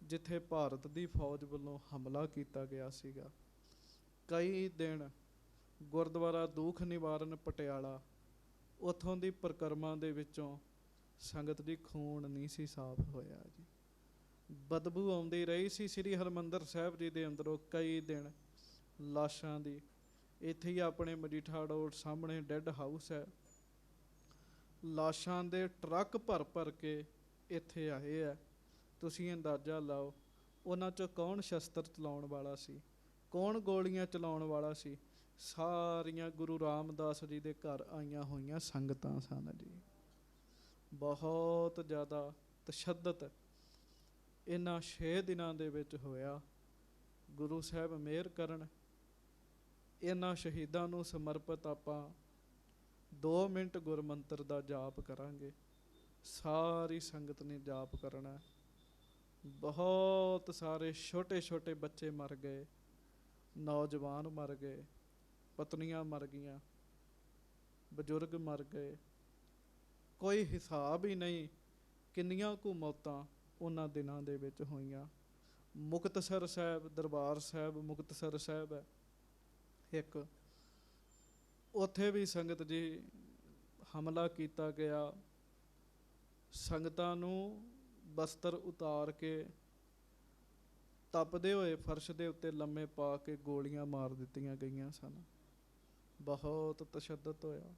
ਜਿੱਥੇ ਭਾਰਤ ਦੀ ਫੌਜ ਵੱਲੋਂ ਹਮਲਾ ਕੀਤਾ ਗਿਆ ਸੀਗਾ। ਕਈ ਦਿਨ ਗੁਰਦੁਆਰਾ ਦੂਖ ਨਿਵਾਰਨ ਪਟਿਆਲਾ, ਉੱਥੋਂ ਦੀ ਪਰਿਕਰਮਾ ਦੇ ਵਿੱਚੋਂ ਸੰਗਤ ਦੀ ਖੂਨ ਨਹੀਂ ਸੀ ਸਾਫ਼ ਹੋਇਆ ਜੀ। ਬਦਬੂ ਆਉਂਦੀ ਰਹੀ ਸੀ ਸ੍ਰੀ ਹਰਿਮੰਦਰ ਸਾਹਿਬ ਜੀ ਦੇ ਅੰਦਰੋਂ ਕਈ ਦਿਨ ਲਾਸ਼ਾਂ ਦੀ। ਇੱਥੇ ਹੀ ਆਪਣੇ ਮਜੀਠਾ ਰੋਡ ਸਾਹਮਣੇ ਡੈੱਡ ਹਾਊਸ ਹੈ, ਲਾਸ਼ਾਂ ਦੇ ਟਰੱਕ ਭਰ ਭਰ ਕੇ ਇੱਥੇ ਆਏ ਆ। ਤੁਸੀਂ ਅੰਦਾਜ਼ਾ ਲਾਓ ਉਹਨਾਂ 'ਚੋਂ ਕੌਣ ਸ਼ਸਤਰ ਚਲਾਉਣ ਵਾਲਾ ਸੀ, ਕੌਣ ਗੋਲੀਆਂ ਚਲਾਉਣ ਵਾਲਾ ਸੀ? ਸਾਰੀਆਂ ਗੁਰੂ ਰਾਮਦਾਸ ਜੀ ਦੇ ਘਰ ਆਈਆਂ ਹੋਈਆਂ ਸੰਗਤਾਂ ਸਨ ਜੀ। ਬਹੁਤ ਜ਼ਿਆਦਾ ਤਸ਼ੱਦਦ ਇਹਨਾਂ 6 ਦਿਨਾਂ ਦੇ ਵਿੱਚ ਹੋਇਆ। ਗੁਰੂ ਸਾਹਿਬ ਮਿਹਰ ਕਰਨ, ਇਹਨਾਂ ਸ਼ਹੀਦਾਂ ਨੂੰ ਸਮਰਪਿਤ ਆਪਾਂ 2 ਮਿੰਟ ਗੁਰਮੰਤਰ ਦਾ ਜਾਪ ਕਰਾਂਗੇ। ਸਾਰੀ ਸੰਗਤ ਨੇ ਜਾਪ ਕਰਨਾ। ਬਹੁਤ ਸਾਰੇ ਛੋਟੇ ਛੋਟੇ ਬੱਚੇ ਮਰ ਗਏ, ਨੌਜਵਾਨ ਮਰ ਗਏ, ਪਤਨੀਆਂ ਮਰ ਗਈਆਂ, ਬਜ਼ੁਰਗ ਮਰ ਗਏ, ਕੋਈ ਹਿਸਾਬ ਹੀ ਨਹੀਂ ਕਿੰਨੀਆਂ ਕੁ ਮੌਤਾਂ ਉਹਨਾਂ ਦਿਨਾਂ ਦੇ ਵਿੱਚ ਹੋਈਆਂ। ਮੁਕਤਸਰ ਸਾਹਿਬ, ਦਰਬਾਰ ਸਾਹਿਬ ਮੁਕਤਸਰ ਸਾਹਿਬ ਹੈ ਇੱਕ, ਉੱਥੇ ਵੀ ਸੰਗਤ ਜੀ ਹਮਲਾ ਕੀਤਾ ਗਿਆ। ਸੰਗਤਾਂ ਨੂੰ ਬਸਤਰ ਉਤਾਰ ਕੇ ਤਪਦੇ ਹੋਏ ਫਰਸ਼ ਦੇ ਉੱਤੇ ਲੰਮੇ ਪਾ ਕੇ ਗੋਲੀਆਂ ਮਾਰ ਦਿੱਤੀਆਂ ਗਈਆਂ ਸਨ। ਬਹੁਤ ਤਸ਼ੱਦਦ ਹੋਇਆ।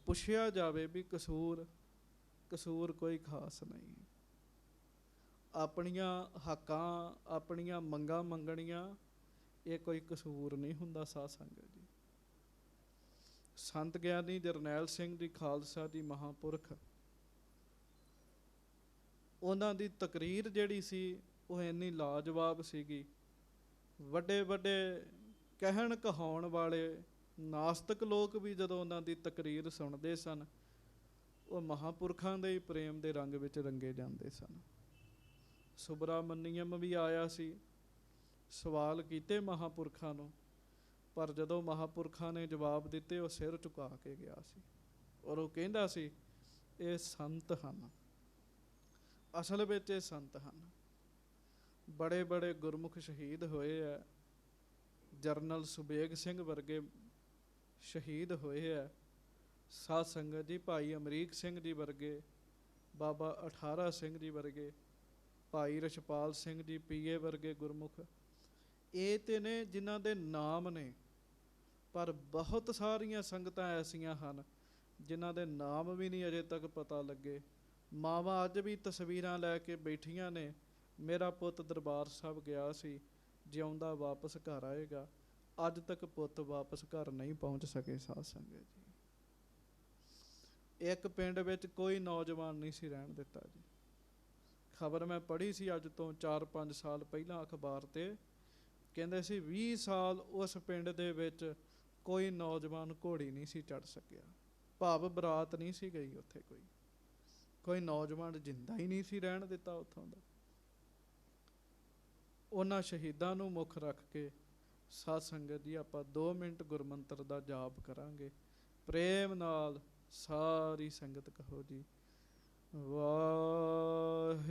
ਪੁੱਛਿਆ ਜਾਵੇ ਵੀ ਕਸੂਰ ਕੋਈ ਖਾਸ ਨਹੀਂ। ਆਪਣੀਆਂ ਹੱਕਾਂ, ਆਪਣੀਆਂ ਮੰਗਾਂ ਮੰਗਣੀਆਂ, ਇਹ ਕੋਈ ਕਸੂਰ ਨਹੀਂ ਹੁੰਦਾ ਸਾਧ ਸੰਗਤ ਜੀ। ਸੰਤ ਗਿਆਨੀ ਜਰਨੈਲ ਸਿੰਘ ਜੀ ਖਾਲਸਾ ਜੀ ਮਹਾਂਪੁਰਖ, ਉਹਨਾਂ ਦੀ ਤਕਰੀਰ ਜਿਹੜੀ ਸੀ ਉਹ ਇੰਨੀ ਲਾਜਵਾਬ ਸੀਗੀ। ਵੱਡੇ ਵੱਡੇ ਕਹਿਣ ਕਹਾਉਣ ਵਾਲੇ ਨਾਸਤਿਕ ਲੋਕ ਵੀ ਜਦੋਂ ਉਹਨਾਂ ਦੀ ਤਕਰੀਰ ਸੁਣਦੇ ਸਨ, ਉਹ ਮਹਾਂਪੁਰਖਾਂ ਦੇ ਹੀ ਪ੍ਰੇਮ ਦੇ ਰੰਗ ਵਿੱਚ ਰੰਗੇ ਜਾਂਦੇ ਸਨ। ਸੁਬਰਾਮਨੀਅਮ ਵੀ ਆਇਆ ਸੀ, ਸਵਾਲ ਕੀਤੇ ਮਹਾਂਪੁਰਖਾਂ ਨੂੰ ਪਰ ਜਦੋਂ ਮਹਾਂਪੁਰਖਾਂ ਨੇ ਜਵਾਬ ਦਿੱਤੇ ਉਹ ਸਿਰ ਝੁਕਾ ਕੇ ਗਿਆ ਸੀ। ਔਰ ਉਹ ਕਹਿੰਦਾ ਸੀ ਇਹ ਸੰਤ ਹਨ, ਅਸਲ ਵਿੱਚ ਇਹ ਸੰਤ ਹਨ। ਬੜੇ ਬੜੇ ਗੁਰਮੁਖ ਸ਼ਹੀਦ ਹੋਏ ਹੈ। ਜਰਨਲ ਸੁਬੇਗ ਸਿੰਘ ਵਰਗੇ ਸ਼ਹੀਦ ਹੋਏ ਹੈ। ਸਾਧ ਸੰਗਤ ਜੀ, ਭਾਈ ਅਮਰੀਕ ਸਿੰਘ ਜੀ ਵਰਗੇ, ਬਾਬਾ ਅਠਾਰਾ ਸਿੰਘ ਜੀ ਵਰਗੇ, ਭਾਈ ਰਛਪਾਲ ਸਿੰਘ ਜੀ ਪੀਏ ਵਰਗੇ ਗੁਰਮੁਖ, ਇਹ ਤੇ ਨੇ ਜਿਨ੍ਹਾਂ ਦੇ ਨਾਮ ਨੇ। ਪਰ ਬਹੁਤ ਸਾਰੀਆਂ ਸੰਗਤਾਂ ਐਸੀਆਂ ਹਨ ਜਿਨ੍ਹਾਂ ਦੇ ਨਾਮ ਵੀ ਨਹੀਂ ਅਜੇ ਤੱਕ ਪਤਾ ਲੱਗੇ। ਮਾਵਾਂ ਅੱਜ ਵੀ ਤਸਵੀਰਾਂ ਲੈ ਕੇ ਬੈਠੀਆਂ ਨੇ, ਮੇਰਾ ਪੁੱਤ ਦਰਬਾਰ ਸਾਹਿਬ ਗਿਆ ਸੀ, ਜਿਉਂਦਾ ਵਾਪਸ ਘਰ ਆਏਗਾ। ਅੱਜ ਤੱਕ ਪੁੱਤ ਵਾਪਸ ਘਰ ਨਹੀਂ ਪਹੁੰਚ ਸਕੇ। ਸਾਧ ਸੰਗਤ ਜੀ, ਇੱਕ ਪਿੰਡ ਵਿੱਚ ਕੋਈ ਨੌਜਵਾਨ ਨਹੀਂ ਸੀ ਰਹਿਣ ਦਿੱਤਾ ਜੀ। ਖਬਰ ਮੈਂ ਪੜ੍ਹੀ ਸੀ ਅੱਜ ਤੋਂ 4-5 ਸਾਲ ਪਹਿਲਾਂ ਅਖਬਾਰ 'ਤੇ, ਕਹਿੰਦੇ ਸੀ 20 ਸਾਲ ਉਸ ਪਿੰਡ ਦੇ ਵਿੱਚ ਕੋਈ ਨੌਜਵਾਨ ਘੋੜੀ ਨਹੀਂ ਸੀ ਚੜ੍ਹ ਸਕਿਆ। ਭਾਵ ਬਰਾਤ ਨਹੀਂ ਸੀ ਗਈ ਉੱਥੇ, ਕੋਈ ਨੌਜਵਾਨ ਜਿੰਦਾ ਹੀ ਨਹੀਂ ਸੀ ਰਹਿਣ ਦਿੱਤਾ ਉੱਥੋਂ ਦਾ। ਉਹਨਾਂ ਸ਼ਹੀਦਾਂ ਨੂੰ ਮੁੱਖ ਰੱਖ ਕੇ ਸਾਧ ਸੰਗਤ ਜੀ ਆਪਾਂ 2 ਮਿੰਟ ਗੁਰਮੰਤਰ ਦਾ ਜਾਪ ਕਰਾਂਗੇ। ਪ੍ਰੇਮ ਨਾਲ ਸਾਰੀ ਸੰਗਤ ਕਹੋ ਜੀ, ਵਾਹਿਗੁਰੂ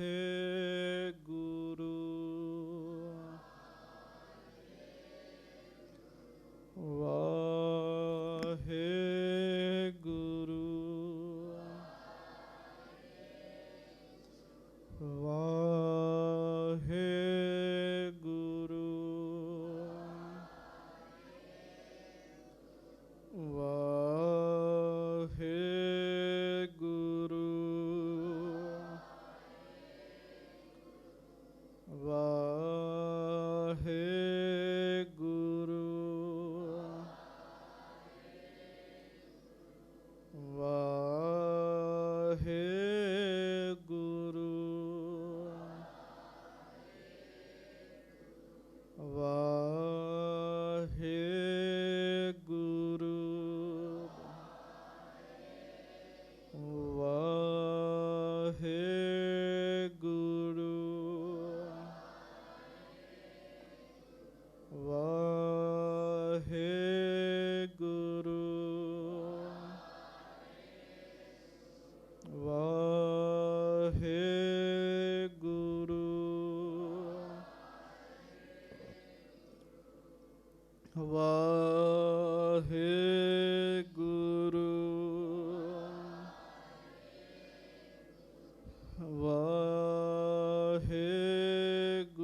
ਵਾਹਿਗੁਰੂ ਵਾਹਿਗੁਰੂ ਵਾਹਿਗੁਰੂ ਵਾਹਿਗੁਰੂ ਵਾਹਿਗੁਰੂ ਵਾਹਿਗੁਰੂ ਵਾਹਿਗੁਰੂ ਵਾਹਿਗੁਰੂ ਵਾਹਿਗੁਰੂ ਵਾਹਿਗੁਰੂ ਵਾਹਿਗੁਰੂ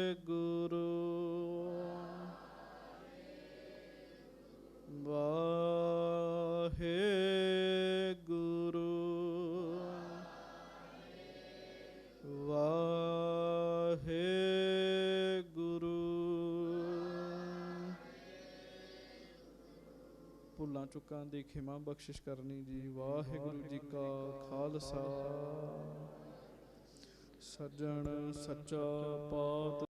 ਵਾਹਿਗੁਰੂ ਵਾਹਿਗੁਰੂ ਵਾਹਿਗੁਰੂ। ਭੁੱਲਾਂ ਚੁੱਕਾਂ ਦੀ ਖਿਮਾ ਬਖਸ਼ਿਸ਼ ਕਰਨੀ ਜੀ। ਵਾਹਿਗੁਰੂ ਜੀ ਕਾ ਖਾਲਸਾ। ਸੱਜਣ ਸੱਚਾ ਪਾਤ